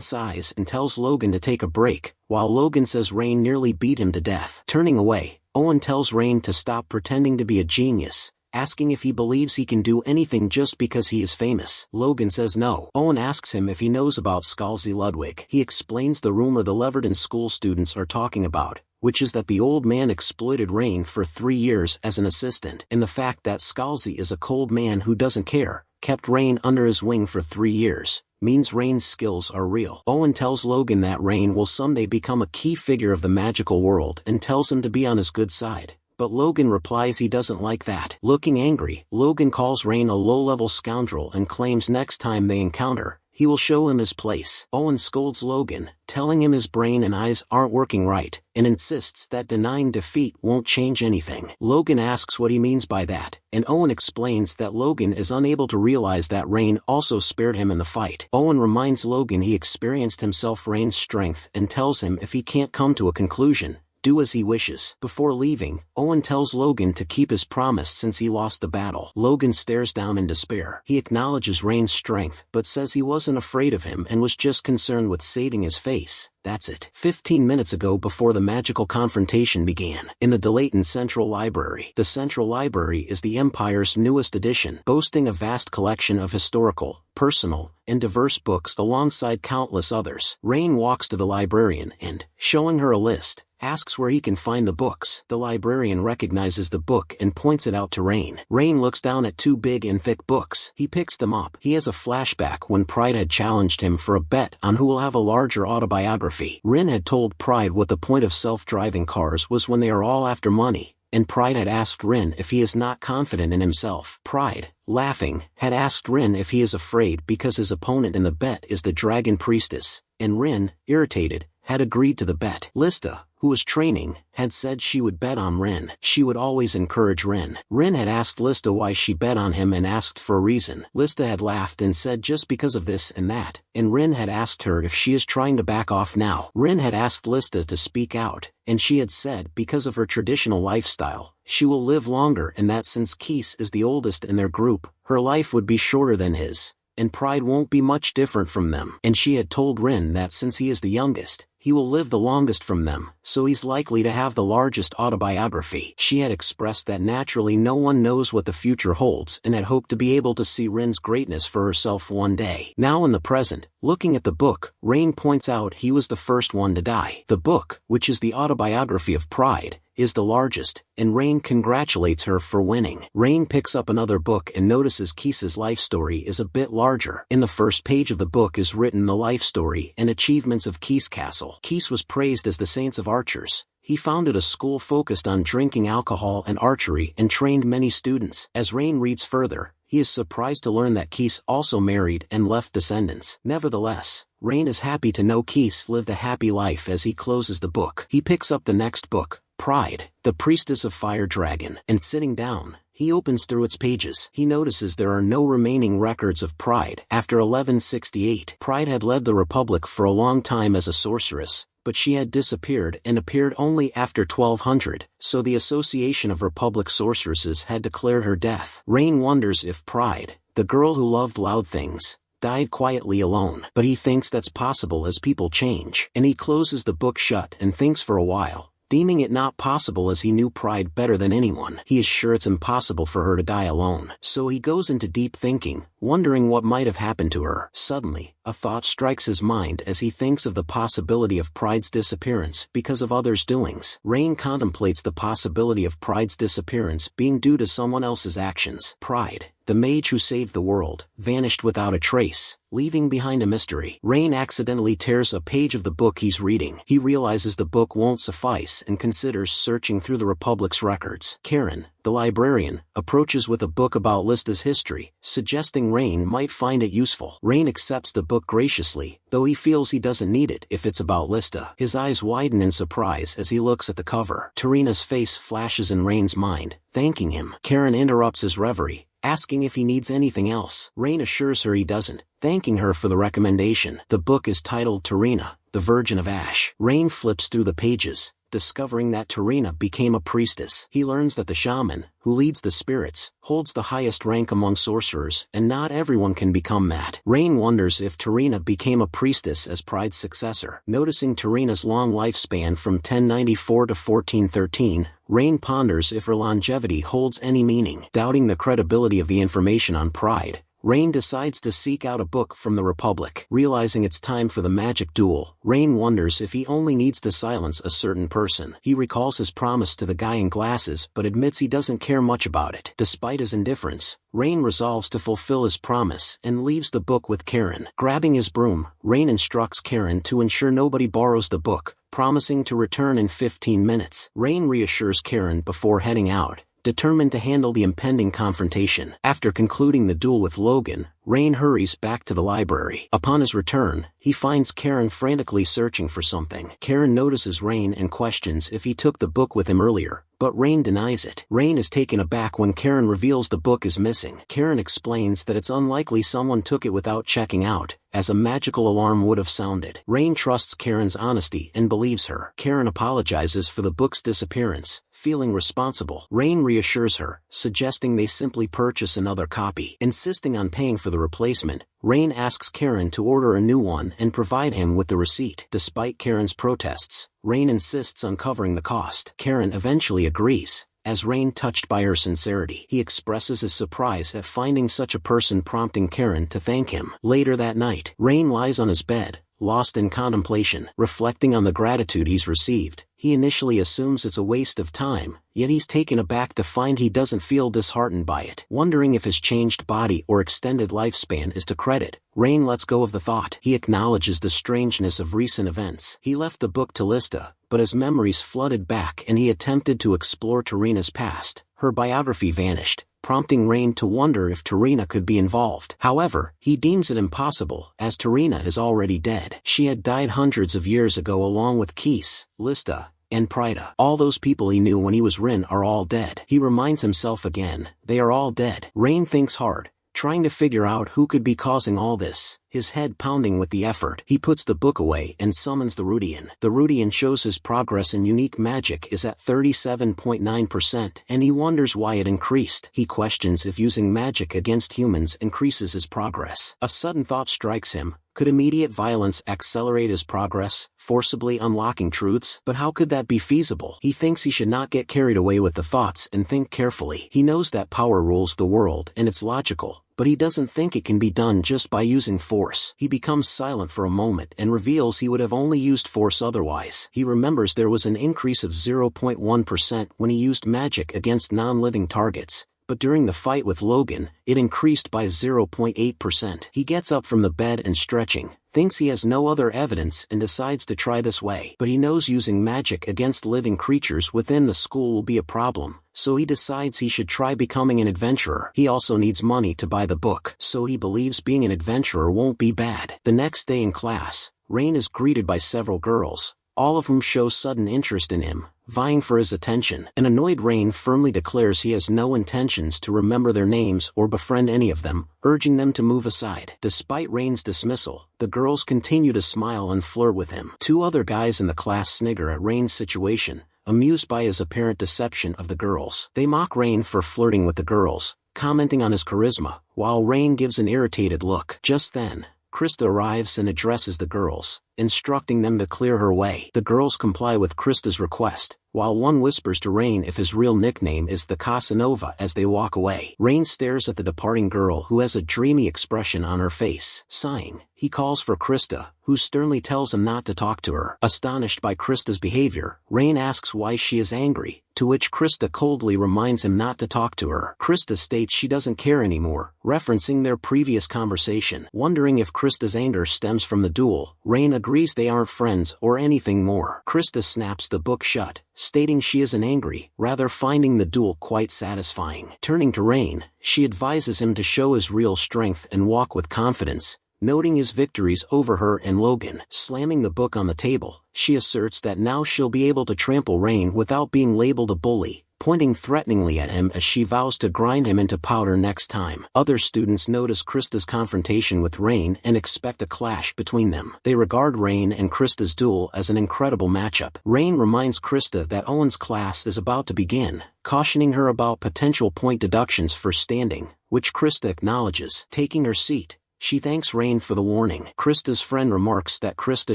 sighs and tells Logan to take a break, while Logan says Rain nearly beat him to death. Turning away, Owen tells Rain to stop pretending to be a genius, asking if he believes he can do anything just because he is famous. Logan says no. Owen asks him if he knows about Scalzi Ludwig. He explains the rumor the Leverton school students are talking about, which is that the old man exploited Rain for 3 years as an assistant, and the fact that Scalzi is a cold man who doesn't care, kept Rain under his wing for 3 years, means Rain's skills are real. Owen tells Logan that Rain will someday become a key figure of the magical world and tells him to be on his good side, but Logan replies he doesn't like that. Looking angry, Logan calls Rain a low-level scoundrel and claims next time they encounter, he will show him his place. Owen scolds Logan, telling him his brain and eyes aren't working right, and insists that denying defeat won't change anything. Logan asks what he means by that, and Owen explains that Logan is unable to realize that Rain also spared him in the fight. Owen reminds Logan he experienced himself Rain's strength and tells him if he can't come to a conclusion, do as he wishes. Before leaving, Owen tells Logan to keep his promise since he lost the battle. Logan stares down in despair. He acknowledges Rain's strength but says he wasn't afraid of him and was just concerned with saving his face. That's it. 15 minutes ago, before the magical confrontation began, in the Delayton Central Library. The Central Library is the Empire's newest addition, boasting a vast collection of historical, personal, and diverse books alongside countless others. Rain walks to the librarian and, showing her a list, asks where he can find the books. The librarian recognizes the book and points it out to Rain. Rain looks down at 2 big and thick books. He picks them up. He has a flashback when Pride had challenged him for a bet on who will have a larger autobiography. Rin had told Pride what the point of self-driving cars was when they are all after money, and Pride had asked Rin if he is not confident in himself. Pride, laughing, had asked Rin if he is afraid because his opponent in the bet is the Dragon Priestess, and Rin, irritated, had agreed to the bet. Lista, who was training, had said she would bet on Rin. She would always encourage Rin. Rin had asked Lista why she bet on him and asked for a reason. Lista had laughed and said just because of this and that, and Rin had asked her if she is trying to back off now. Rin had asked Lista to speak out, and she had said because of her traditional lifestyle, she will live longer and that since Keese is the oldest in their group, her life would be shorter than his, and Pride won't be much different from them. And she had told Rin that since he is the youngest, he will live the longest from them, so he's likely to have the largest autobiography. She had expressed that naturally no one knows what the future holds and had hoped to be able to see Rin's greatness for herself one day. Now in the present, looking at the book, Rain points out he was the first one to die. The book, which is the autobiography of Pride, is the largest, and Rain congratulates her for winning. Rain picks up another book and notices Kisa's life story is a bit larger. In the first page of the book is written the life story and achievements of Kis Castle. Kis was praised as the saints of archers. He founded a school focused on drinking alcohol and archery and trained many students. As Rain reads further, he is surprised to learn that Kis also married and left descendants. Nevertheless, Rain is happy to know Kis lived a happy life. As he closes the book, he picks up the next book, Pride, the Priestess of Fire Dragon, and sitting down, he opens through its pages. He notices there are no remaining records of Pride. After 1168, Pride had led the Republic for a long time as a sorceress, but she had disappeared and appeared only after 1200, so the Association of Republic Sorceresses had declared her death. Rain wonders if Pride, the girl who loved loud things, died quietly alone. But he thinks that's possible as people change. And he closes the book shut and thinks for a while, deeming it not possible as he knew Pride better than anyone. He is sure it's impossible for her to die alone. So he goes into deep thinking, wondering what might have happened to her. Suddenly, a thought strikes his mind as he thinks of the possibility of Pride's disappearance because of others' doings. Rain contemplates the possibility of Pride's disappearance being due to someone else's actions. Pride, the mage who saved the world, vanished without a trace, leaving behind a mystery. Rain accidentally tears a page of the book he's reading. He realizes the book won't suffice and considers searching through the Republic's records. Karen, the librarian, approaches with a book about Lista's history, suggesting Rain might find it useful. Rain accepts the book graciously, though he feels he doesn't need it if it's about Lista. His eyes widen in surprise as he looks at the cover. Tarina's face flashes in Rain's mind, thanking him. Karen interrupts his reverie, asking if he needs anything else. Rain assures her he doesn't, thanking her for the recommendation. The book is titled Tarina, the Virgin of Ash. Rain flips through the pages, discovering that Tarina became a priestess. He learns that the shaman, who leads the spirits, holds the highest rank among sorcerers, and not everyone can become that. Rain wonders if Tarina became a priestess as Pride's successor. Noticing Tarina's long lifespan from 1094 to 1413, Rain ponders if her longevity holds any meaning. Doubting the credibility of the information on Pride, Rain decides to seek out a book from the Republic. Realizing it's time for the magic duel, Rain wonders if he only needs to silence a certain person. He recalls his promise to the guy in glasses but admits he doesn't care much about it. Despite his indifference, Rain resolves to fulfill his promise and leaves the book with Karen. Grabbing his broom, Rain instructs Karen to ensure nobody borrows the book, promising to return in 15 minutes. Rain reassures Karen before heading out, determined to handle the impending confrontation. After concluding the duel with Logan, Rain hurries back to the library. Upon his return, he finds Karen frantically searching for something. Karen notices Rain and questions if he took the book with him earlier, but Rain denies it. Rain is taken aback when Karen reveals the book is missing. Karen explains that it's unlikely someone took it without checking out, as a magical alarm would have sounded. Rain trusts Karen's honesty and believes her. Karen apologizes for the book's disappearance, feeling responsible. Rain reassures her, suggesting they simply purchase another copy. Insisting on paying for the replacement, Rain asks Karen to order a new one and provide him with the receipt. Despite Karen's protests, Rain insists on covering the cost. Karen eventually agrees, as Rain touched by her sincerity. He expresses his surprise at finding such a person, prompting Karen to thank him. Later that night, Rain lies on his bed, lost in contemplation. Reflecting on the gratitude he's received, he initially assumes it's a waste of time, yet he's taken aback to find he doesn't feel disheartened by it. Wondering if his changed body or extended lifespan is to credit, Rain lets go of the thought. He acknowledges the strangeness of recent events. He left the book to Lista, but his memories flooded back and he attempted to explore Tarina's past. Her biography vanished, prompting Rain to wonder if Tarina could be involved. However, he deems it impossible, as Tarina is already dead. She had died hundreds of years ago along with Kis, Lista, and Prida. All those people he knew when he was Rin are all dead. He reminds himself again, they are all dead. Rain thinks hard, trying to figure out who could be causing all this. His head pounding with the effort, he puts the book away and summons the Rudian. The Rudian shows his progress in unique magic is at 37.9%, and he wonders why it increased. He questions if using magic against humans increases his progress. A sudden thought strikes him. Could immediate violence accelerate his progress, forcibly unlocking truths? But how could that be feasible? He thinks he should not get carried away with the thoughts and think carefully. He knows that power rules the world and it's logical, but he doesn't think it can be done just by using force. He becomes silent for a moment and reveals he would have only used force otherwise. He remembers there was an increase of 0.1% when he used magic against non-living targets, but during the fight with Logan, it increased by 0.8%. He gets up from the bed and stretching, thinks he has no other evidence and decides to try this way. But he knows using magic against living creatures within the school will be a problem, so he decides he should try becoming an adventurer. He also needs money to buy the book, so he believes being an adventurer won't be bad. The next day in class, Rain is greeted by several girls, all of whom show sudden interest in him, vying for his attention. An annoyed Rain firmly declares he has no intentions to remember their names or befriend any of them, urging them to move aside. Despite Rain's dismissal, the girls continue to smile and flirt with him. Two other guys in the class snigger at Rain's situation, amused by his apparent deception of the girls. They mock Rain for flirting with the girls, commenting on his charisma, while Rain gives an irritated look. Just then, Krista arrives and addresses the girls, instructing them to clear her way. The girls comply with Krista's request, while one whispers to Rain if his real nickname is the Casanova as they walk away. Rain stares at the departing girl who has a dreamy expression on her face. Sighing, he calls for Krista, who sternly tells him not to talk to her. Astonished by Krista's behavior, Rain asks why she is angry, to which Krista coldly reminds him not to talk to her. Krista states she doesn't care anymore, referencing their previous conversation. Wondering if Krista's anger stems from the duel, Rain agrees they aren't friends or anything more. Krista snaps the book shut, stating she isn't angry, rather finding the duel quite satisfying. Turning to Rain, she advises him to show his real strength and walk with confidence, noting his victories over her and Logan. Slamming the book on the table, she asserts that now she'll be able to trample Rain without being labeled a bully, pointing threateningly at him as she vows to grind him into powder next time. Other students notice Krista's confrontation with Rain and expect a clash between them. They regard Rain and Krista's duel as an incredible matchup. Rain reminds Krista that Owen's class is about to begin, cautioning her about potential point deductions for standing, which Krista acknowledges. Taking her seat, she thanks Rain for the warning. Krista's friend remarks that Krista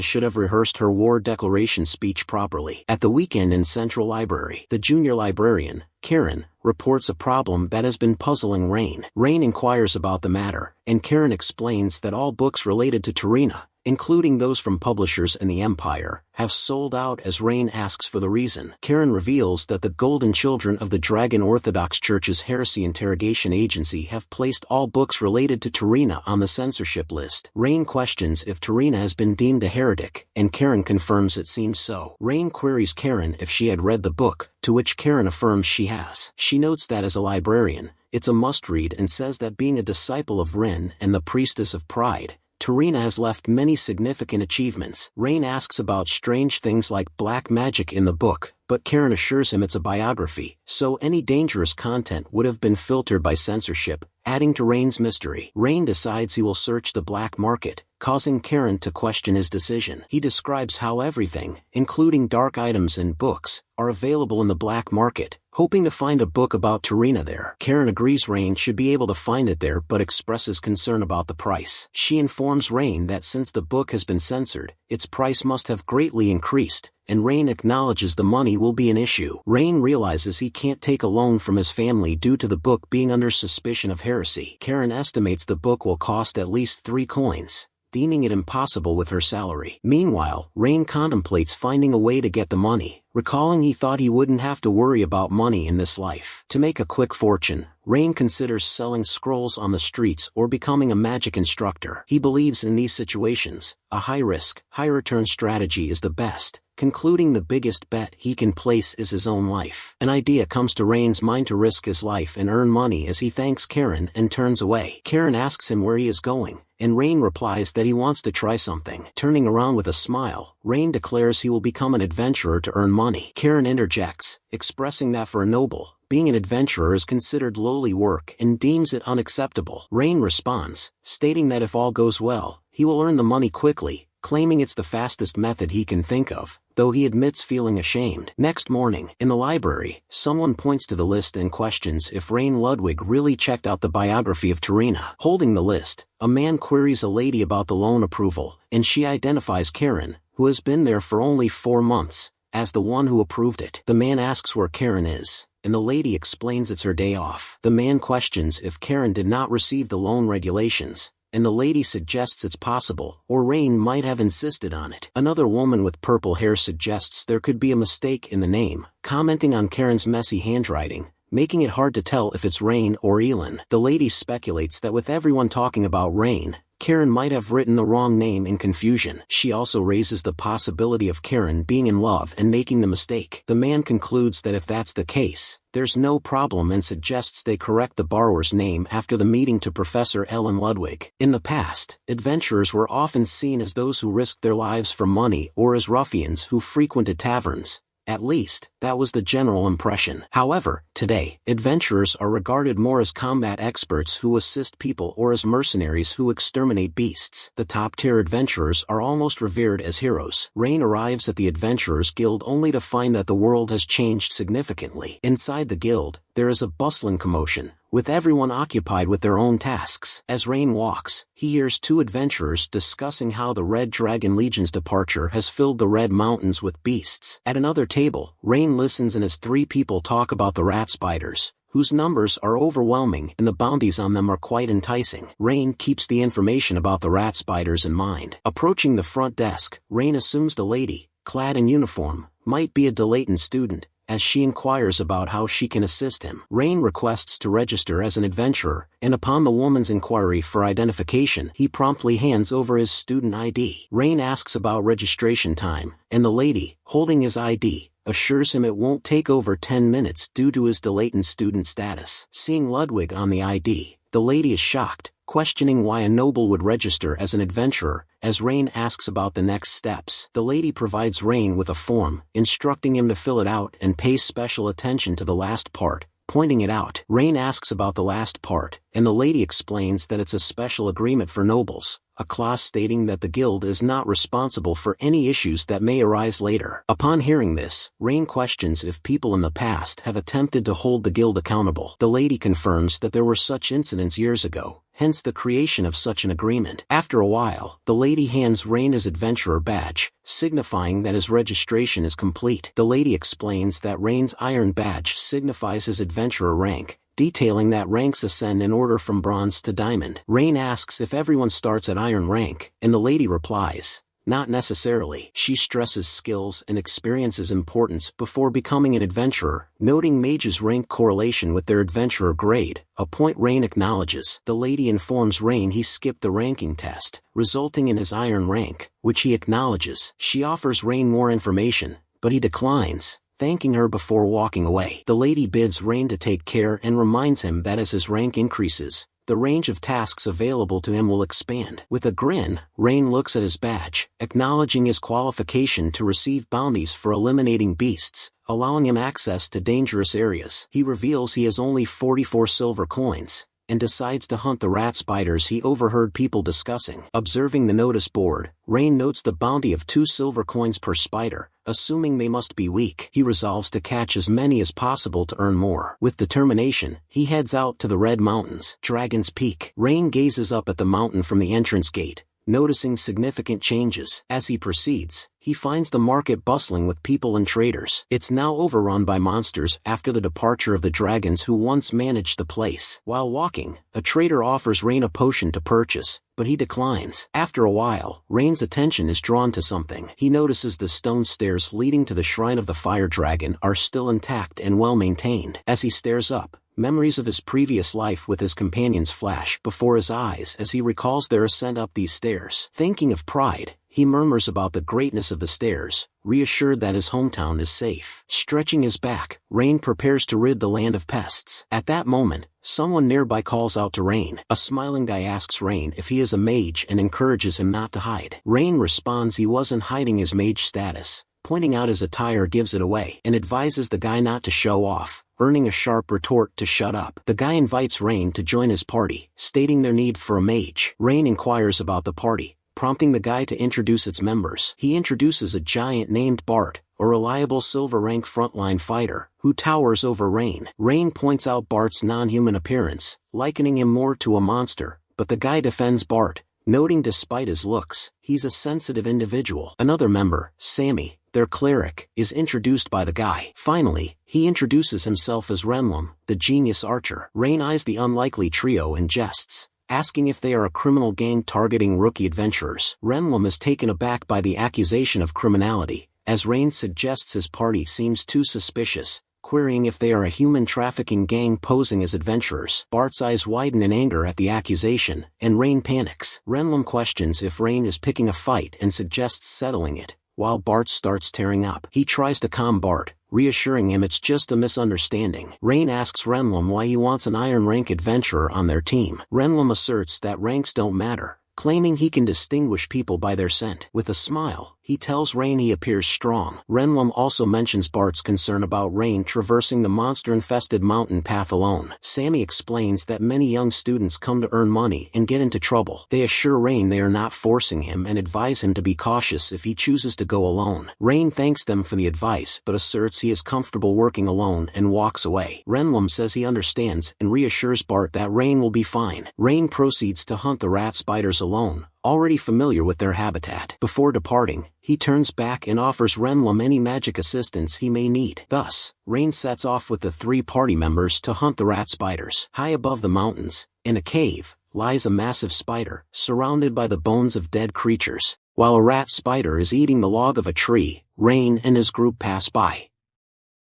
should have rehearsed her war declaration speech properly. At the weekend in Central Library, the junior librarian, Karen, reports a problem that has been puzzling Rain. Rain inquires about the matter, and Karen explains that all books related to Tarina, including those from publishers in the Empire, have sold out as Rain asks for the reason. Karen reveals that the Golden Children of the Dragon Orthodox Church's Heresy Interrogation Agency have placed all books related to Tarina on the censorship list. Rain questions if Tarina has been deemed a heretic, and Karen confirms it seems so. Rain queries Karen if she had read the book, to which Karen affirms she has. She notes that as a librarian, it's a must-read and says that being a disciple of Rin and the Priestess of Pride, Tarina has left many significant achievements. Rain asks about strange things like black magic in the book, but Karen assures him it's a biography, so any dangerous content would have been filtered by censorship, adding to Rain's mystery. Rain decides he will search the black market, causing Karen to question his decision. He describes how everything, including dark items and books, are available in the black market, hoping to find a book about Tarina there. Karen agrees Rain should be able to find it there but expresses concern about the price. She informs Rain that since the book has been censored, its price must have greatly increased, and Rain acknowledges the money will be an issue. Rain realizes he can't take a loan from his family due to the book being under suspicion of heresy. Karen estimates the book will cost at least 3 coins, deeming it impossible with her salary. Meanwhile, Rain contemplates finding a way to get the money, recalling he thought he wouldn't have to worry about money in this life. To make a quick fortune, Rain considers selling scrolls on the streets or becoming a magic instructor. He believes in these situations, a high-risk, high-return strategy is the best, concluding the biggest bet he can place is his own life. An idea comes to Rain's mind to risk his life and earn money as he thanks Karen and turns away. Karen asks him where he is going, and Rain replies that he wants to try something. Turning around with a smile, Rain declares he will become an adventurer to earn money. Karen interjects, expressing that for a noble, being an adventurer is considered lowly work and deems it unacceptable. Rain responds, stating that if all goes well, he will earn the money quickly, claiming it's the fastest method he can think of, though he admits feeling ashamed. Next morning, in the library, someone points to the list and questions if Rain Ludwig really checked out the biography of Tarina. Holding the list, a man queries a lady about the loan approval, and she identifies Karen, who has been there for only 4 months, as the one who approved it. The man asks where Karen is, and the lady explains it's her day off. The man questions if Karen did not receive the loan regulations, and the lady suggests it's possible, or Rain might have insisted on it. Another woman with purple hair suggests there could be a mistake in the name, commenting on Karen's messy handwriting, making it hard to tell if it's Rain or Elin. The lady speculates that with everyone talking about Rain, Karen might have written the wrong name in confusion. She also raises the possibility of Karen being in love and making the mistake. The man concludes that if that's the case, there's no problem and suggests they correct the borrower's name after the meeting to Professor Ellen Ludwig. In the past, adventurers were often seen as those who risked their lives for money or as ruffians who frequented taverns. At least, that was the general impression. However, today, adventurers are regarded more as combat experts who assist people or as mercenaries who exterminate beasts. The top-tier adventurers are almost revered as heroes. Rain arrives at the Adventurers Guild only to find that the world has changed significantly. Inside the guild, there is a bustling commotion, with everyone occupied with their own tasks. As Rain walks, he hears two adventurers discussing how the Red Dragon Legion's departure has filled the Red Mountains with beasts. At another table, Rain listens and as three people talk about the rat spiders, whose numbers are overwhelming and the bounties on them are quite enticing. Rain keeps the information about the rat spiders in mind. Approaching the front desk, Rain assumes the lady, clad in uniform, might be a Dilatant student, as she inquires about how she can assist him. Rain requests to register as an adventurer, and upon the woman's inquiry for identification, he promptly hands over his student ID. Rain asks about registration time, and the lady, holding his ID, assures him it won't take over 10 minutes due to his Dilatant student status. Seeing Ludwig on the ID, the lady is shocked, questioning why a noble would register as an adventurer. As Rain asks about the next steps, the lady provides Rain with a form, instructing him to fill it out and pay special attention to the last part, pointing it out. Rain asks about the last part, and the lady explains that it's a special agreement for nobles, a clause stating that the guild is not responsible for any issues that may arise later. Upon hearing this, Rain questions if people in the past have attempted to hold the guild accountable. The lady confirms that there were such incidents years ago, hence the creation of such an agreement. After a while, the lady hands Rain his adventurer badge, signifying that his registration is complete. The lady explains that Rain's iron badge signifies his adventurer rank, detailing that ranks ascend in order from bronze to diamond. Rain asks if everyone starts at iron rank, and the lady replies, not necessarily. She stresses skills and experience's importance before becoming an adventurer, noting mages' rank correlation with their adventurer grade, a point Rain acknowledges. The lady informs Rain he skipped the ranking test, resulting in his iron rank, which he acknowledges. She offers Rain more information, but he declines, thanking her before walking away. The lady bids Rain to take care and reminds him that as his rank increases, the range of tasks available to him will expand. With a grin, Rain looks at his badge, acknowledging his qualification to receive bounties for eliminating beasts, allowing him access to dangerous areas. He reveals he has only 44 silver coins, and decides to hunt the rat spiders he overheard people discussing. Observing the notice board, Rain notes the bounty of 2 silver coins per spider, assuming they must be weak. He resolves to catch as many as possible to earn more. With determination, he heads out to the Red Mountains. Dragon's Peak. Rain gazes up at the mountain from the entrance gate, noticing significant changes. As he proceeds, he finds the market bustling with people and traders. It's now overrun by monsters after the departure of the dragons who once managed the place. While walking, a trader offers Rain a potion to purchase, but he declines. After a while, Rain's attention is drawn to something. He notices the stone stairs leading to the shrine of the fire dragon are still intact and well maintained. As he stares up, memories of his previous life with his companions flash before his eyes as he recalls their ascent up these stairs. Thinking of pride, he murmurs about the greatness of the stairs, reassured that his hometown is safe. Stretching his back, Rain prepares to rid the land of pests. At that moment, someone nearby calls out to Rain. A smiling guy asks Rain if he is a mage and encourages him not to hide. Rain responds he wasn't hiding his mage status, pointing out his attire gives it away, and advises the guy not to show off, earning a sharp retort to shut up. The guy invites Rain to join his party, stating their need for a mage. Rain inquires about the party, prompting the guy to introduce its members. He introduces a giant named Bart, a reliable silver rank frontline fighter, who towers over Rain. Rain points out Bart's non-human appearance, likening him more to a monster, but the guy defends Bart, noting despite his looks, he's a sensitive individual. Another member, Sammy, their cleric, is introduced by the guy. Finally, he introduces himself as Renlum, the genius archer. Rain eyes the unlikely trio and jests, asking if they are a criminal gang targeting rookie adventurers. Renlum is taken aback by the accusation of criminality, as Rain suggests his party seems too suspicious, querying if they are a human trafficking gang posing as adventurers. Bart's eyes widen in anger at the accusation, and Rain panics. Renlum questions if Rain is picking a fight and suggests settling it, while Bart starts tearing up. He tries to calm Bart, reassuring him it's just a misunderstanding. Rain asks Renlum why he wants an Iron Rank adventurer on their team. Renlum asserts that ranks don't matter, claiming he can distinguish people by their scent. With a smile, he tells Rain he appears strong. Renlum also mentions Bart's concern about Rain traversing the monster-infested mountain path alone. Sammy explains that many young students come to earn money and get into trouble. They assure Rain they are not forcing him and advise him to be cautious if he chooses to go alone. Rain thanks them for the advice but asserts he is comfortable working alone and walks away. Renlum says he understands and reassures Bart that Rain will be fine. Rain proceeds to hunt the rat spiders alone, already familiar with their habitat. Before departing, he turns back and offers Renlum any magic assistance he may need. Thus, Rain sets off with the 3 party members to hunt the rat spiders. High above the mountains, in a cave, lies a massive spider, surrounded by the bones of dead creatures. While a rat spider is eating the log of a tree, Rain and his group pass by.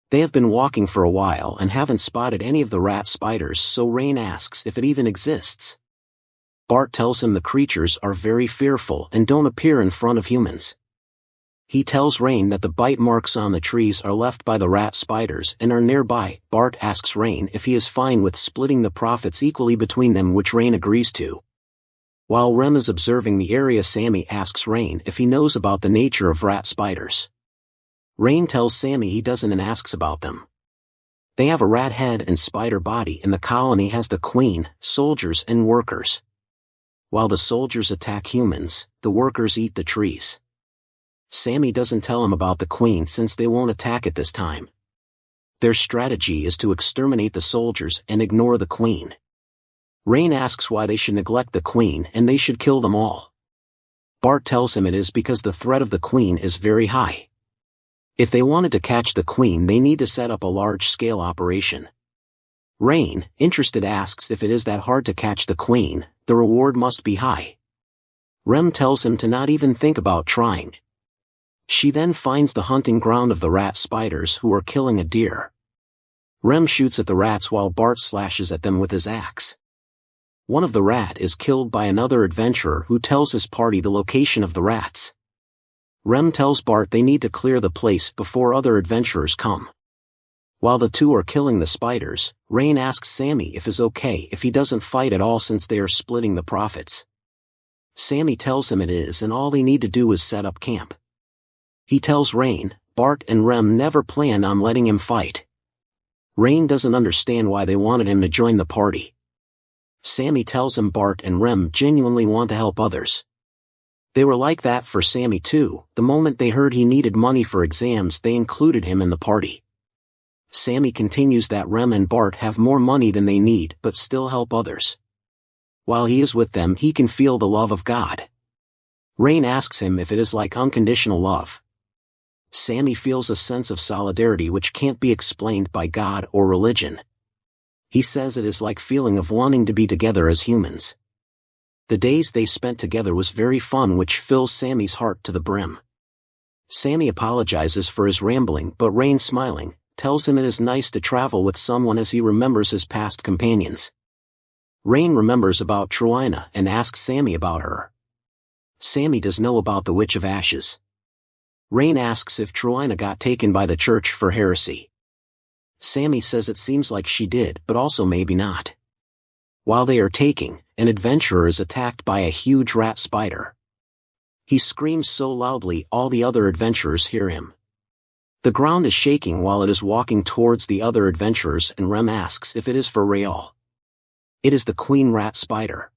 They have been walking for a while and haven't spotted any of the rat spiders, so Rain asks if it even exists. Bart tells him the creatures are very fearful and don't appear in front of humans. He tells Rain that the bite marks on the trees are left by the rat spiders and are nearby. Bart asks Rain if he is fine with splitting the profits equally between them, which Rain agrees to. While Rem is observing the area, Sammy asks Rain if he knows about the nature of rat spiders. Rain tells Sammy he doesn't and asks about them. They have a rat head and spider body, and the colony has the queen, soldiers and workers. While the soldiers attack humans, the workers eat the trees. Sammy doesn't tell him about the queen since they won't attack at this time. Their strategy is to exterminate the soldiers and ignore the queen. Rain asks why they should neglect the queen and they should kill them all. Bart tells him it is because the threat of the queen is very high. If they wanted to catch the queen, they need to set up a large-scale operation. Rain, interested, asks if it is that hard to catch the queen, the reward must be high. Rem tells him to not even think about trying. She then finds the hunting ground of the rat spiders who are killing a deer. Rem shoots at the rats while Bart slashes at them with his axe. One of the rat is killed by another adventurer who tells his party the location of the rats. Rem tells Bart they need to clear the place before other adventurers come. While the two are killing the spiders, Rain asks Sammy if it's okay if he doesn't fight at all since they are splitting the profits. Sammy tells him it is and all they need to do is set up camp. He tells Rain, Bart and Rem never planned on letting him fight. Rain doesn't understand why they wanted him to join the party. Sammy tells him Bart and Rem genuinely want to help others. They were like that for Sammy too. The moment they heard he needed money for exams, they included him in the party. Sammy continues that Rem and Bart have more money than they need but still help others. While he is with them, he can feel the love of God. Rain asks him if it is like unconditional love. Sammy feels a sense of solidarity which can't be explained by God or religion. He says it is like feeling of wanting to be together as humans. The days they spent together was very fun, which fills Sammy's heart to the brim. Sammy apologizes for his rambling, but Rain, smiling, tells him it is nice to travel with someone as he remembers his past companions. Rain remembers about Troina and asks Sammy about her. Sammy does know about the Witch of Ashes. Rain asks if Troina got taken by the church for heresy. Sammy says it seems like she did, but also maybe not. While they are taking, an adventurer is attacked by a huge rat spider. He screams so loudly all the other adventurers hear him. The ground is shaking while it is walking towards the other adventurers, and Rem asks if it is for real. It is the queen rat spider.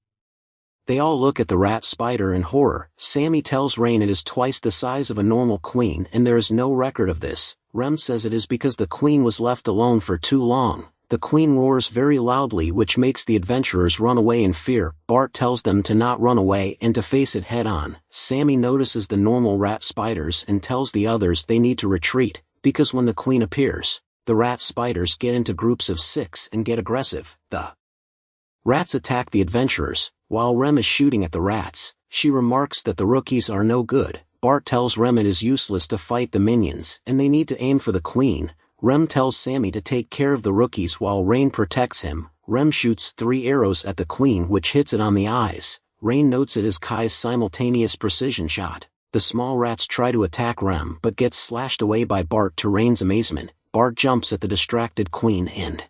They all look at the rat spider in horror. Sammy tells Rain it is twice the size of a normal queen and there is no record of this. Rem says it is because the queen was left alone for too long, The queen roars very loudly, which makes the adventurers run away in fear. Bart tells them to not run away and to face it head on. Sammy notices the normal rat spiders and tells the others they need to retreat, because when the queen appears, the rat spiders get into groups of 6 and get aggressive. The rats attack the adventurers. While Rem is shooting at the rats, she remarks that the rookies are no good. Bart tells Rem it is useless to fight the minions and they need to aim for the queen. Rem tells Sammy to take care of the rookies while Rain protects him. Rem shoots 3 arrows at the queen, which hits it on the eyes. Rain notes it is Kai's simultaneous precision shot. The small rats try to attack Rem but gets slashed away by Bart to Rain's amazement. Bart jumps at the distracted queen and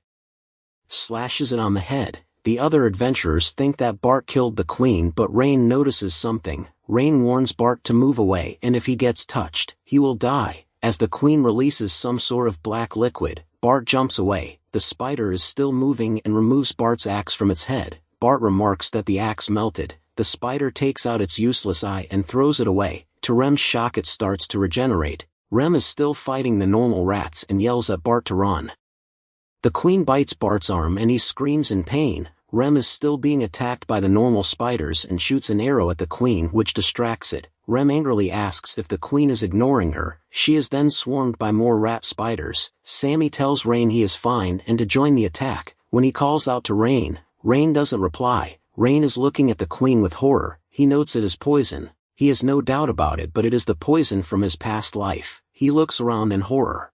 slashes it on the head. The other adventurers think that Bart killed the queen, but Rain notices something. Rain warns Bart to move away, and if he gets touched, he will die. As the queen releases some sort of black liquid, Bart jumps away. The spider is still moving and removes Bart's axe from its head. Bart remarks that the axe melted. The spider takes out its useless eye and throws it away. To Rem's shock, it starts to regenerate. Rem is still fighting the normal rats and yells at Bart to run. The queen bites Bart's arm and he screams in pain. Rem is still being attacked by the normal spiders and shoots an arrow at the queen, which distracts it. Rem angrily asks if the queen is ignoring her. She is then swarmed by more rat spiders. Sammy tells Rain he is fine and to join the attack. When he calls out to Rain, Rain doesn't reply. Rain is looking at the queen with horror. He notes it is poison. He has no doubt about it, but it is the poison from his past life. He looks around in horror.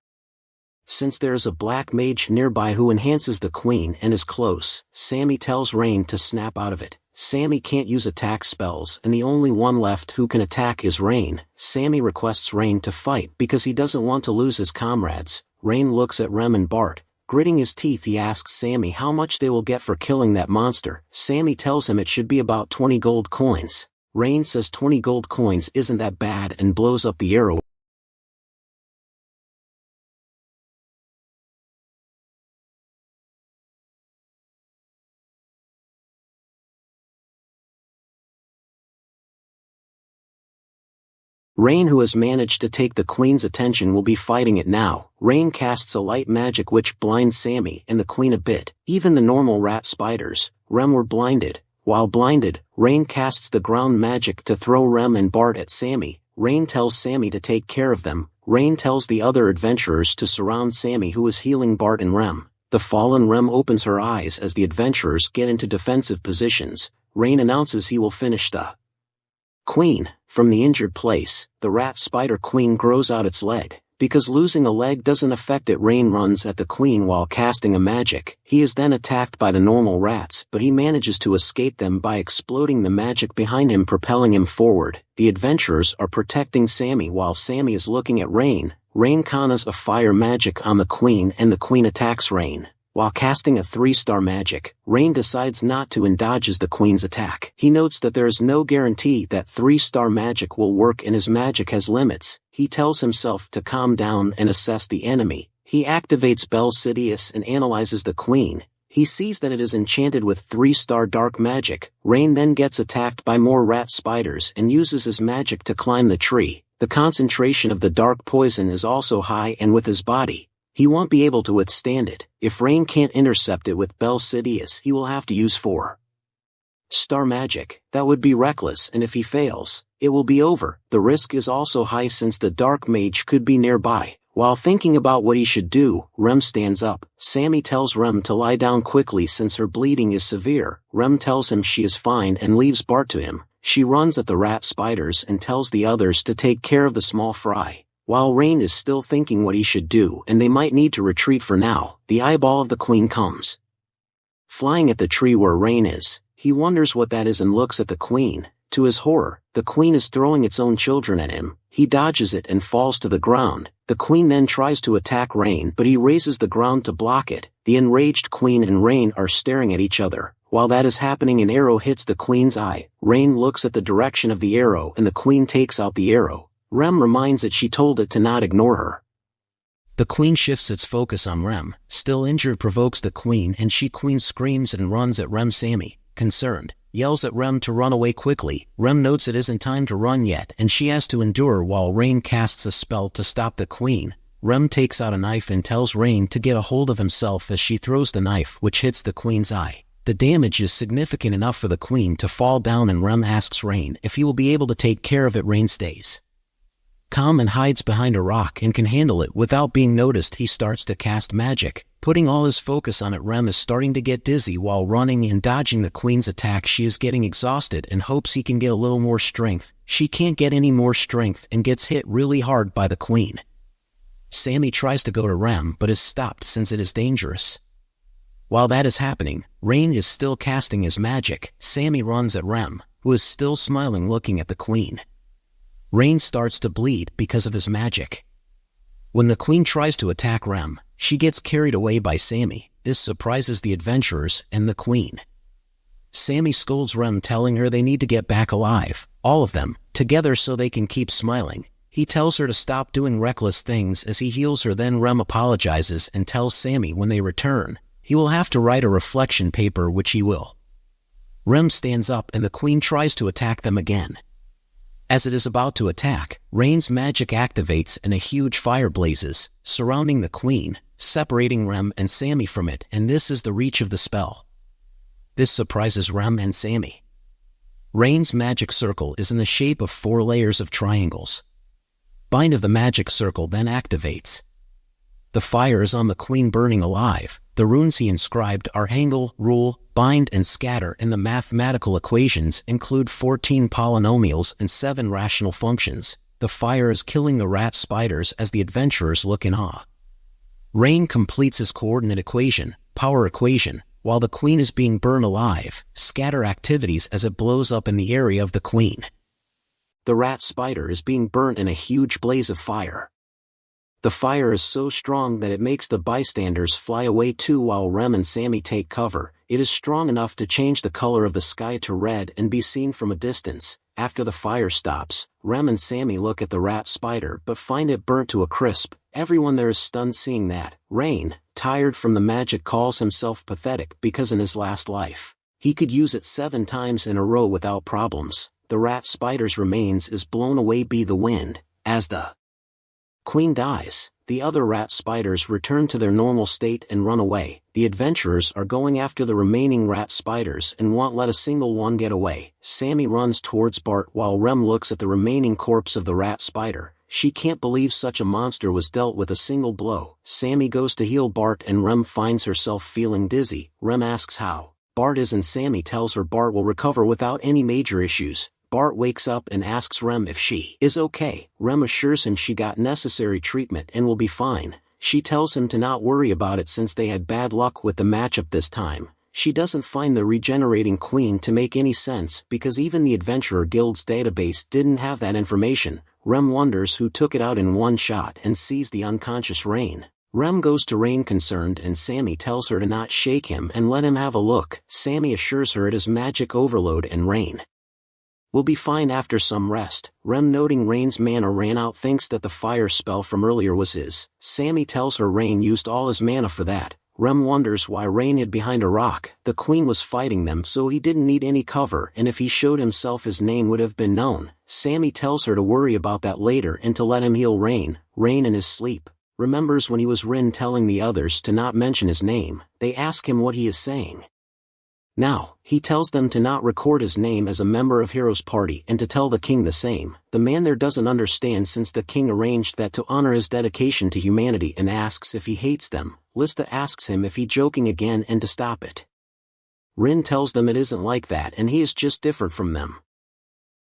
Since there is a black mage nearby who enhances the queen and is close, Sammy tells Rain to snap out of it. Sammy can't use attack spells and the only one left who can attack is Rain. Sammy requests Rain to fight because he doesn't want to lose his comrades. Rain looks at Rem and Bart. Gritting his teeth, he asks Sammy how much they will get for killing that monster. Sammy tells him it should be about 20 gold coins. Rain says 20 gold coins isn't that bad and blows up the arrow. Rain, who has managed to take the queen's attention, will be fighting it now. Rain casts a light magic which blinds Sammy and the queen a bit. Even the normal rat spiders, Rem, were blinded. While blinded, Rain casts the ground magic to throw Rem and Bart at Sammy. Rain tells Sammy to take care of them. Rain tells the other adventurers to surround Sammy, who is healing Bart and Rem. The fallen Rem opens her eyes as the adventurers get into defensive positions. Rain announces he will finish the queen. From the injured place, the rat spider queen grows out its leg. Because losing a leg doesn't affect it, Rain runs at the queen while casting a magic. He is then attacked by the normal rats, but he manages to escape them by exploding the magic behind him, propelling him forward. The adventurers are protecting Sammy while Sammy is looking at Rain. Rain conjures a fire magic on the queen and the queen attacks Rain. While casting a 3-star magic, Rain decides not to and dodges the queen's attack. He notes that there is no guarantee that 3-star magic will work and his magic has limits. He tells himself to calm down and assess the enemy. He activates Bel Sidious and analyzes the queen. He sees that it is enchanted with 3-star dark magic. Rain then gets attacked by more rat spiders and uses his magic to climb the tree. The concentration of the dark poison is also high, and with his body, he won't be able to withstand it. If Rain can't intercept it with Bel Sidious, he will have to use 4-star magic. That would be reckless, and if he fails, it will be over. The risk is also high since the dark mage could be nearby. While thinking about what he should do, Rem stands up. Sammy tells Rem to lie down quickly since her bleeding is severe. Rem tells him she is fine and leaves Bart to him. She runs at the rat spiders and tells the others to take care of the small fry. While Rain is still thinking what he should do and they might need to retreat for now, the eyeball of the queen comes flying at the tree where Rain is. He wonders what that is and looks at the queen. To his horror, the queen is throwing its own children at him. He dodges it and falls to the ground. The queen then tries to attack Rain, but he raises the ground to block it. The enraged queen and Rain are staring at each other. While that is happening, an arrow hits the queen's eye. Rain looks at the direction of the arrow and the queen takes out the arrow. Rem reminds it she told it to not ignore her. The queen shifts its focus on Rem. Still injured, provokes the queen and queen screams and runs at Rem. Sammy, concerned, yells at Rem to run away quickly. Rem notes it isn't time to run yet and she has to endure while Rain casts a spell to stop the queen. Rem takes out a knife and tells Rain to get a hold of himself as she throws the knife, which hits the queen's eye. The damage is significant enough for the queen to fall down, and Rem asks Rain if he will be able to take care of it. Rain stays calm and hides behind a rock and can handle it without being noticed. He starts to cast magic, putting all his focus on it. Rem is starting to get dizzy while running and dodging the queen's attack. She is getting exhausted and hopes he can get a little more strength. She can't get any more strength and gets hit really hard by the queen. Sammy tries to go to Rem but is stopped since it is dangerous. While that is happening, Rain is still casting his magic. Sammy runs at Rem, who is still smiling looking at the queen. Rain starts to bleed because of his magic. When the queen tries to attack Rem, she gets carried away by Sammy. This surprises the adventurers and the queen. Sammy scolds Rem, telling her they need to get back alive, all of them, together so they can keep smiling. He tells her to stop doing reckless things as he heals her. Then Rem apologizes and tells Sammy when they return, he will have to write a reflection paper, which he will. Rem stands up and the queen tries to attack them again. As it is about to attack, Rain's magic activates and a huge fire blazes, surrounding the queen, separating Rem and Sammy from it, and this is the reach of the spell. This surprises Rem and Sammy. Rain's magic circle is in the shape of 4 layers of triangles. Bind of the magic circle then activates. The fire is on the queen, burning alive. The runes he inscribed are angle, rule, bind and scatter, and the mathematical equations include 14 polynomials and 7 rational functions. The fire is killing the rat spiders as the adventurers look in awe. Rain completes his coordinate equation, power equation, while the queen is being burned alive. Scatter activities as it blows up in the area of the queen. The rat spider is being burnt in a huge blaze of fire. The fire is so strong that it makes the bystanders fly away too while Rem and Sammy take cover. It is strong enough to change the color of the sky to red and be seen from a distance. After the fire stops, Rem and Sammy look at the rat spider but find it burnt to a crisp. Everyone there is stunned seeing that. Rain, tired from the magic, calls himself pathetic because in his last life, he could use it 7 times in a row without problems. The rat spider's remains is blown away by the wind. As the queen dies, the other rat spiders return to their normal state and run away. The adventurers are going after the remaining rat spiders and won't let a single one get away. Sammy runs towards Bart while Rem looks at the remaining corpse of the rat spider. She can't believe such a monster was dealt with a single blow. Sammy goes to heal Bart and Rem finds herself feeling dizzy. Rem asks how Bart is and Sammy tells her Bart will recover without any major issues. Bart wakes up and asks Rem if she is okay. Rem assures him she got necessary treatment and will be fine. She tells him to not worry about it since they had bad luck with the matchup this time. She doesn't find the regenerating queen to make any sense because even the Adventurer Guild's database didn't have that information. Rem wonders who took it out in one shot and sees the unconscious Rain. Rem goes to Rain concerned and Sammy tells her to not shake him and let him have a look. Sammy assures her it is magic overload and Rain will be fine after some rest. Rem, noting Rain's mana ran out, thinks that the fire spell from earlier was his. Sammy tells her Rain used all his mana for that. Rem wonders why Rain hid behind a rock. The queen was fighting them so he didn't need any cover, and if he showed himself his name would have been known. Sammy tells her to worry about that later and to let him heal Rain. Rain in his sleep remembers when he was Rin telling the others to not mention his name. They ask him what he is saying. Now, he tells them to not record his name as a member of Hero's party and to tell the king the same. The man there doesn't understand since the king arranged that to honor his dedication to humanity and asks if he hates them. Lista asks him if he joking again and to stop it. Rin tells them it isn't like that and he is just different from them.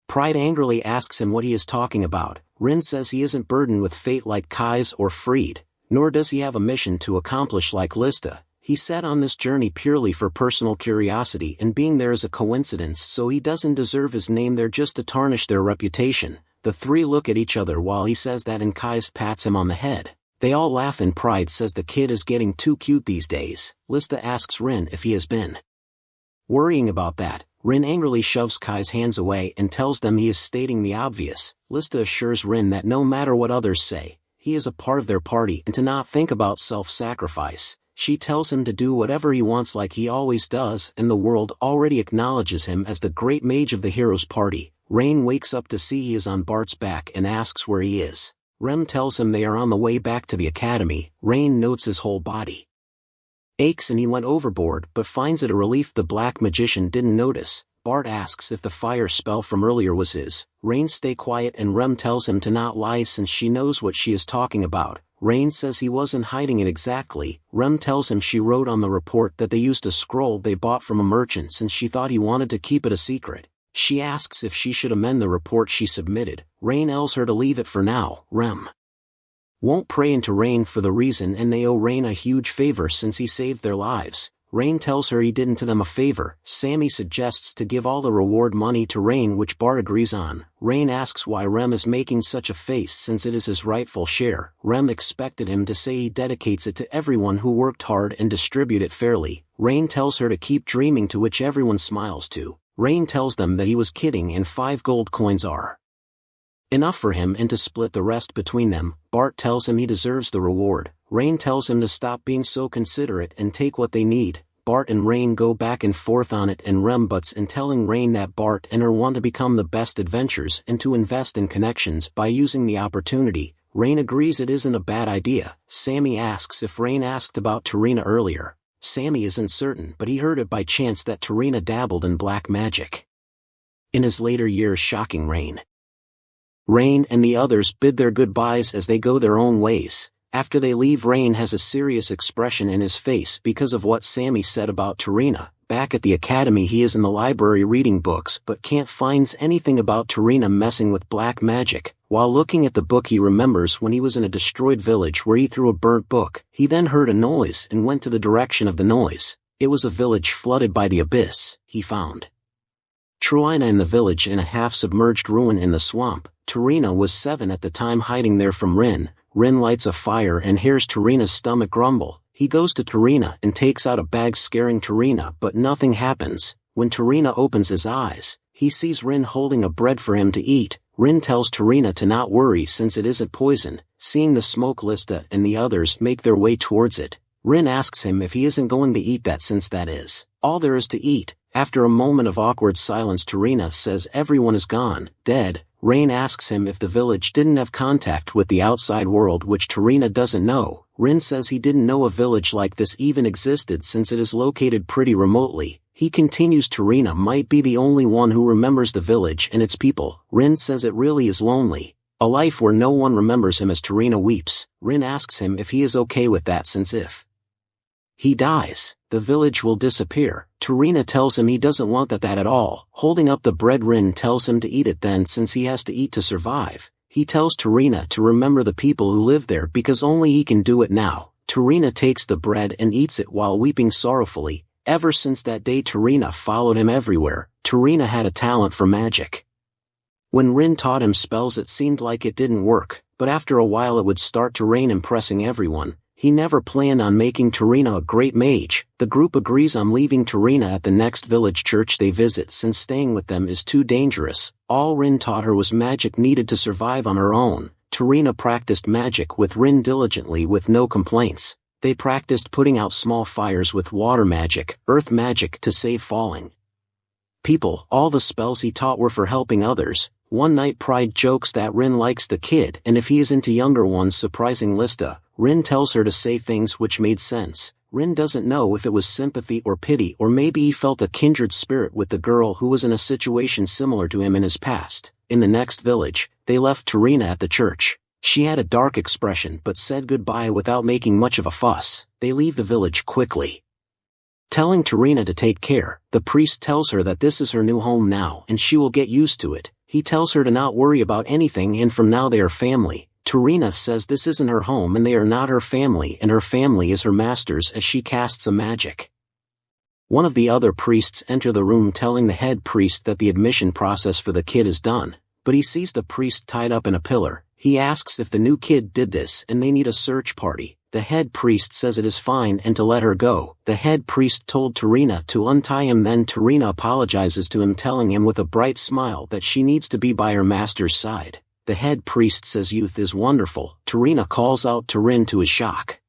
Pride angrily asks him what he is talking about. Rin says he isn't burdened with fate like Kai's or Freed, nor does he have a mission to accomplish like Lista. He set on this journey purely for personal curiosity and being there is a coincidence, so he doesn't deserve his name there just to tarnish their reputation. The three look at each other while he says that and Kai's pats him on the head. They all laugh and Pride says the kid is getting too cute these days. Lista asks Rin if he has been worrying about that. Rin angrily shoves Kai's hands away and tells them he is stating the obvious. Lista assures Rin that no matter what others say, he is a part of their party and to not think about self-sacrifice. She tells him to do whatever he wants like he always does, and the world already acknowledges him as the great mage of the hero's party. Rain wakes up to see he is on Bart's back and asks where he is. Rem tells him they are on the way back to the academy. Rain notes his whole body aches and he went overboard but finds it a relief the black magician didn't notice. Bart asks if the fire spell from earlier was his. Rain stay quiet and Rem tells him to not lie since she knows what she is talking about. Rain says he wasn't hiding it exactly. Rem tells him she wrote on the report that they used a scroll they bought from a merchant since she thought he wanted to keep it a secret. She asks if she should amend the report she submitted. Rain tells her to leave it for now. Rem won't pray into Rain for the reason and they owe Rain a huge favor since he saved their lives. Rain tells her he didn't do them a favor. Sammy suggests to give all the reward money to Rain which Bart agrees on. Rain asks why Rem is making such a face since it is his rightful share. Rem expected him to say he dedicates it to everyone who worked hard and distribute it fairly. Rain tells her to keep dreaming, to which everyone smiles to. Rain tells them that he was kidding and 5 gold coins are enough for him and to split the rest between them. Bart tells him he deserves the reward. Rain tells him to stop being so considerate and take what they need. Bart and Rain go back and forth on it and Rem butts in telling Rain that Bart and her want to become the best adventurers and to invest in connections by using the opportunity. Rain agrees it isn't a bad idea. Sammy asks if Rain asked about Tarina earlier. Sammy isn't certain but he heard it by chance that Tarina dabbled in black magic in his later years, shocking Rain. Rain and the others bid their goodbyes as they go their own ways. After they leave, Rain has a serious expression in his face because of what Sammy said about Tarina. Back at the academy he is in the library reading books but can't find anything about Tarina messing with black magic. While looking at the book he remembers when he was in a destroyed village where he threw a burnt book. He then heard a noise and went to the direction of the noise. It was a village flooded by the abyss. He found Tarina in the village in a half-submerged ruin in the swamp. Tarina was 7 at the time, hiding there from Rin. Rin lights a fire and hears Tarina's stomach grumble. He goes to Tarina and takes out a bag, scaring Tarina, but nothing happens. When Tarina opens his eyes, he sees Rin holding a bread for him to eat. Rin tells Tarina to not worry since it isn't poison. Seeing the smoke, Lista and the others make their way towards it. Rin asks him if he isn't going to eat that since that is all there is to eat. After a moment of awkward silence, Tarina says everyone is gone, dead. Rain asks him if the village didn't have contact with the outside world, which Tarina doesn't know. Rin says he didn't know a village like this even existed since it is located pretty remotely. He continues Tarina might be the only one who remembers the village and its people. Rin says it really is lonely. A life where no one remembers him as Tarina weeps. Rin asks him if he is okay with that since if he dies, the village will disappear. Tarina tells him he doesn't want that at all. Holding up the bread, Rin tells him to eat it then since he has to eat to survive. He tells Tarina to remember the people who live there because only he can do it now. Tarina takes the bread and eats it while weeping sorrowfully. Ever since that day Tarina followed him everywhere. Tarina had a talent for magic. When Rin taught him spells it seemed like it didn't work, but after a while it would start to rain, impressing everyone. He never planned on making Tarina a great mage. The group agrees on leaving Tarina at the next village church they visit since staying with them is too dangerous. All Rin taught her was magic needed to survive on her own. Tarina practiced magic with Rin diligently with no complaints. They practiced putting out small fires with water magic, earth magic to save falling people. All the spells he taught were for helping others. One night Pride jokes that Rin likes the kid and if he is into younger ones, surprising Lista. Rin tells her to say things which made sense. Rin doesn't know if it was sympathy or pity, or maybe he felt a kindred spirit with the girl who was in a situation similar to him in his past. In the next village, they left Tarina at the church. She had a dark expression but said goodbye without making much of a fuss. They leave the village quickly, telling Tarina to take care. The priest tells her that this is her new home now and she will get used to it. He tells her to not worry about anything and from now they are family. Tarina says this isn't her home and they are not her family and her family is her master's as she casts a magic. One of the other priests enter the room telling the head priest that the admission process for the kid is done, but he sees the priest tied up in a pillar. He asks if the new kid did this and they need a search party. The head priest says it is fine and to let her go. The head priest told Tarina to untie him, then Tarina apologizes to him, telling him with a bright smile that she needs to be by her master's side. The head priest says youth is wonderful. Tarina calls out to Rin to his shock,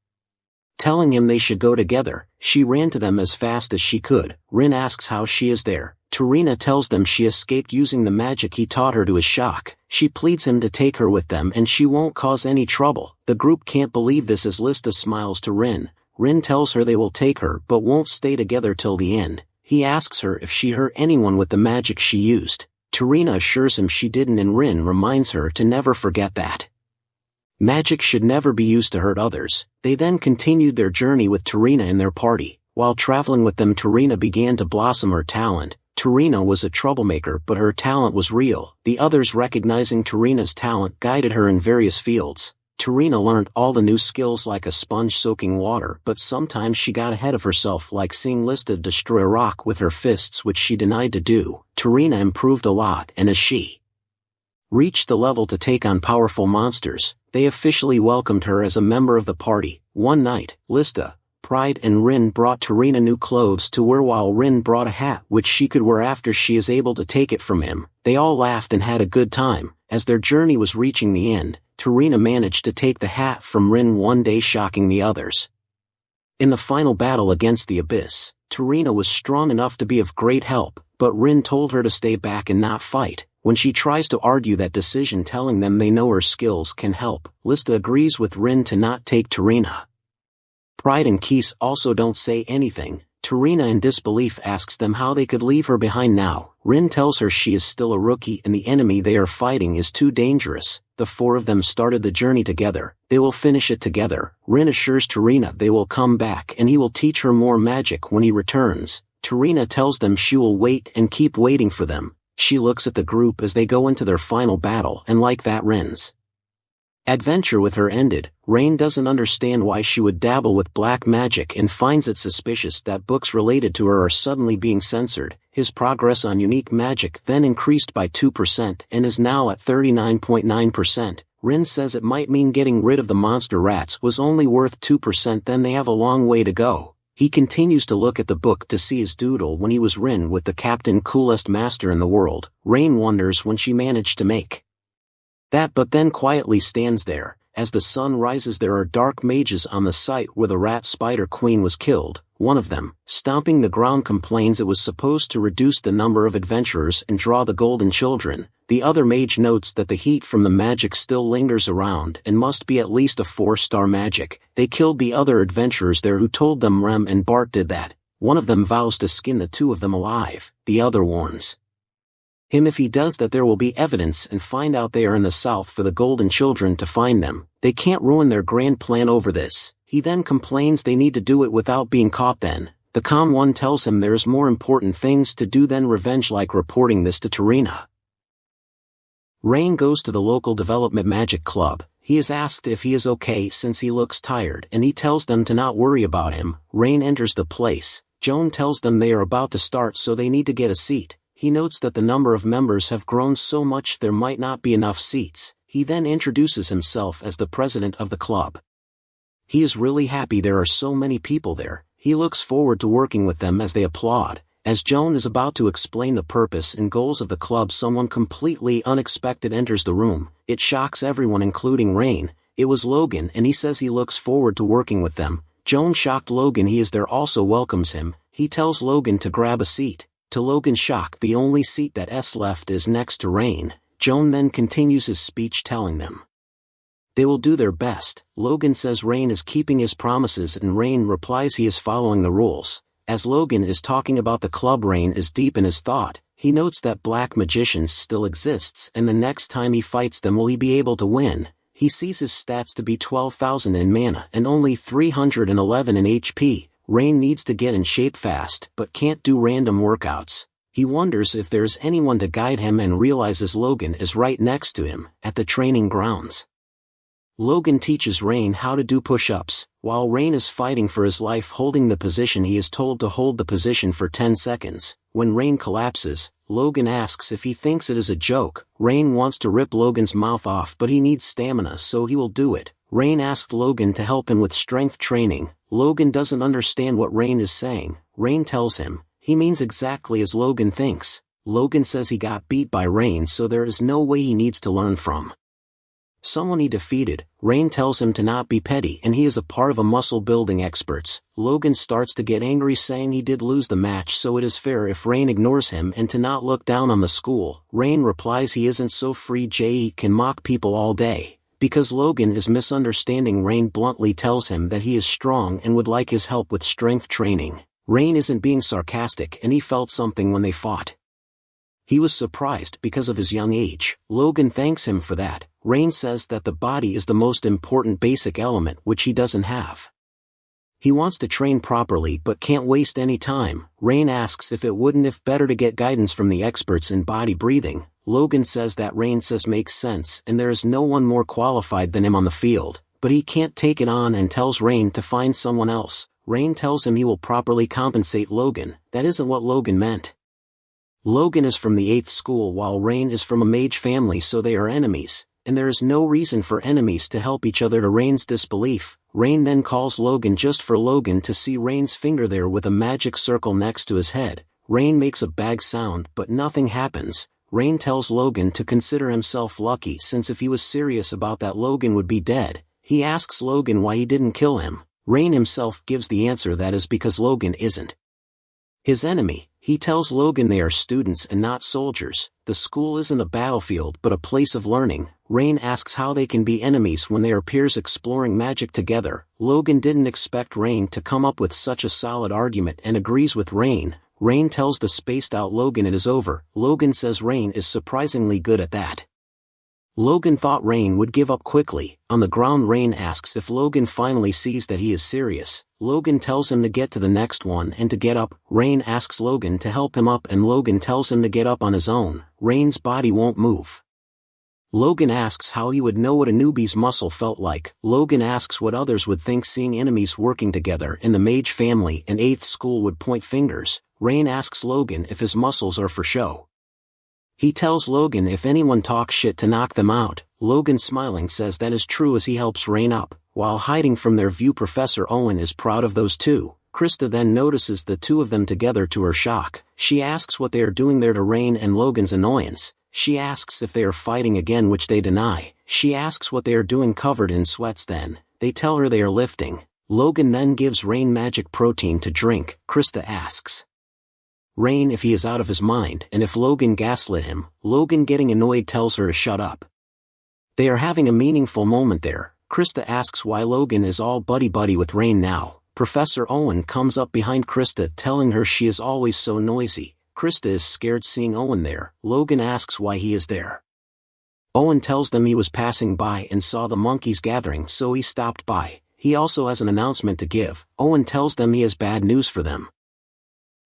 telling him they should go together. She ran to them as fast as she could. Rin asks how she is there. Tarina tells them she escaped using the magic he taught her to his shock. She pleads him to take her with them and she won't cause any trouble. The group can't believe this as Lista smiles to Rin. Rin tells her they will take her but won't stay together till the end. He asks her if she hurt anyone with the magic she used. Tarina assures him she didn't and Rin reminds her to never forget that. Magic should never be used to hurt others. They then continued their journey with Tarina and their party. While traveling with them, Tarina began to blossom her talent. Tarina was a troublemaker but her talent was real. The others, recognizing Tarina's talent, guided her in various fields. Tarina learned all the new skills like a sponge soaking water, but sometimes she got ahead of herself, like seeing Lista destroy a rock with her fists, which she denied to do. Tarina improved a lot, and as she reached the level to take on powerful monsters, they officially welcomed her as a member of the party. One night, Lista, Pride and Rin brought Tarina new clothes to wear, while Rin brought a hat which she could wear after she is able to take it from him. They all laughed and had a good time. As their journey was reaching the end, Tarina managed to take the hat from Rin one day, shocking the others. In the final battle against the Abyss, Tarina was strong enough to be of great help, but Rin told her to stay back and not fight. When she tries to argue that decision, telling them they know her skills can help, Lista agrees with Rin to not take Tarina. Pride and Keese also don't say anything. Tarina, in disbelief, asks them how they could leave her behind now. Rin tells her she is still a rookie and the enemy they are fighting is too dangerous. The four of them started the journey together. They will finish it together. Rin assures Tarina they will come back and he will teach her more magic when he returns. Tarina tells them she will wait and keep waiting for them. She looks at the group as they go into their final battle, and like that, Rin's adventure with her ended. Rain doesn't understand why she would dabble with black magic and finds it suspicious that books related to her are suddenly being censored. His progress on unique magic then increased by 2% and is now at 39.9%. Rin says it might mean getting rid of the monster rats was only worth 2%, then they have a long way to go. He continues to look at the book to see his doodle when he was Rin with the captain, coolest master in the world. Rain wonders when she managed to make that, but then quietly stands there. As the sun rises, there are dark mages on the site where the rat spider queen was killed. One of them, stomping the ground, complains it was supposed to reduce the number of adventurers and draw the golden children. The other mage notes that the heat from the magic still lingers around and must be at least a 4-star magic. They killed the other adventurers there, who told them Rem and Bart did that. One of them vows to skin the two of them alive. The other warns him if he does that there will be evidence, and find out they are in the south for the golden children to find them. They can't ruin their grand plan over this. He then complains they need to do it without being caught. Then the calm one tells him there is more important things to do than revenge, like reporting this to Tarina. Rain goes to the local development magic club. He is asked if he is okay since he looks tired, and he tells them to not worry about him. Rain enters the place. Joan tells them they are about to start, so they need to get a seat. He notes that the number of members have grown so much there might not be enough seats. He then introduces himself as the president of the club. He is really happy there are so many people there. He looks forward to working with them as they applaud. As Joan is about to explain the purpose and goals of the club, someone completely unexpected enters the room. It shocks everyone, including Rain. It was Logan, and he says he looks forward to working with them. Joan shocked Logan he is there also welcomes him. He tells Logan to grab a seat. To Logan's shock, the only seat that is left is next to Rain. Joan then continues his speech, telling them they will do their best. Logan says Rain is keeping his promises, and Rain replies he is following the rules. As Logan is talking about the club, Rain is deep in his thought. He notes that black magicians still exists, and the next time he fights them will he be able to win. He sees his stats to be 12,000 in mana and only 311 in HP. Rain needs to get in shape fast, but can't do random workouts. He wonders if there's anyone to guide him and realizes Logan is right next to him, at the training grounds. Logan teaches Rain how to do push-ups. While Rain is fighting for his life holding the position, he is told to hold the position for 10 seconds. When Rain collapses, Logan asks if he thinks it is a joke. Rain wants to rip Logan's mouth off, but he needs stamina, so he will do it. Rain asked Logan to help him with strength training. Logan doesn't understand what Rain is saying. Rain tells him he means exactly as Logan thinks. Logan says he got beat by Rain, so there is no way he needs to learn from someone he defeated. Rain tells him to not be petty and he is a part of a muscle-building experts. Logan starts to get angry saying he did lose the match so it is fair if Rain ignores him and to not look down on the school. Rain replies he isn't so free he can mock people all day. Because Logan is misunderstanding, Rain bluntly tells him that he is strong and would like his help with strength training. Rain isn't being sarcastic and he felt something when they fought. He was surprised because of his young age. Logan thanks him for that. Rain says that the body is the most important basic element which he doesn't have. He wants to train properly but can't waste any time. Rain asks if it wouldn't if better to get guidance from the experts in body breathing. Logan says that Rain says makes sense and there is no one more qualified than him on the field, but he can't take it on and tells Rain to find someone else. Rain tells him he will properly compensate Logan. That isn't what Logan meant. Logan is from the 8th school while Rain is from a mage family, so they are enemies, and there is no reason for enemies to help each other. To Rain's disbelief, Rain then calls Logan just for Logan to see Rain's finger there with a magic circle next to his head. Rain makes a bag sound but nothing happens. Rain tells Logan to consider himself lucky since if he was serious about that Logan would be dead. He asks Logan why he didn't kill him. Rain himself gives the answer that is because Logan isn't his enemy. He tells Logan they are students and not soldiers. The school isn't a battlefield but a place of learning. Rain asks how they can be enemies when they are peers exploring magic together. Logan didn't expect Rain to come up with such a solid argument and agrees with Rain. Rain tells the spaced out Logan it is over. Logan says Rain is surprisingly good at that. Logan thought Rain would give up quickly. On the ground, Rain asks if Logan finally sees that he is serious. Logan tells him to get to the next one and to get up. Rain asks Logan to help him up and Logan tells him to get up on his own. Rain's body won't move. Logan asks how he would know what a newbie's muscle felt like. Logan asks what others would think seeing enemies working together in the mage family and 8th school would point fingers. Rain asks Logan if his muscles are for show. He tells Logan if anyone talks shit to knock them out. Logan smiling says that is true as he helps Rain up. While hiding from their view, Professor Owen is proud of those two. Krista then notices the two of them together to her shock. She asks what they are doing there to Rain and Logan's annoyance. She asks if they are fighting again, which they deny. She asks what they are doing covered in sweats, then they tell her they are lifting. Logan then gives Rain magic protein to drink. Krista asks Rain if he is out of his mind and if Logan gaslit him. Logan, getting annoyed, tells her to shut up. They are having a meaningful moment there. Krista asks why Logan is all buddy-buddy with Rain now. Professor Owen comes up behind Krista telling her she is always so noisy. Krista is scared seeing Owen there. Logan asks why he is there. Owen tells them he was passing by and saw the monkeys gathering so he stopped by. He also has an announcement to give. Owen tells them he has bad news for them.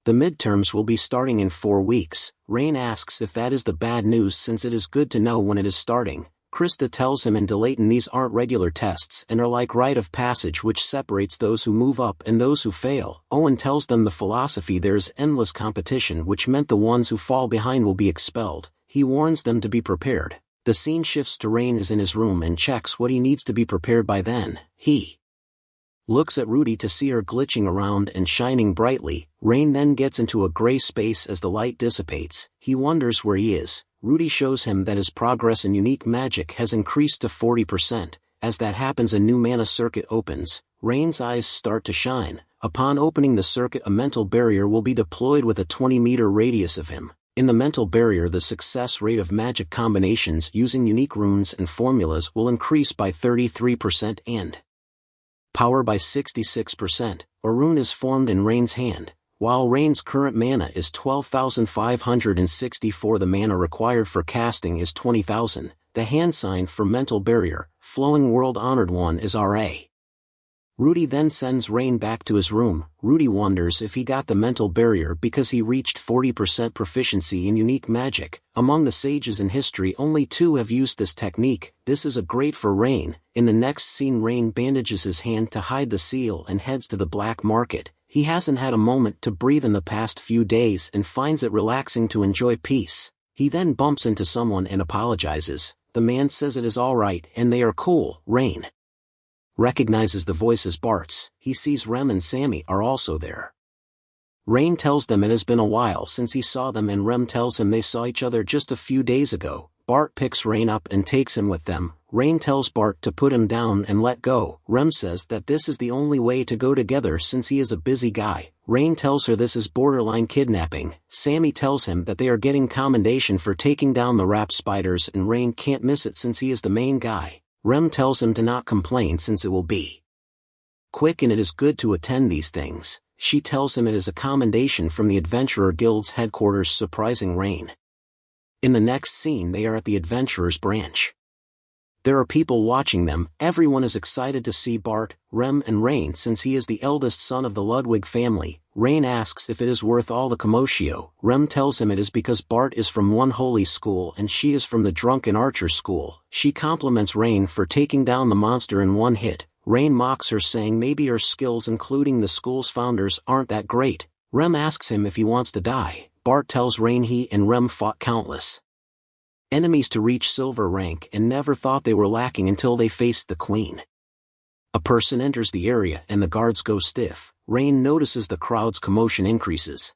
The midterms will be starting in 4 weeks. Rain asks if that is the bad news since it is good to know when it is starting. Krista tells him in Delaton these aren't regular tests and are like rite of passage which separates those who move up and those who fail. Owen tells them the philosophy there is endless competition, which meant the ones who fall behind will be expelled. He warns them to be prepared. The scene shifts to Rain is in his room and checks what he needs to be prepared by. Then he looks at Rudy to see her glitching around and shining brightly. Rain then gets into a gray space as the light dissipates. He wonders where he is. Rudy shows him that his progress in unique magic has increased to 40%. As that happens, a new mana circuit opens. Rain's eyes start to shine. Upon opening the circuit, a mental barrier will be deployed with a 20-meter radius of him. In the mental barrier, the success rate of magic combinations using unique runes and formulas will increase by 33% and power by 66%. A rune is formed in Rain's hand. While Rain's current mana is 12,564, the mana required for casting is 20,000. The hand sign for mental barrier, Flowing World Honored One, is RA. Rudy then sends Rain back to his room. Rudy wonders if he got the mental barrier because he reached 40% proficiency in unique magic. Among the sages in history, only 2 have used this technique. This is a great for Rain. In the next scene, Rain bandages his hand to hide the seal and heads to the black market. He hasn't had a moment to breathe in the past few days and finds it relaxing to enjoy peace. He then bumps into someone and apologizes. The man says it is alright and they are cool. Rain recognizes the voice as Bart's. He sees Rem and Sammy are also there. Rain tells them it has been a while since he saw them and Rem tells him they saw each other just a few days ago. Bart picks Rain up and takes him with them. Rain tells Bart to put him down and let go. Rem says that this is the only way to go together since he is a busy guy. Rain tells her this is borderline kidnapping. Sammy tells him that they are getting commendation for taking down the rap spiders and Rain can't miss it since he is the main guy. Rem tells him to not complain since it will be quick and it is good to attend these things. She tells him it is a commendation from the Adventurer Guild's headquarters, surprising Rain. In the next scene they are at the Adventurers branch. There are people watching them. Everyone is excited to see Bart, Rem and Rain since he is the eldest son of the Ludwig family. Rain asks if it is worth all the commotion. Rem tells him it is because Bart is from one holy school and she is from the drunken archer school. She compliments Rain for taking down the monster in one hit. Rain mocks her saying maybe her skills including the school's founders aren't that great. Rem asks him if he wants to die. Bart tells Rain he and Rem fought countless enemies to reach silver rank and never thought they were lacking until they faced the queen. A person enters the area and the guards go stiff. Rain notices the crowd's commotion increases.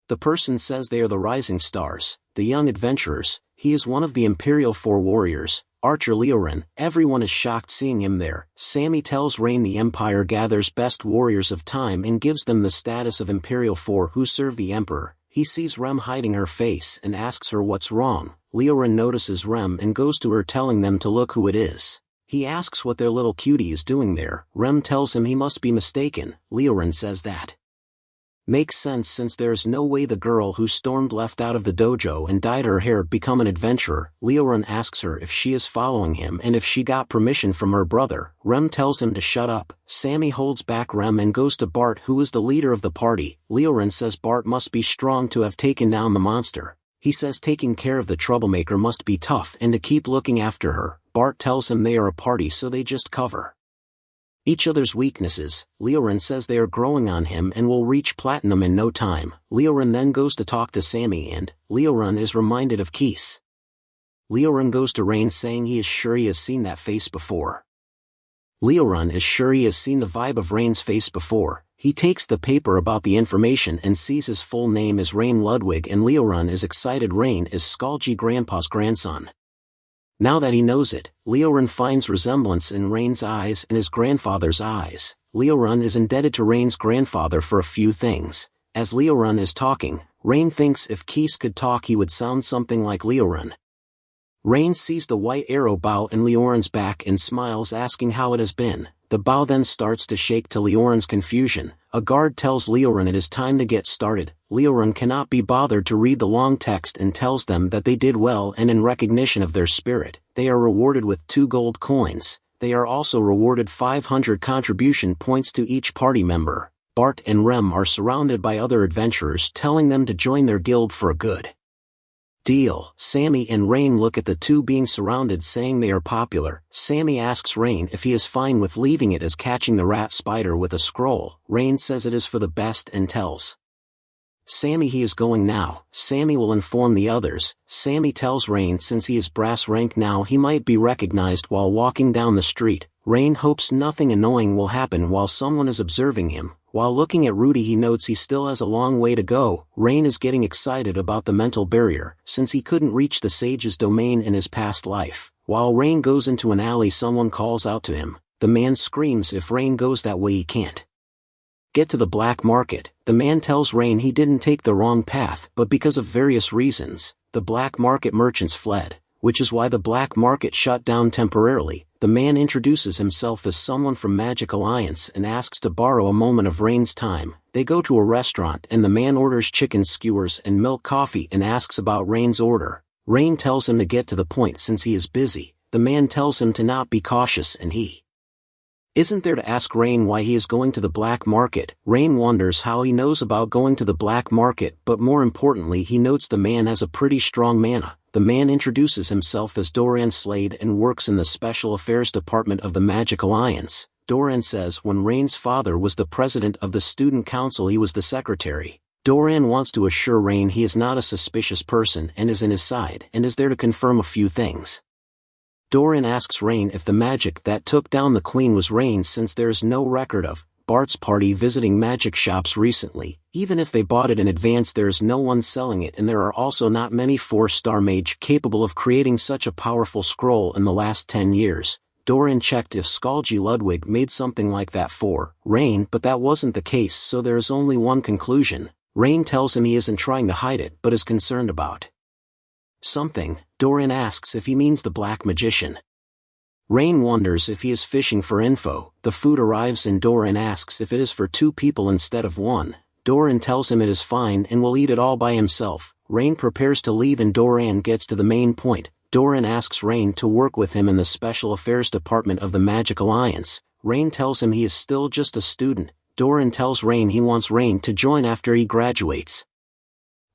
The person says they are the rising stars, the young adventurers. He is one of the Imperial Four warriors, Archer Leorin. Everyone is shocked seeing him there. Sammy tells Rain the Empire gathers best warriors of time and gives them the status of Imperial Four who serve the Emperor. He sees Rem hiding her face and asks her what's wrong. Leorin notices Rem and goes to her telling them to look who it is. He asks what their little cutie is doing there. Rem tells him he must be mistaken. Leorin says that makes sense since there is no way the girl who stormed left out of the dojo and dyed her hair become an adventurer. Leorin asks her if she is following him and if she got permission from her brother. Rem tells him to shut up. Sammy holds back Rem and goes to Bart who is the leader of the party. Leorin says Bart must be strong to have taken down the monster. He says taking care of the troublemaker must be tough and to keep looking after her. Bart tells him they are a party so they just cover each other's weaknesses. Leorin says they are growing on him and will reach platinum in no time. Leorin then goes to talk to Sammy and Leorin is reminded of Keese. Leorin goes to Rain saying he is sure he has seen that face before. Leorin is sure he has seen the vibe of Rain's face before. He takes the paper about the information and sees his full name is Rain Ludwig and Leorin is excited. Rain is Skalji Grandpa's grandson. Now that he knows it, Leorin finds resemblance in Rain's eyes and his grandfather's eyes. Leorin is indebted to Rain's grandfather for a few things. As Leorin is talking, Rain thinks if Keese could talk he would sound something like Leorin. Rain sees the white arrow bow in Leorin's back and smiles asking how it has been. The bow then starts to shake to Leorin's confusion. A guard tells Leorin it is time to get started. Leorin cannot be bothered to read the long text and tells them that they did well and in recognition of their spirit, they are rewarded with 2 gold coins. They are also rewarded 500 contribution points to each party member. Bart and Rem are surrounded by other adventurers telling them to join their guild for a good deal. Sammy and Rain look at the two being surrounded saying they are popular. Sammy asks Rain if he is fine with leaving it as catching the rat spider with a scroll. Rain says it is for the best and tells Sammy he is going now. Sammy will inform the others. Sammy tells Rain since he is brass rank now he might be recognized while walking down the street. Rain hopes nothing annoying will happen while someone is observing him. While looking at Rudy he notes he still has a long way to go. Rain is getting excited about the mental barrier, since he couldn't reach the sage's domain in his past life. While Rain goes into an alley someone calls out to him. The man screams if Rain goes that way he can't get to the black market. The man tells Rain he didn't take the wrong path but because of various reasons, the black market merchants fled, which is why the black market shut down temporarily. The man introduces himself as someone from Magic Alliance and asks to borrow a moment of Rain's time. They go to a restaurant and the man orders chicken skewers and milk coffee and asks about Rain's order. Rain tells him to get to the point since he is busy. The man tells him to not be cautious and he isn't there to ask Rain why he is going to the black market. Rain wonders how he knows about going to the black market, but more importantly he notes the man has a pretty strong mana. The man introduces himself as Doran Slade and works in the Special Affairs Department of the Magic Alliance. Doran says when Rain's father was the president of the student council he was the secretary. Doran wants to assure Rain he is not a suspicious person and is in his side and is there to confirm a few things. Doran asks Rain if the magic that took down the queen was Rain's since there is no record of, Bart's party visiting magic shops recently. Even if they bought it in advance, there is no one selling it, and there are also not many 4-star mage capable of creating such a powerful scroll in the last 10 years. Dorian checked if Skalji Ludwig made something like that for Rain, but that wasn't the case, so there is only one conclusion. Rain tells him he isn't trying to hide it but is concerned about something. Dorian asks if he means the black magician. Rain wonders if he is fishing for info. The food arrives and Dorian asks if it is for 2 people instead of 1. Dorian tells him it is fine and will eat it all by himself. Rain prepares to leave and Dorian gets to the main point. Dorian asks Rain to work with him in the Special Affairs Department of the Magic Alliance. Rain tells him he is still just a student. Dorian tells Rain he wants Rain to join after he graduates.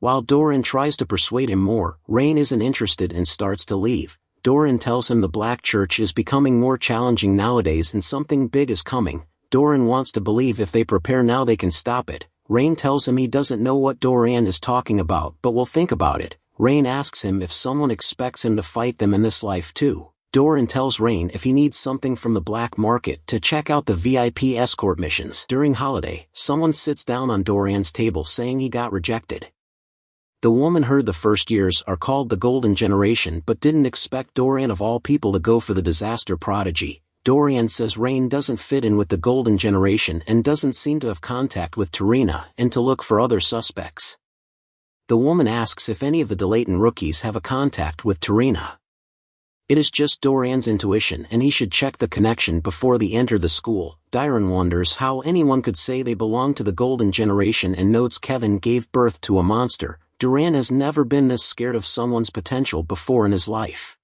While Dorian tries to persuade him more, Rain isn't interested and starts to leave. Dorian tells him the Black Church is becoming more challenging nowadays and something big is coming. Dorian wants to believe if they prepare now they can stop it. Rain tells him he doesn't know what Dorian is talking about but will think about it. Rain asks him if someone expects him to fight them in this life too. Dorian tells Rain if he needs something from the black market to check out the VIP escort missions. During holiday, someone sits down on Dorian's table saying he got rejected. The woman heard the first years are called the Golden Generation but didn't expect Dorian of all people to go for the disaster prodigy. Dorian says Rain doesn't fit in with the Golden Generation and doesn't seem to have contact with Tarina and to look for other suspects. The woman asks if any of the Delayton rookies have a contact with Tarina. It is just Dorian's intuition and he should check the connection before they enter the school. Dorian wonders how anyone could say they belong to the Golden Generation and notes Kevin gave birth to a monster. Dorian has never been this scared of someone's potential before in his life.